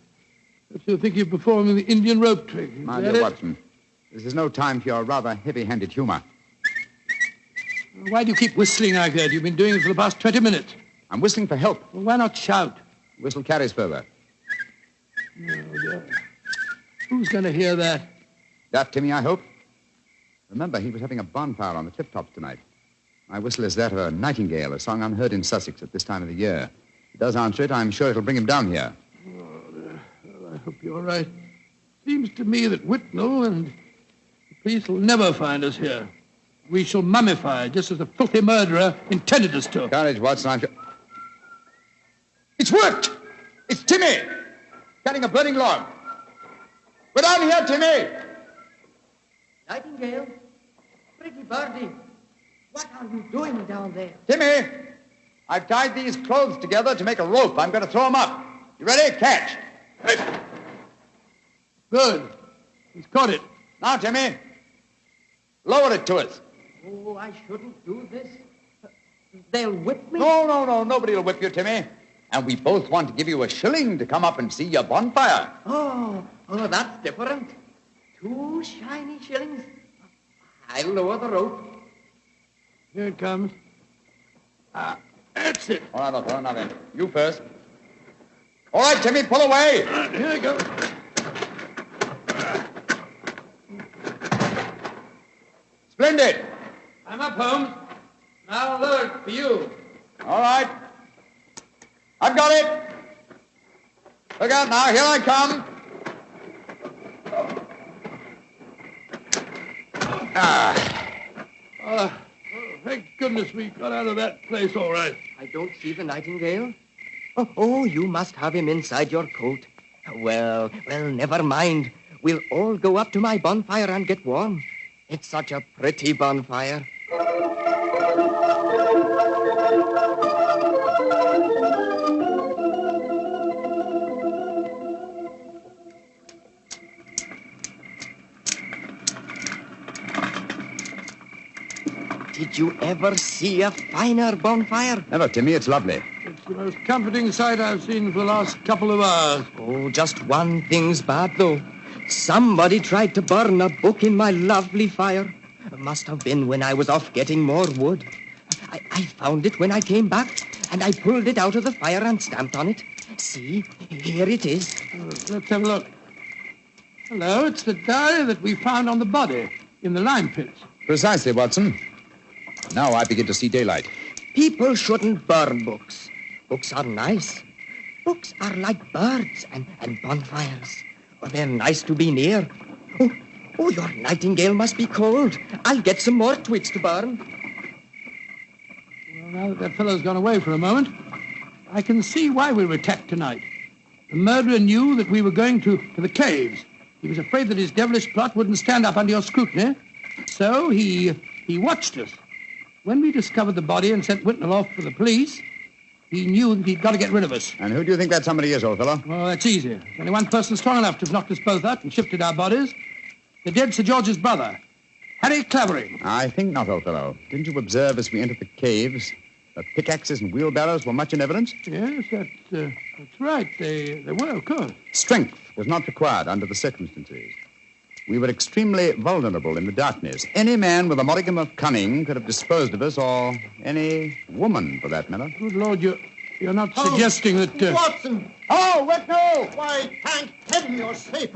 If you think you're performing the Indian rope trick. My dear Watson, this is no time for your rather heavy-handed humor. Why do you keep whistling like that? You've been doing it for the past 20 minutes. I'm whistling for help. Well, why not shout? Whistle carries further. No, dear. Who's going to hear that? Daft Timmy, I hope. Remember, he was having a bonfire on the cliff tops tonight. My whistle is that of a nightingale, a song unheard in Sussex at this time of the year. If he does answer it, I'm sure it'll bring him down here. Oh, dear. Well, I hope you're right. Seems to me that Whitnell and the police will never find us here. We shall mummify, just as the filthy murderer intended us to. Courage, Watson. I'm sure... It's worked! It's Timmy! Cutting a burning log. We're down here, Timmy! Nightingale, pretty birdie, what are you doing down there? Timmy! I've tied these clothes together to make a rope. I'm going to throw them up. You ready? Catch. Hey. Good. He's caught it. Now, Timmy, lower it to us. Oh, I shouldn't do this. They'll whip me. No. Nobody will whip you, Timmy. And we both want to give you a shilling to come up and see your bonfire. Oh, that's different. 2 shiny shillings. I'll lower the rope. Here it comes. That's it. All right, now then. You first. All right, Timmy, pull away. Here I go. Splendid. I'm up, Holmes. Now I'll lower it for you. All right. I've got it. Look out now. Here I come. Thank goodness we got out of that place all right. I don't see the nightingale. Oh, you must have him inside your coat. Well, never mind. We'll all go up to my bonfire and get warm. It's such a pretty bonfire. Did you ever see a finer bonfire? Never, Timmy. It's lovely. It's the most comforting sight I've seen for the last couple of hours. Oh, just one thing's bad, though. Somebody tried to burn a book in my lovely fire. It must have been when I was off getting more wood. I found it when I came back, and I pulled it out of the fire and stamped on it. See, here it is. Let's have a look. Hello, it's the diary that we found on the body in the lime pits. Precisely, Watson. Now I begin to see daylight. People shouldn't burn books. Books are nice. Books are like birds and bonfires. Oh, they're nice to be near. Oh, your nightingale must be cold. I'll get some more twigs to burn. Well, now that fellow's gone away for a moment, I can see why we were attacked tonight. The murderer knew that we were going to the caves. He was afraid that his devilish plot wouldn't stand up under your scrutiny. So he watched us. When we discovered the body and sent Whitnell off for the police, he knew that he'd got to get rid of us. And who do you think that somebody is, old fellow? Well, that's easy. There's only one person strong enough to have knocked us both out and shifted our bodies. The dead Sir George's brother, Harry Clavering. I think not, old fellow. Didn't you observe as we entered the caves that pickaxes and wheelbarrows were much in evidence? Yes, that's right. They were, of course. Strength was not required under the circumstances. We were extremely vulnerable in the darkness. Any man with a modicum of cunning could have disposed of us, or any woman, for that matter. Good Lord, you're not suggesting that... Watson! Oh, Whitnell! Why, thank heaven you're safe.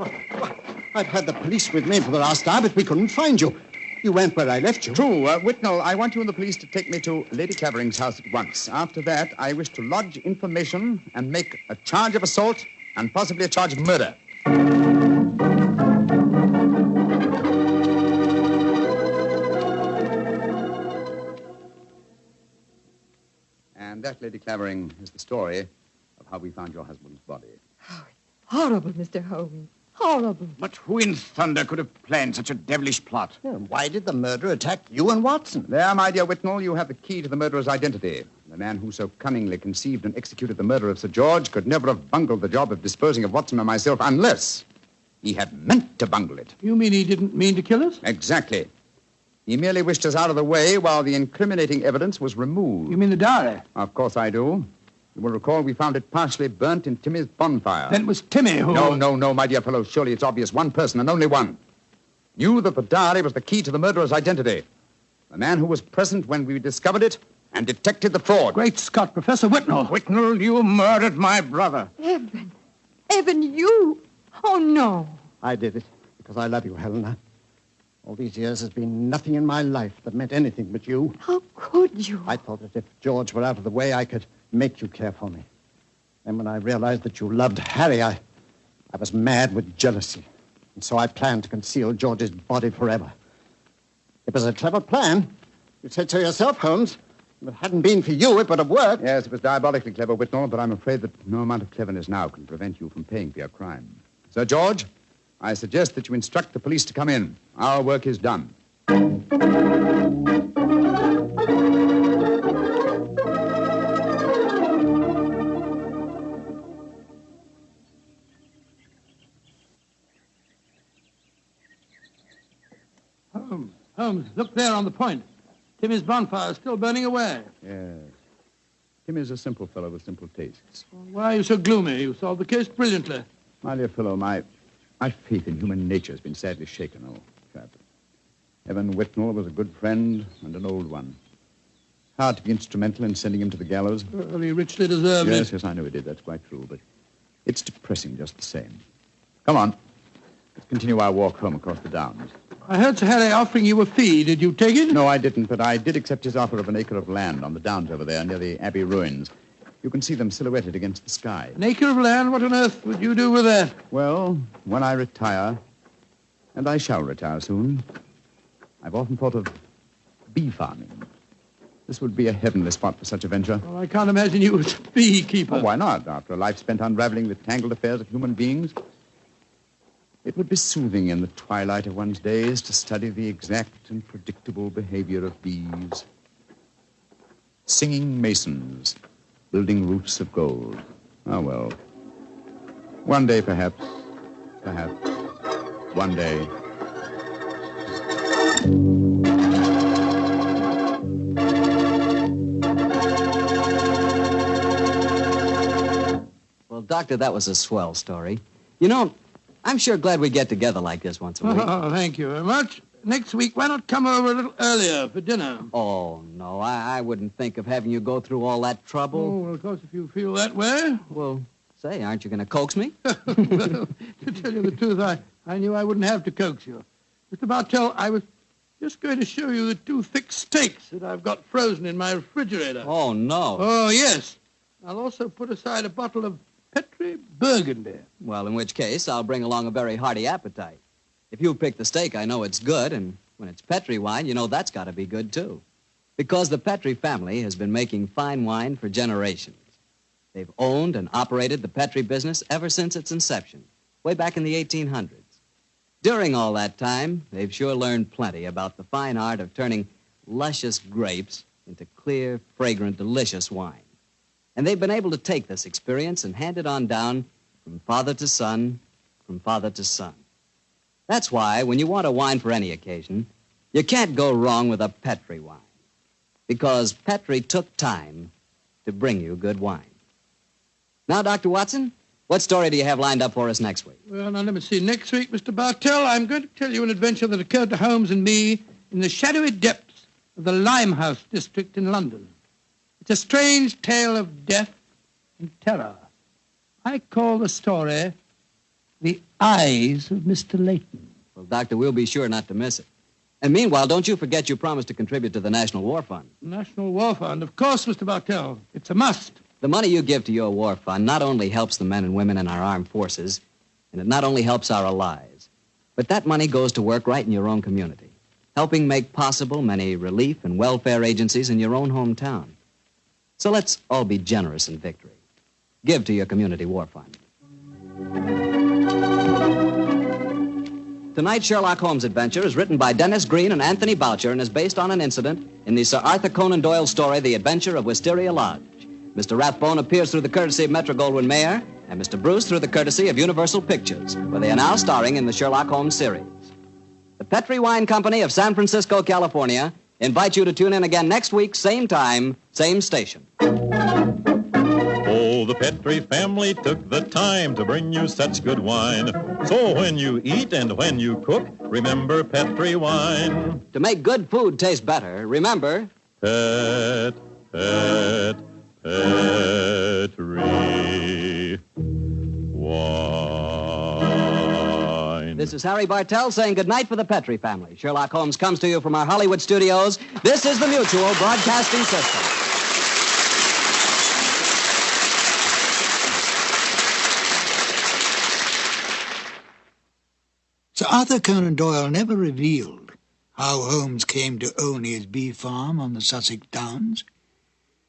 I've had the police with me for the last hour, but we couldn't find you. You went where I left you. True. Whitnell, I want you and the police to take me to Lady Clavering's house at once. After that, I wish to lodge information and make a charge of assault and possibly a charge of murder. And that, Lady Clavering, is the story of how we found your husband's body. Horrible, Mr. Holmes. Horrible. But who in thunder could have planned such a devilish plot? Why did the murderer attack you and Watson? There, my dear Whitnell, you have the key to the murderer's identity. The man who so cunningly conceived and executed the murder of Sir George could never have bungled the job of disposing of Watson and myself unless he had meant to bungle it. You mean he didn't mean to kill us? Exactly. He merely wished us out of the way while the incriminating evidence was removed. You mean the diary? Of course I do. You will recall we found it partially burnt in Timmy's bonfire. Then it was Timmy who... No, my dear fellow. Surely it's obvious one person and only one knew that the diary was the key to the murderer's identity. The man who was present when we discovered it and detected the fraud. Great Scott, Professor Whitnell. Whitnell, you murdered my brother. Evan. Evan, you. Oh, no. I did it because I love you, Helena. All these years has been nothing in my life that meant anything but you. How could you? I thought that if George were out of the way, I could make you care for me. And when I realized that you loved Harry, I was mad with jealousy. And so I planned to conceal George's body forever. It was a clever plan. You said so yourself, Holmes. If it hadn't been for you, it would have worked. Yes, it was diabolically clever, Whitnell, but I'm afraid that no amount of cleverness now can prevent you from paying for your crime. Sir George, I suggest that you instruct the police to come in. Our work is done. Holmes, look there on the point. Timmy's bonfire is still burning away. Yes. Timmy's a simple fellow with simple tastes. Why are you so gloomy? You solved the case brilliantly. My dear fellow, my faith in human nature has been sadly shaken, old chap. Evan Whitnell was a good friend and an old one. Hard to be instrumental in sending him to the gallows. Well, he richly deserved it. Yes, I know he did. That's quite true, but it's depressing just the same. Come on. Let's continue our walk home across the downs. I heard Sir Harry offering you a fee. Did you take it? No, I didn't, but I did accept his offer of an acre of land on the downs over there near the Abbey ruins. You can see them silhouetted against the sky. An acre of land? What on earth would you do with that? Well, when I retire, and I shall retire soon, I've often thought of bee farming. This would be a heavenly spot for such a venture. Well, I can't imagine you as a beekeeper. Oh, why not? After a life spent unraveling the tangled affairs of human beings, it would be soothing in the twilight of one's days to study the exact and predictable behavior of bees. Singing masons, building roofs of gold. Ah, well. One day, perhaps. One day. Well, Doctor, that was a swell story. You know, I'm sure glad we get together like this once a week. Oh, thank you very much. Next week, why not come over a little earlier for dinner? Oh, no, I wouldn't think of having you go through all that trouble. Oh, well, of course, if you feel that way. Well, say, aren't you going to coax me? Well, to tell you the truth, I knew I wouldn't have to coax you. Mr. Bartell, I was Just going to show you the 2 thick steaks that I've got frozen in my refrigerator. Oh, no. Oh, yes. I'll also put aside a bottle of Petri Burgundy. Well, in which case, I'll bring along a very hearty appetite. If you pick the steak, I know it's good, and when it's Petri wine, you know that's got to be good, too. Because the Petri family has been making fine wine for generations. They've owned and operated the Petri business ever since its inception, way back in the 1800s. During all that time, they've sure learned plenty about the fine art of turning luscious grapes into clear, fragrant, delicious wine. And they've been able to take this experience and hand it on down from father to son, from father to son. That's why, when you want a wine for any occasion, you can't go wrong with a Petri wine. Because Petri took time to bring you good wine. Now, Dr. Watson, what story do you have lined up for us next week? Well, now, let me see. Next week, Mr. Bartell, I'm going to tell you an adventure that occurred to Holmes and me in the shadowy depths of the Limehouse district in London. It's a strange tale of death and terror. I call the story The Eyes of Mr. Leyton. Well, Doctor, we'll be sure not to miss it. And meanwhile, don't you forget you promised to contribute to the National War Fund. National War Fund, of course, Mr. Bartell. It's a must. The money you give to your war fund not only helps the men and women in our armed forces, and it not only helps our allies, but that money goes to work right in your own community, helping make possible many relief and welfare agencies in your own hometown. So let's all be generous in victory. Give to your community war fund. Tonight's Sherlock Holmes adventure is written by Dennis Green and Anthony Boucher and is based on an incident in the Sir Arthur Conan Doyle story, The Adventure of Wisteria Lodge. Mr. Rathbone appears through the courtesy of Metro-Goldwyn-Mayer, and Mr. Bruce through the courtesy of Universal Pictures, where they are now starring in the Sherlock Holmes series. The Petri Wine Company of San Francisco, California, invites you to tune in again next week, same time, same station. Oh, the Petri family took the time to bring you such good wine. So when you eat and when you cook, remember Petri wine. To make good food taste better, remember... Petri wine. This is Harry Bartell saying goodnight for the Petri family. Sherlock Holmes comes to you from our Hollywood studios. This is the Mutual Broadcasting System. Sir Arthur Conan Doyle never revealed how Holmes came to own his bee farm on the Sussex Downs.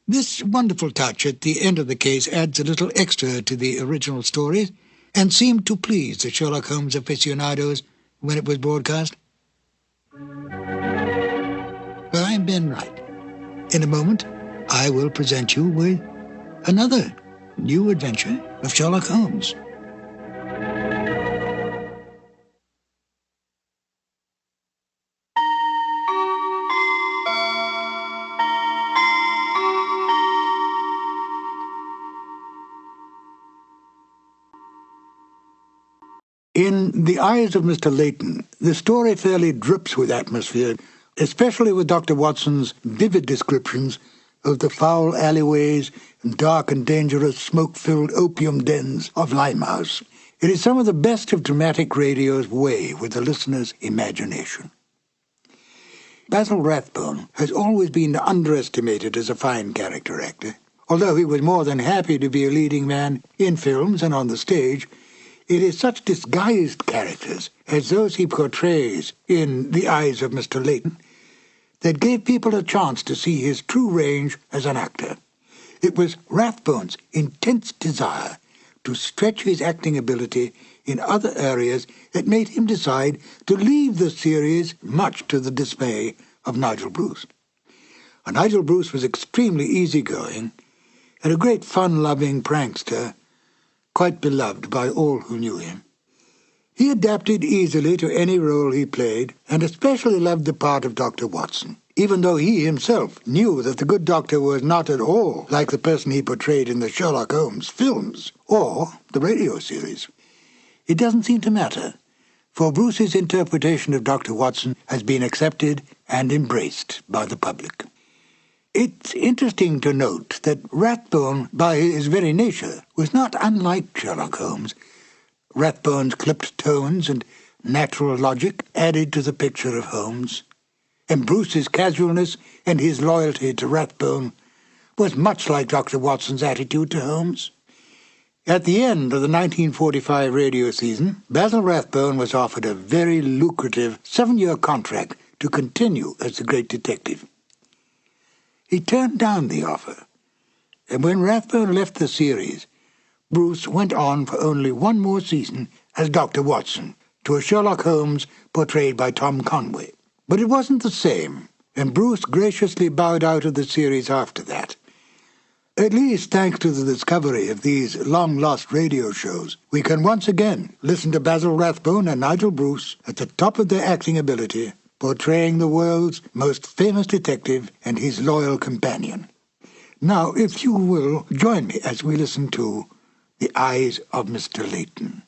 This wonderful touch at the end of the case adds a little extra to the original stories and seemed to please the Sherlock Holmes aficionados when it was broadcast. Well, I'm Ben Wright. In a moment, I will present you with another new adventure of Sherlock Holmes. In The Eyes of Mr. Leyton, the story fairly drips with atmosphere, especially with Dr. Watson's vivid descriptions of the foul alleyways and dark and dangerous smoke-filled opium dens of Limehouse. It is some of the best of dramatic radio's way with the listener's imagination. Basil Rathbone has always been underestimated as a fine character actor. Although he was more than happy to be a leading man in films and on the stage, it is such disguised characters as those he portrays in The Eyes of Mr. Leyton that gave people a chance to see his true range as an actor. It was Rathbone's intense desire to stretch his acting ability in other areas that made him decide to leave the series, much to the dismay of Nigel Bruce. Nigel Bruce was extremely easygoing and a great fun-loving prankster, quite beloved by all who knew him. He adapted easily to any role he played, and especially loved the part of Dr. Watson, even though he himself knew that the good doctor was not at all like the person he portrayed in the Sherlock Holmes films or the radio series. It doesn't seem to matter, for Bruce's interpretation of Dr. Watson has been accepted and embraced by the public. It's interesting to note that Rathbone, by his very nature, was not unlike Sherlock Holmes. Rathbone's clipped tones and natural logic added to the picture of Holmes. and Bruce's casualness and his loyalty to Rathbone was much like Dr. Watson's attitude to Holmes. At the end of the 1945 radio season, Basil Rathbone was offered a very lucrative 7-year contract to continue as the great detective. He turned down the offer, and when Rathbone left the series, Bruce went on for only one more season as Dr. Watson, to a Sherlock Holmes portrayed by Tom Conway. But it wasn't the same, and Bruce graciously bowed out of the series after that. At least thanks to the discovery of these long-lost radio shows, we can once again listen to Basil Rathbone and Nigel Bruce at the top of their acting ability, portraying the world's most famous detective and his loyal companion. Now, if you will, join me as we listen to The Eyes of Mr. Leyton.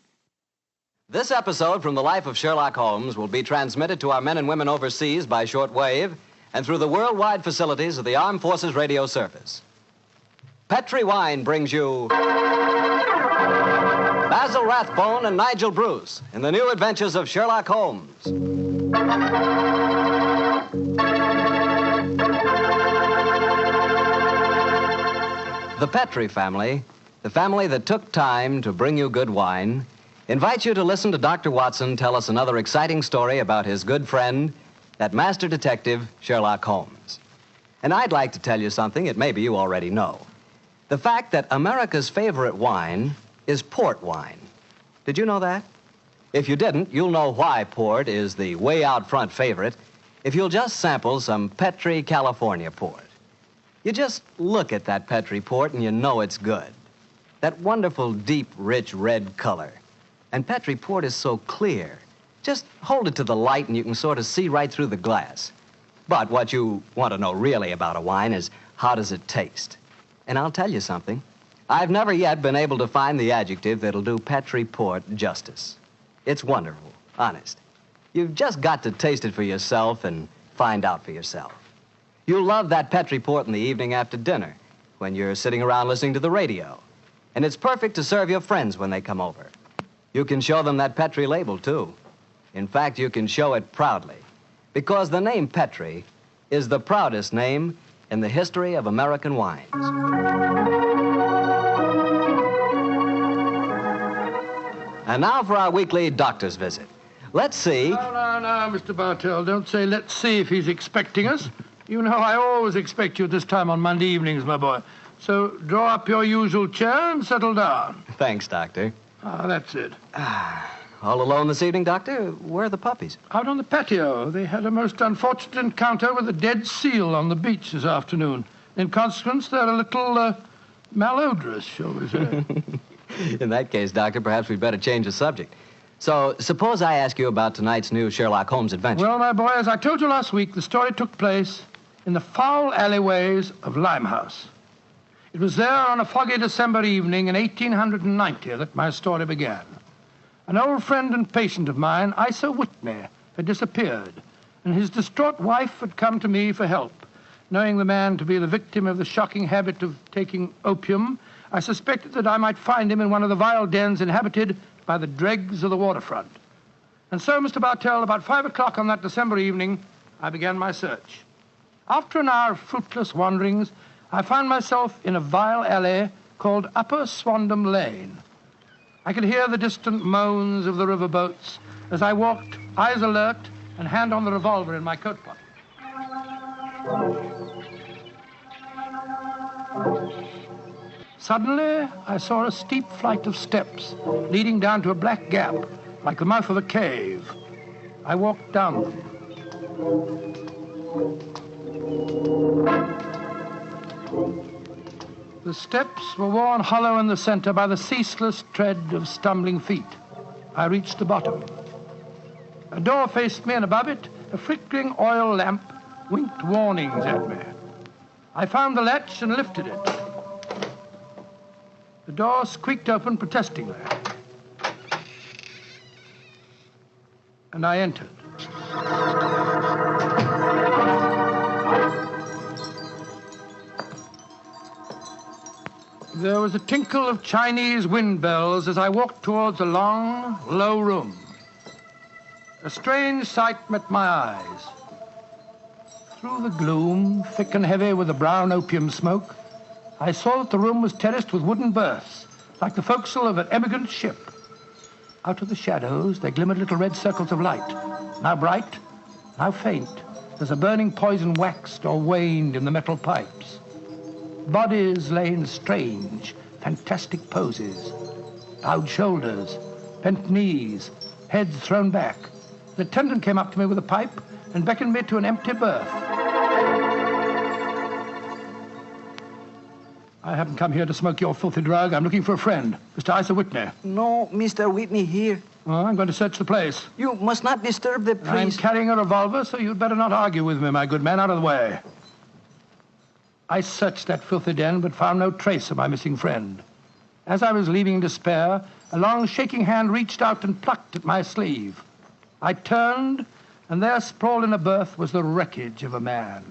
This episode from the life of Sherlock Holmes will be transmitted to our men and women overseas by shortwave and through the worldwide facilities of the Armed Forces Radio Service. Petri Wine brings you Basil Rathbone and Nigel Bruce in the new adventures of Sherlock Holmes. The Petri family, the family that took time to bring you good wine, invites you to listen to Dr. Watson tell us another exciting story about his good friend, that master detective, Sherlock Holmes. And I'd like to tell you something that maybe you already know. The fact that America's favorite wine is port wine. Did you know that? If you didn't, you'll know why port is the way out front favorite if you'll just sample some Petri California port. You just look at that Petri port and you know it's good. That wonderful, deep, rich red color. And Petri port is so clear. Just hold it to the light and you can sort of see right through the glass. But what you want to know really about a wine is how does it taste? And I'll tell you something. I've never yet been able to find the adjective that'll do Petri port justice. It's wonderful, honest. You've just got to taste it for yourself and find out for yourself. You'll love that Petri port in the evening after dinner when you're sitting around listening to the radio. And it's perfect to serve your friends when they come over. You can show them that Petri label, too. In fact, you can show it proudly, because the name Petri is the proudest name in the history of American wines. And now for our weekly doctor's visit. Let's see. No, Mr. Bartell, don't say let's see if he's expecting us. You know I always expect you at this time on Monday evenings, my boy. So draw up your usual chair and settle down. Thanks, Doctor. That's it. All alone this evening, Doctor? Where are the puppies? Out on the patio. They had a most unfortunate encounter with a dead seal on the beach this afternoon. In consequence, they're a little malodorous, shall we say. In that case, Doctor, perhaps we'd better change the subject. So, suppose I ask you about tonight's new Sherlock Holmes adventure. Well, my boy, as I told you last week, the story took place in the foul alleyways of Limehouse. It was there on a foggy December evening in 1890 that my story began. An old friend and patient of mine, Isa Whitney, had disappeared, and his distraught wife had come to me for help. Knowing the man to be the victim of the shocking habit of taking opium, I suspected that I might find him in one of the vile dens inhabited by the dregs of the waterfront. And so, Mr. Bartell, about 5 o'clock on that December evening, I began my search. After an hour of fruitless wanderings, I found myself in a vile alley called Upper Swandam Lane. I could hear the distant moans of the riverboats as I walked, eyes alert, and hand on the revolver in my coat pocket. Suddenly, I saw a steep flight of steps leading down to a black gap, like the mouth of a cave. I walked down them. The steps were worn hollow in the center by the ceaseless tread of stumbling feet. I reached the bottom. A door faced me, and above it, a flickering oil lamp winked warnings at me. I found the latch and lifted it. The door squeaked open protestingly. And I entered. There was a tinkle of Chinese wind bells as I walked towards a long, low room. A strange sight met my eyes. Through the gloom, thick and heavy with the brown opium smoke, I saw that the room was terraced with wooden berths, like the forecastle of an emigrant ship. Out of the shadows, there glimmered little red circles of light, now bright, now faint, as a burning poison waxed or waned in the metal pipes. Bodies lay in strange, fantastic poses. Bowed shoulders, bent knees, heads thrown back. The attendant came up to me with a pipe and beckoned me to an empty berth. I haven't come here to smoke your filthy drug. I'm looking for a friend, Mr. Isa Whitney. No, Mr. Whitney here. Oh, I'm going to search the place. You must not disturb the priest. I'm carrying a revolver, so you'd better not argue with me, my good man. Out of the way. I searched that filthy den, but found no trace of my missing friend. As I was leaving in despair, a long shaking hand reached out and plucked at my sleeve. I turned, and there sprawled in a berth was the wreckage of a man,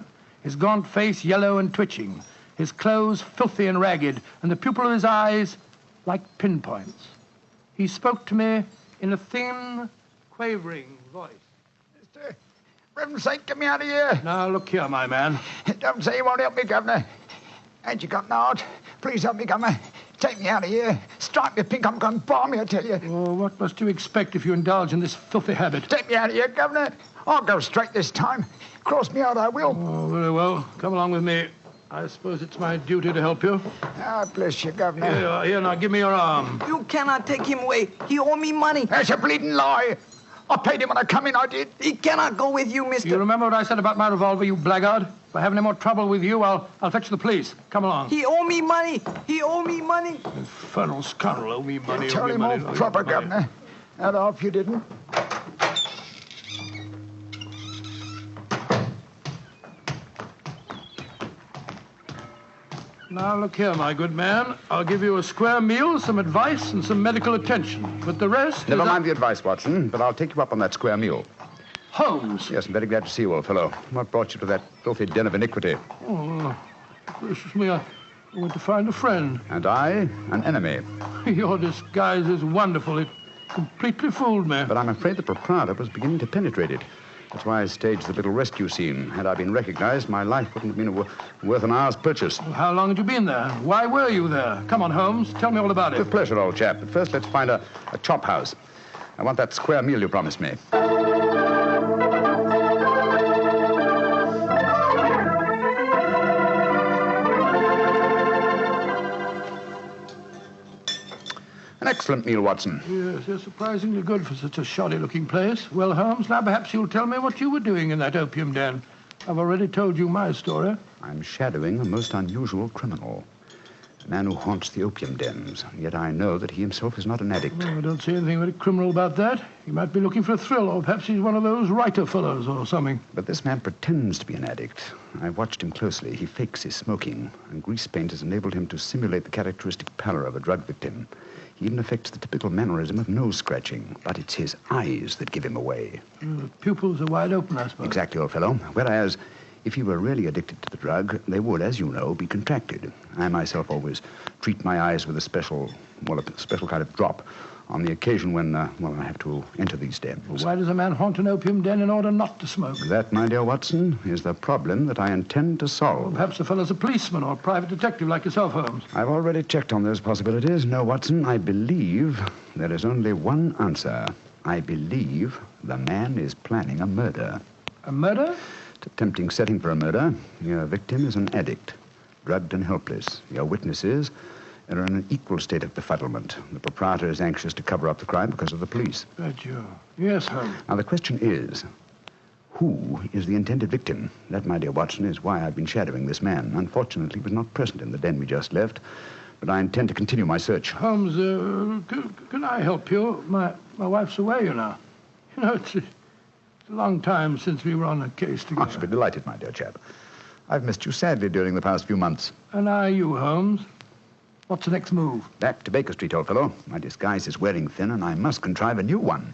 his gaunt face yellow and twitching, his clothes filthy and ragged, and the pupil of his eyes like pinpoints. He spoke to me in a thin, quavering voice. Reverend Saint, get me out of here. Now, look here, my man. Don't say you won't help me, Governor. Ain't you got an heart? Please help me, Governor. Take me out of here. Strike me pink, I'm going to bomb me, I tell you. Oh, what must you expect if you indulge in this filthy habit? Take me out of here, Governor. I'll go straight this time. Cross me out, I will. Oh, very well. Come along with me. I suppose it's my duty to help you. Ah, bless you, Governor. Here you are. Here, now, give me your arm. You cannot take him away. He owe me money. That's a bleeding lie. I paid him when I come in, I did. He cannot go with you, mister. You remember what I said about my revolver, you blackguard? If I have any more trouble with you, I'll fetch the police. Come along. He owe me money. He owe me money. Infernal scoundrel, owe me money. Tell him all proper, Governor. That off you didn't. Now, look here, my good man. I'll give you a square meal, some advice, and some medical attention. But the rest Never mind the advice, Watson, but I'll take you up on that square meal. Holmes. Yes, I'm very glad to see you, old fellow. What brought you to that filthy den of iniquity? Oh, gracious me, I went to find a friend. And I, an enemy. Your disguise is wonderful. It completely fooled me. But I'm afraid the proprietor was beginning to penetrate it. That's why I staged the little rescue scene. Had I been recognized, my life wouldn't have been worth an hour's purchase. Well, how long had you been there? Why were you there? Come on, Holmes. Tell me all about it. With pleasure, old chap. But first, let's find a chop house. I want that square meal you promised me. An excellent meal, Watson. Yes, they're surprisingly good for such a shoddy-looking place. Well, Holmes, now perhaps you'll tell me what you were doing in that opium den. I've already told you my story. I'm shadowing a most unusual criminal. A man who haunts the opium dens. Yet I know that he himself is not an addict. Oh, I don't see anything very criminal about that. He might be looking for a thrill, or perhaps he's one of those writer fellows or something. But this man pretends to be an addict. I've watched him closely. He fakes his smoking, and grease paint has enabled him to simulate the characteristic pallor of a drug victim. He even affects the typical mannerism of nose scratching, but it's his eyes that give him away. The pupils are wide open, I suppose. Exactly, old fellow. Whereas, if he were really addicted to the drug, they would, as you know, be contracted. I myself always treat my eyes with a special kind of drop on the occasion when, I have to enter these dens. Why does a man haunt an opium den in order not to smoke? That, my dear Watson, is the problem that I intend to solve. Well, perhaps the fellow's a policeman or a private detective like yourself, Holmes. I've already checked on those possibilities. No, Watson, I believe there is only one answer. I believe the man is planning a murder. A murder? It's a tempting setting for a murder. Your victim is an addict, drugged and helpless. Your witnesses are in an equal state of befuddlement. The proprietor is anxious to cover up the crime because of the police. But you... Yes, Holmes. Now, the question is, who is the intended victim? That, my dear Watson, is why I've been shadowing this man. Unfortunately, he was not present in the den we just left, but I intend to continue my search. Holmes, can I help you? My wife's away, you know. You know, it's a long time since we were on a case together. I shall be delighted, my dear chap. I've missed you sadly during the past few months. And are you, Holmes? What's the next move? Back to Baker Street, old fellow. My disguise is wearing thin, and I must contrive a new one.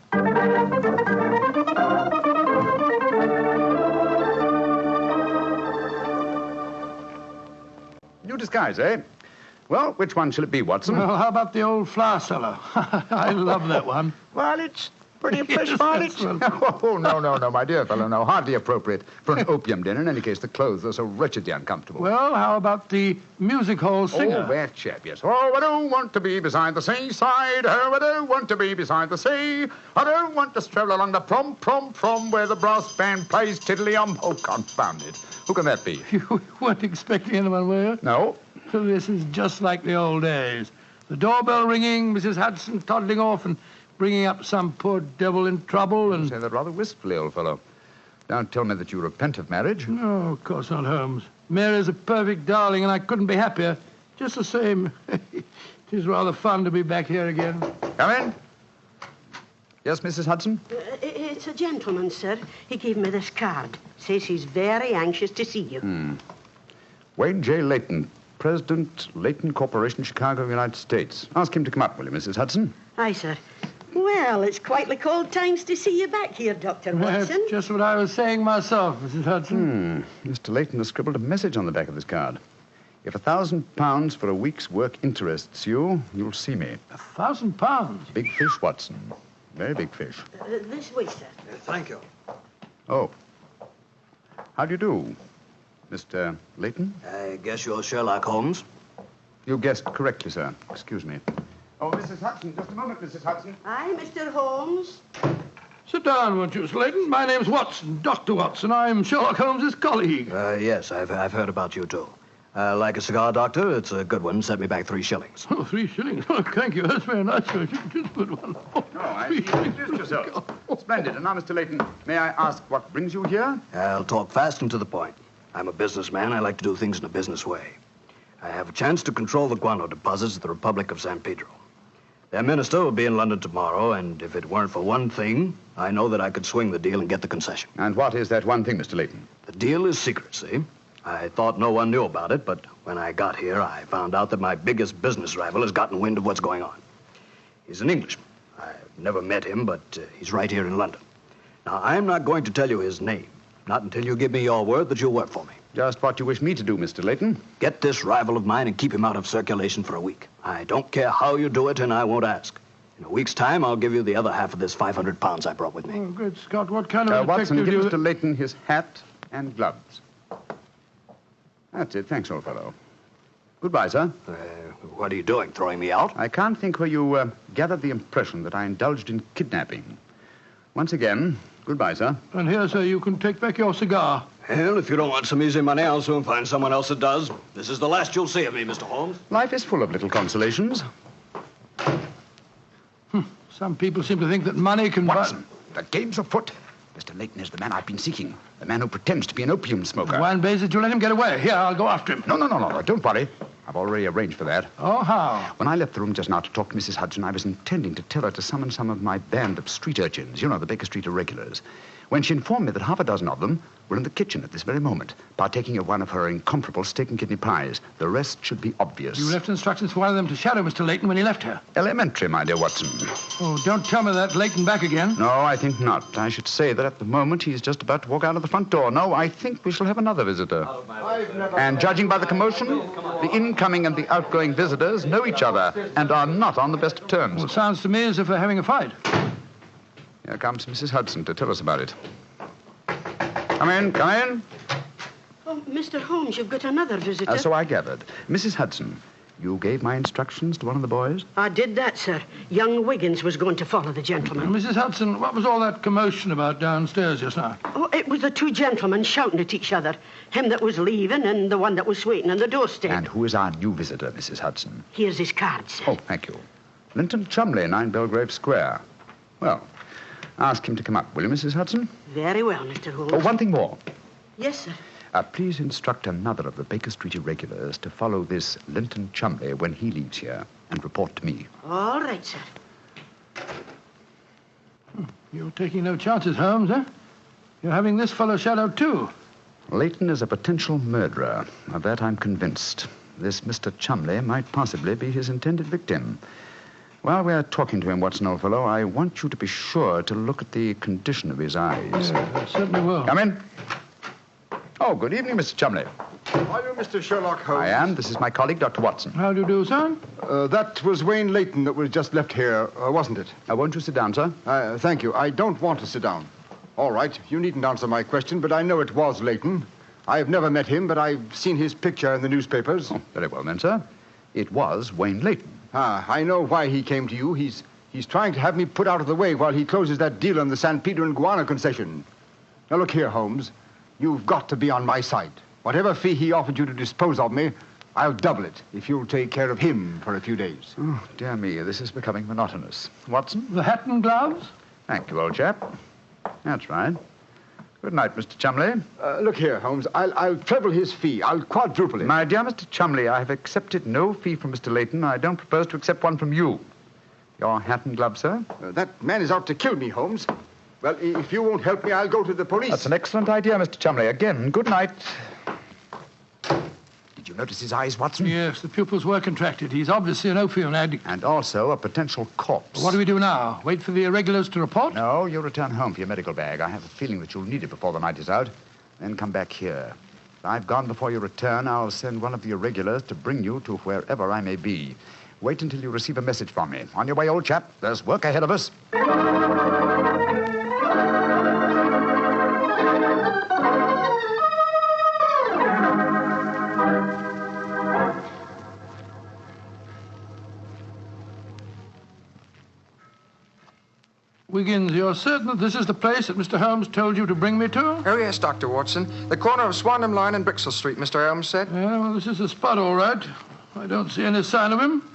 New disguise, eh? Well, which one shall it be, Watson? Well, how about the old flour cellar? I love that one. Well, it's Pretty fish findings? Oh, no, my dear fellow, no. Hardly appropriate for an opium dinner. In any case, the clothes are so wretchedly uncomfortable. Well, how about the music hall singer? Oh, that chap, yes. Oh, I don't want to be beside the seaside. Oh, I don't want to be beside the sea. I don't want to stroll along the prom, where the brass band plays tiddly-um. Oh, confound it. Who can that be? You weren't expecting anyone, were you? No. So this is just like the old days. The doorbell ringing, Mrs. Hudson toddling off and bringing up some poor devil in trouble and... You say that rather wistfully, old fellow. Don't tell me that you repent of marriage. No, of course not, Holmes. Mary's a perfect darling, and I couldn't be happier. Just the same. It is rather fun to be back here again. Come in. Yes, Mrs. Hudson? It's a gentleman, sir. He gave me this card. Says he's very anxious to see you. Wayne J. Leyton, President, Leyton Corporation, Chicago, United States. Ask him to come up, will you, Mrs. Hudson? Aye, sir. Well, it's quite like old times to see you back here, Dr. Watson. Just what I was saying myself, Mrs. Hudson. Mr. Leyton has scribbled a message on the back of this card. If £1,000 for a week's work interests you, you'll see me. £1,000? Big fish, Watson. Very big fish. This way, sir. Thank you. Oh. How do you do, Mr. Leyton? I guess you're Sherlock Holmes. You guessed correctly, sir. Excuse me. Oh, Mrs. Hudson, just a moment, Mrs. Hudson. Aye, Mr. Holmes. Sit down, won't you, Mr. Leyton? My name's Watson, Dr. Watson. I'm Sherlock Holmes's colleague. Yes, I've heard about you, too. Like a cigar, Doctor? It's a good one. Set me back 3 shillings. Oh, 3 shillings? Oh, thank you. That's very nice of you. Just put one. Oh, no, I see you introduced yourself. Splendid. And now, Mr. Leyton, may I ask what brings you here? I'll talk fast and to the point. I'm a businessman. I like to do things in a business way. I have a chance to control the guano deposits of the Republic of San Pedro. Their minister will be in London tomorrow, and if it weren't for one thing, I know that I could swing the deal and get the concession. And what is that one thing, Mr. Leyton? The deal is secret, see? I thought no one knew about it, but when I got here, I found out that my biggest business rival has gotten wind of what's going on. He's an Englishman. I've never met him, but he's right here in London. Now, I'm not going to tell you his name, not until you give me your word that you'll work for me. Just what you wish me to do, Mr. Leyton. Get this rival of mine and keep him out of circulation for a week. I don't care how you do it, and I won't ask. In a week's time, I'll give you the other half of this £500 I brought with me. Oh, good Scott, what kind of Watson, detective give Mr. Leyton his hat and gloves. That's it. Thanks, old fellow. Goodbye, sir. What are you doing, throwing me out? I can't think where you gathered the impression that I indulged in kidnapping. Once again, goodbye, sir. And here, sir, you can take back your cigar. Well, if you don't want some easy money, I'll soon find someone else that does. This is the last you'll see of me, Mr. Holmes. Life is full of little consolations. Some people seem to think that money can Watson, the game's afoot. Mr. Leyton is the man I've been seeking. The man who pretends to be an opium smoker. Why in blazes did you let him get away? Here, I'll go after him. No. Don't worry. I've already arranged for that. Oh, how? When I left the room just now to talk to Mrs. Hudson, I was intending to tell her to summon some of my band of street urchins. You know, the Baker Street irregulars. When she informed me that half a dozen of them were in the kitchen at this very moment, partaking of one of her incomparable steak and kidney pies. The rest should be obvious. You left instructions for one of them to shadow Mr. Leyton when he left here. Elementary, my dear Watson. Oh, don't tell me that Leyton back again. No, I think not. I should say that at the moment he's just about to walk out of the front door. No, I think we shall have another visitor. And judging by the commotion, the incoming and the outgoing visitors know each other and are not on the best of terms. Well, it sounds to me as if they're having a fight. Here comes Mrs. Hudson to tell us about it. Come in. Oh, Mr. Holmes, you've got another visitor. So I gathered. Mrs. Hudson, you gave my instructions to one of the boys? I did that, sir. Young Wiggins was going to follow the gentleman. Mrs. Hudson, what was all that commotion about downstairs just now? Oh, it was the 2 gentlemen shouting at each other. Him that was leaving and the one that was waiting on the doorstep. And who is our new visitor, Mrs. Hudson? Here's his card, sir. Oh, thank you. Linton Chumley, 9 Belgrave Square. Well, ask him to come up, will you, Mrs. Hudson? Very well, Mr. Holmes. Oh, one thing more. Yes, sir. Please instruct another of the Baker Street irregulars to follow this Linton Chumley when he leaves here and report to me. All right, sir. You're taking no chances, Holmes, eh? You're having this fellow shadowed, too. Leyton is a potential murderer. Of that I'm convinced. This Mr. Chumley might possibly be his intended victim. While we're talking to him, Watson, old fellow, I want you to be sure to look at the condition of his eyes. Yes, I certainly will. Come in. Oh, good evening, Mr. Chumley. Are you Mr. Sherlock Holmes? I am. This is my colleague, Dr. Watson. How do you do, sir? That was Wayne Leyton that was just left here, wasn't it? Won't you sit down, sir? Thank you. I don't want to sit down. All right, you needn't answer my question, but I know it was Leyton. I've never met him, but I've seen his picture in the newspapers. Oh, very well then, sir. It was Wayne Leyton. I know why he came to you. He's trying to have me put out of the way while he closes that deal on the San Pedro and Guana concession. Now, look here, Holmes. You've got to be on my side. Whatever fee he offered you to dispose of me, I'll double it if you'll take care of him for a few days. Oh, dear me, this is becoming monotonous. Watson? The hat and gloves? Thank you, old chap. That's right. Good night, Mr. Chumley. Look here, Holmes. I'll treble his fee. I'll quadruple it. My dear Mr. Chumley, I have accepted no fee from Mr. Leyton. I don't propose to accept one from you. Your hat and gloves, sir? That man is out to kill me, Holmes. Well, if you won't help me, I'll go to the police. That's an excellent idea, Mr. Chumley. Again, good night. Did you notice his eyes, Watson? Yes, the pupils were contracted. He's obviously an opium addict. And also a potential corpse. What do we do now? Wait for the irregulars to report? No, you'll return home for your medical bag. I have a feeling that you'll need it before the night is out. Then come back here. If I've gone before you return, I'll send one of the irregulars to bring you to wherever I may be. Wait until you receive a message from me. On your way, old chap. There's work ahead of us. Wiggins, you're certain that this is the place that Mr. Holmes told you to bring me to? Oh, yes, Dr. Watson. The corner of Swandam Line and Brixell Street, Mr. Holmes said. Yeah, well, this is the spot, all right. I don't see any sign of him.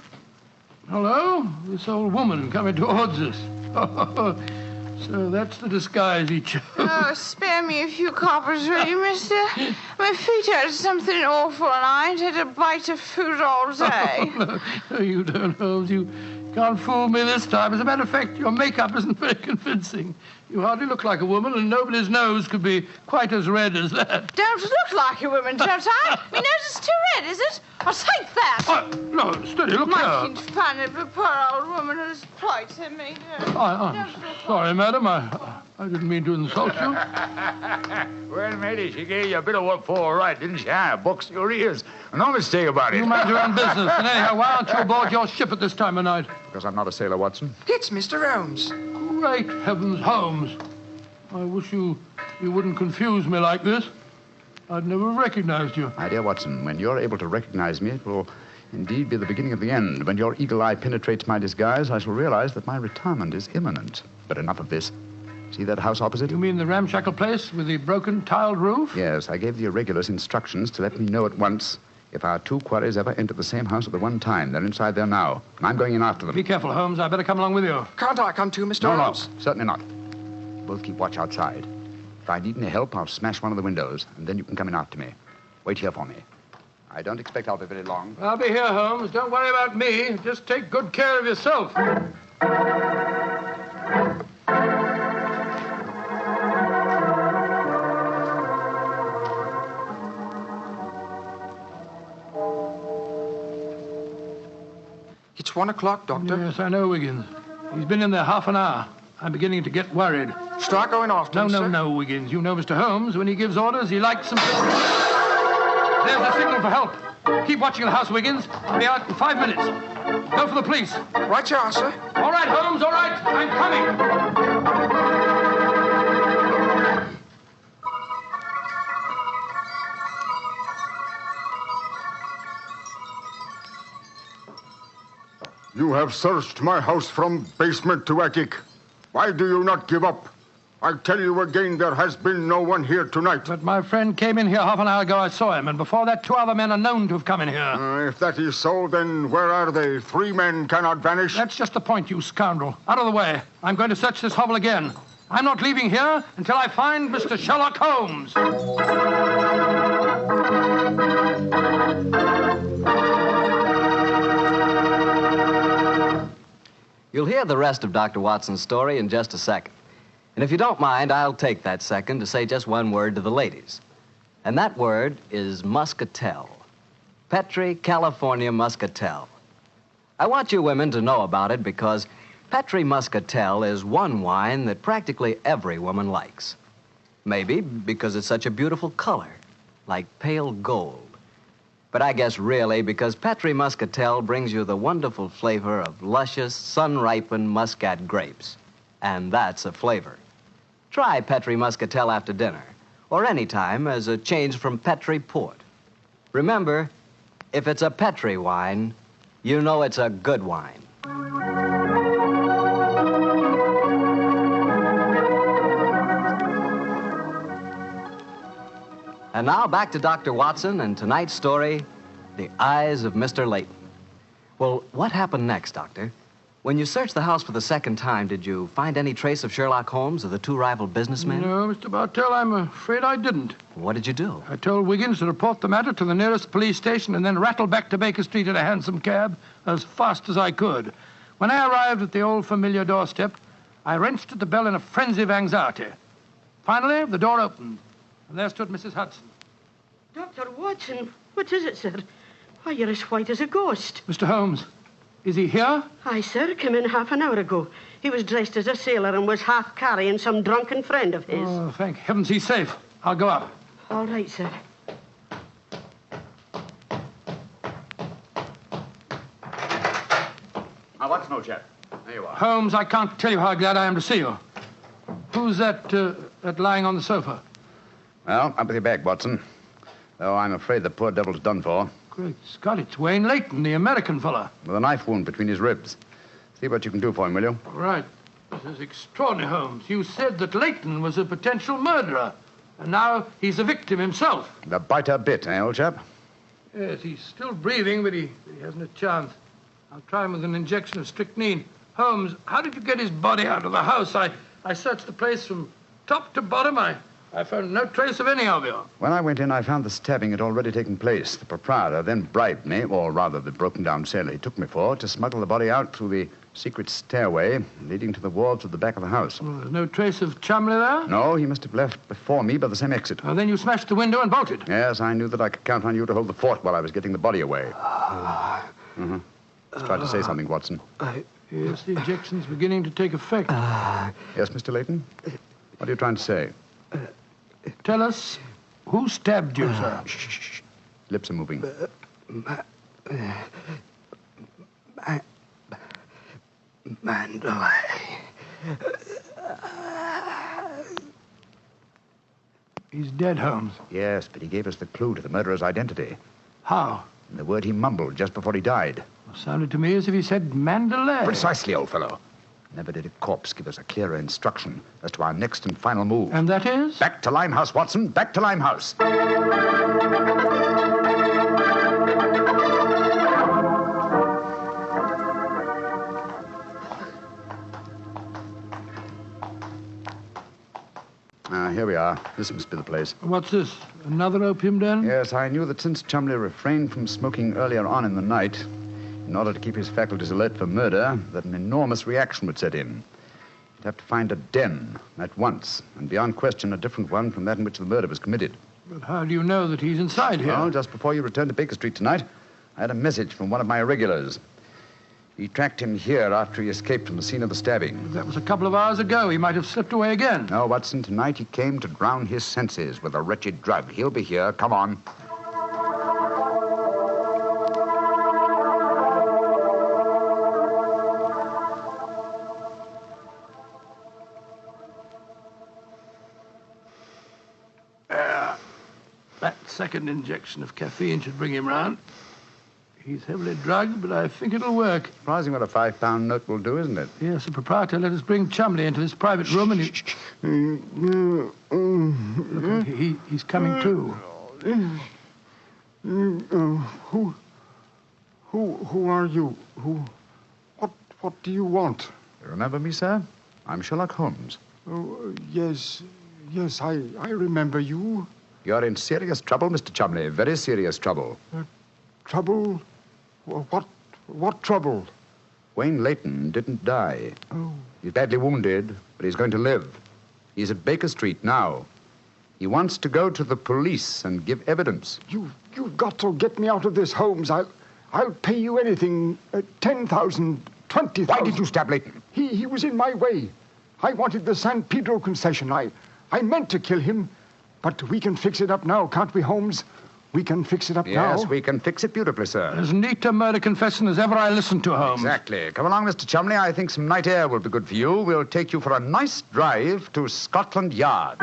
Hello? This old woman coming towards us. So that's the disguise he chose. Oh, spare me a few coppers, will you, mister? My feet hurt something awful, and I ain't had a bite of food all day. No, you don't, Holmes. You can't fool me this time. As a matter of fact, your makeup isn't very convincing. You hardly look like a woman, and nobody's nose could be quite as red as that. Don't look like a woman, don't I? My nose is too red, is it? I'll take that. No, steady, look Making here. fun of the poor old woman who's plighted me. I'm sorry, madam. I didn't mean to insult you. Well, matey, she gave you a bit of what for, all right, didn't she? Box your ears. No mistake about it. You mind your own business. And anyhow, why aren't you aboard your ship at this time of night? Because I'm not a sailor, Watson. It's Mr. Holmes. Great heavens, Holmes. I wish you wouldn't confuse me like this. I'd never recognized you. My dear Watson, when you're able to recognize me, it will indeed be the beginning of the end. When your eagle eye penetrates my disguise, I shall realize that my retirement is imminent. But enough of this. See that house opposite? You mean the ramshackle place with the broken tiled roof? Yes, I gave the irregulars instructions to let me know at once if our two quarries ever enter the same house at the one time. They're inside there now, and I'm going in after them. Be careful, Holmes. I better come along with you. Can't I come too, Mr. No, Holmes? no, certainly not. Both keep watch outside. If I need any help, I'll smash one of the windows, and then you can come in after me. Wait here for me. I don't expect I'll be very long. I'll be here, Holmes. Don't worry about me. Just take good care of yourself. It's 1 o'clock, Doctor. Yes, I know, Wiggins. He's been in there half an hour. I'm beginning to get worried. Start going after him, sir. No, Wiggins. You know Mr. Holmes. When he gives orders, he likes them. There's the signal for help. Keep watching the house, Wiggins. I'll be out in 5 minutes. Go for the police. Right you are, sir. All right, Holmes, all right. I'm coming. You have searched my house from basement to attic. Why do you not give up? I tell you again, there has been no one here tonight. But my friend came in here half an hour ago. I saw him, and before that, 2 other men are known to have come in here. If that is so, then where are they? 3 men cannot vanish. That's just the point, you scoundrel. Out of the way. I'm going to search this hovel again. I'm not leaving here until I find Mr. Sherlock Holmes. You'll hear the rest of Dr. Watson's story in just a second. And if you don't mind, I'll take that second to say just one word to the ladies. And that word is muscatel. Petri California Muscatel. I want you women to know about it because Petri Muscatel is one wine that practically every woman likes. Maybe because it's such a beautiful color. like pale gold. But I guess really because Petri Muscatel brings you the wonderful flavor of luscious, sun-ripened Muscat grapes. And that's a flavor. Try Petri Muscatel after dinner, or any time as a change from Petri Port. Remember, if it's a Petri wine, you know it's a good wine. And now back to Dr. Watson and tonight's story, The Eyes of Mr. Leyton. Well, what happened next, Doctor? When you searched the house for the second time, did you find any trace of Sherlock Holmes or the two rival businessmen? No, Mr. Bartell, I'm afraid I didn't. What did you do? I told Wiggins to report the matter to the nearest police station and then rattle back to Baker Street in a hansom cab as fast as I could. When I arrived at the old familiar doorstep, I wrenched at the bell in a frenzy of anxiety. Finally, the door opened, and there stood Mrs. Hudson. Dr. Watson, what is it, sir? Why, you're as white as a ghost. Mr. Holmes, is he here? Aye, sir, came in half an hour ago. He was dressed as a sailor and was half carrying some drunken friend of his. Oh, thank heavens he's safe. I'll go up. All right, sir. Now, Watson, old chap. There you are. Holmes, I can't tell you how glad I am to see you. Who's that lying on the sofa? Well, up with your bag, Watson. Though I'm afraid the poor devil's done for. Great Scott, it's Wayne Leyton, the American fella. With a knife wound between his ribs. See what you can do for him, will you? Right. This is extraordinary, Holmes. You said that Leyton was a potential murderer, and now he's a victim himself. The biter bit, eh, old chap? Yes, he's still breathing, but he hasn't a chance. I'll try him with an injection of strychnine. Holmes, how did you get his body out of the house? I searched the place from top to bottom. I found no trace of any of you. When I went in, I found the stabbing had already taken place. The proprietor then bribed me, or rather the broken-down sailor he took me for, to smuggle the body out through the secret stairway leading to the wharves at the back of the house. Well, there's no trace of Chumley there? No, he must have left before me by the same exit. Then you smashed the window and bolted? Yes, I knew that I could count on you to hold the fort while I was getting the body away. Mm-hmm. Just tried to say something, Watson. Yes, the injection's beginning to take effect. Yes, Mr. Leyton? What are you trying to say? Tell us, who stabbed you, sir? Shh. Lips are moving. Mandalay. He's dead, Holmes. Yes, but he gave us the clue to the murderer's identity. How? And the word he mumbled just before he died. Sounded to me as if he said Mandalay. Precisely, old fellow. Never did a corpse give us a clearer instruction as to our next and final move. And that is? Back to Limehouse, Watson. Back to Limehouse. Here we are. This must be the place. What's this? Another opium den? Yes, I knew that since Chumley refrained from smoking earlier on in the night, in order to keep his faculties alert for murder, that an enormous reaction would set in. You'd have to find a den at once, and beyond question a different one from that in which the murder was committed. But how do you know that he's inside here? Well, just before you returned to Baker Street tonight, I had a message from one of my irregulars. He tracked him here after he escaped from the scene of the stabbing. That was a couple of hours ago. He might have slipped away again. No, Watson, tonight he came to drown his senses with a wretched drug. He'll be here. Come on. That second injection of caffeine should bring him round. He's heavily drugged, but I think it'll work. Surprising what a £5 note will do, isn't it? Yes, the proprietor let us bring Chumley into this private room, and Look, he's coming to. Who are you? What do you want? You remember me, sir? I'm Sherlock Holmes. Oh, yes, I remember you. You're in serious trouble, Mr. Chumley. Very serious trouble. Trouble? What trouble? Wayne Leyton didn't die. Oh. He's badly wounded, but he's going to live. He's at Baker Street now. He wants to go to the police and give evidence. You've got to get me out of this, Holmes. I'll pay you anything. 10,000, 20,000. Why did you stab Leyton? He was in my way. I wanted the San Pedro concession. I meant to kill him, But we can fix it up now, can't we, Holmes? We can fix it up now. Yes, we can fix it beautifully, sir. As neat a murder confession as ever I listened to, Holmes. Exactly. Come along, Mr. Chumley. I think some night air will be good for you. We'll take you for a nice drive to Scotland Yard.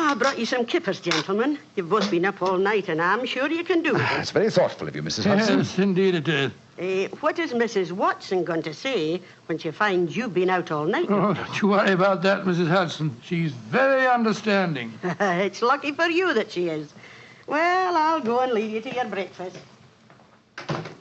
I brought you some kippers, gentlemen. You've both been up all night, and I'm sure you can do it. It's very thoughtful of you, Mrs. Hudson. Yes, indeed it is. What is Mrs. Watson going to say when she finds you've been out all night? Oh, don't you worry about that, Mrs. Hudson. She's very understanding. It's lucky for you that she is. Well, I'll go and leave you to your breakfast.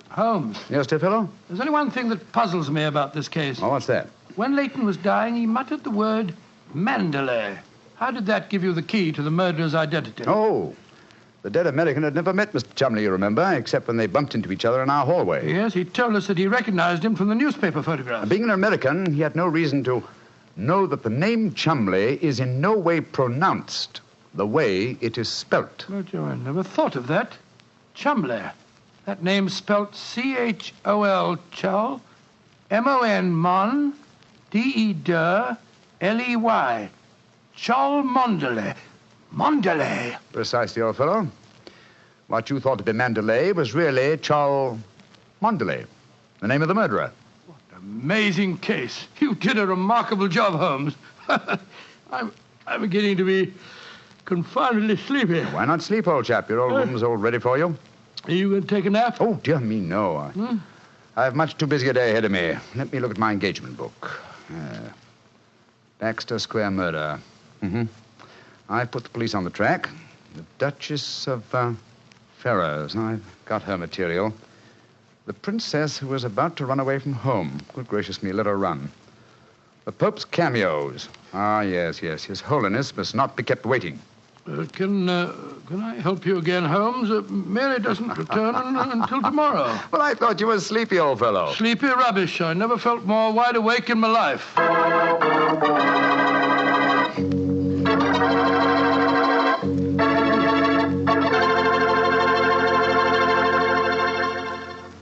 Holmes. Yes, dear fellow? There's only one thing that puzzles me about this case. Oh, what's that? When Leyton was dying, he muttered the word Mandalay. How did that give you the key to the murderer's identity? Oh, the dead American had never met Mr. Chumley, you remember, except when they bumped into each other in our hallway. Yes, he told us that he recognized him from the newspaper photograph. Being an American, he had no reason to know that the name Chumley is in no way pronounced the way it is spelt. Oh, Joe, I never thought of that. Chumley. That name's spelt C-H-O-L, Chol, M-O-N, Mon, D-E-D, L-E-Y. Chol Mondale. Mondale. Precisely, old fellow. What you thought to be Mandalay was really Chol Mondale, the name of the murderer. Amazing case. You did a remarkable job, Holmes. I'm beginning to be confoundedly sleepy. Why not sleep, old chap? Your old room's all ready for you. Are you going to take a nap? Oh, dear me, no. I have much too busy a day ahead of me. Let me look at my engagement book. Baxter Square murder. I put the police on the track. The Duchess of Ferrers. I've got her material. The princess who was about to run away from home. Good gracious me, let her run. The Pope's cameos. Ah, yes. His Holiness must not be kept waiting. Can I help you again, Holmes? Mary doesn't return until tomorrow. Well, I thought you were sleepy, old fellow. Sleepy rubbish. I never felt more wide awake in my life.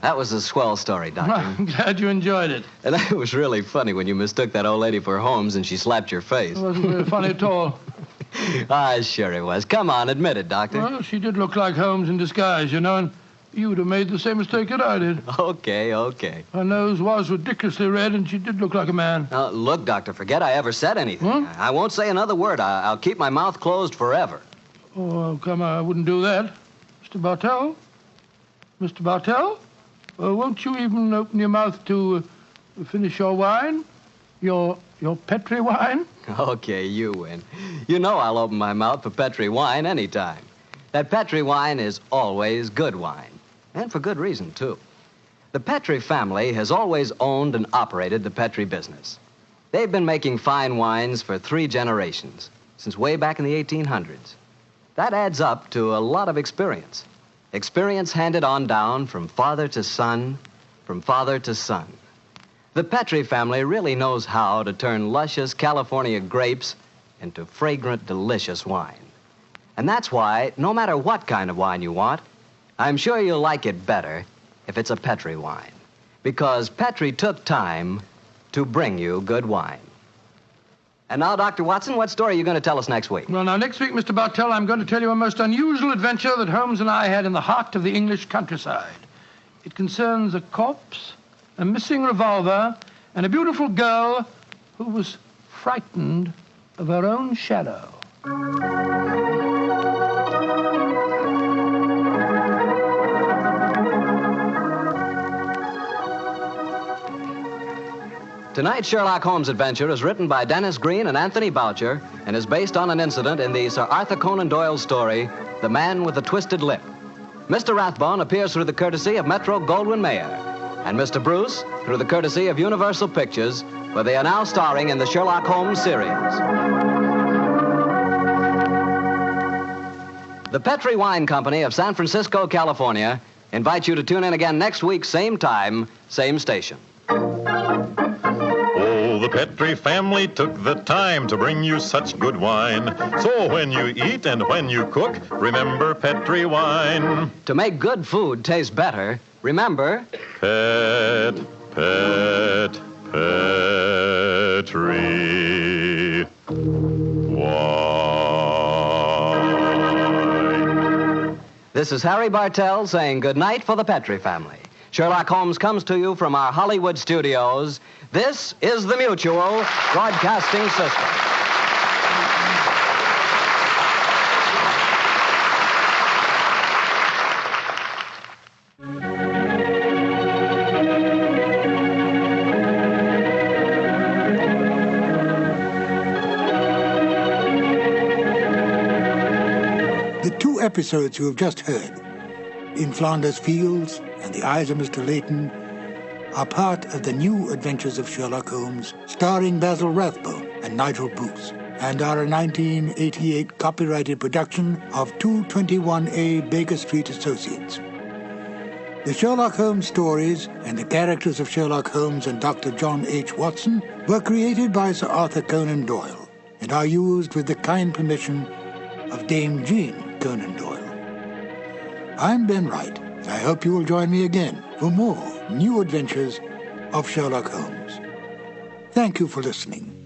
That was a swell story, Doctor. I'm glad you enjoyed it. And it was really funny when you mistook that old lady for Holmes and she slapped your face. It wasn't very funny at all. Sure it was. Come on, admit it, Doctor. Well, she did look like Holmes in disguise, you know, and you would have made the same mistake that I did. Okay. Her nose was ridiculously red, and she did look like a man. Look, Doctor, forget I ever said anything. I won't say another word. I'll keep my mouth closed forever. Oh, come on, I wouldn't do that. Mr. Bartell? Mr. Bartell? Won't you even open your mouth to finish your wine? Your Petri wine? Okay, you win. You know I'll open my mouth for Petri wine anytime. That Petri wine is always good wine. And for good reason, too. The Petri family has always owned and operated the Petri business. They've been making fine wines for 3 generations, since way back in the 1800s. That adds up to a lot of experience. Experience handed on down from father to son, from father to son. The Petri family really knows how to turn luscious California grapes into fragrant, delicious wine. And that's why, no matter what kind of wine you want, I'm sure you'll like it better if it's a Petri wine. Because Petri took time to bring you good wine. And now, Dr. Watson, what story are you going to tell us next week? Well, now, next week, Mr. Bartell, I'm going to tell you a most unusual adventure that Holmes and I had in the heart of the English countryside. It concerns a corpse, a missing revolver, and a beautiful girl who was frightened of her own shadow. Tonight's Sherlock Holmes adventure is written by Dennis Green and Anthony Boucher and is based on an incident in the Sir Arthur Conan Doyle story, The Man with the Twisted Lip. Mr. Rathbone appears through the courtesy of Metro-Goldwyn-Mayer, and Mr. Bruce through the courtesy of Universal Pictures, where they are now starring in the Sherlock Holmes series. The Petri Wine Company of San Francisco, California, invites you to tune in again next week, same time, same station. the Petri family took the time to bring you such good wine. So when you eat and when you cook, remember Petri wine. To make good food taste better, remember... Petri wine. This is Harry Bartell saying goodnight for the Petri family. Sherlock Holmes comes to you from our Hollywood studios. This is the Mutual Broadcasting System. The two episodes you have just heard, In Flanders Fields and The Eyes of Mr Leyton, are part of the new adventures of Sherlock Holmes, starring Basil Rathbone and Nigel Bruce, and are a 1988 copyrighted production of 221A Baker Street Associates. The Sherlock Holmes stories and the characters of Sherlock Holmes and Dr. John H. Watson were created by Sir Arthur Conan Doyle and are used with the kind permission of Dame Jean Conan Doyle. I'm Ben Wright, and I hope you will join me again for more new adventures of Sherlock Holmes. Thank you for listening.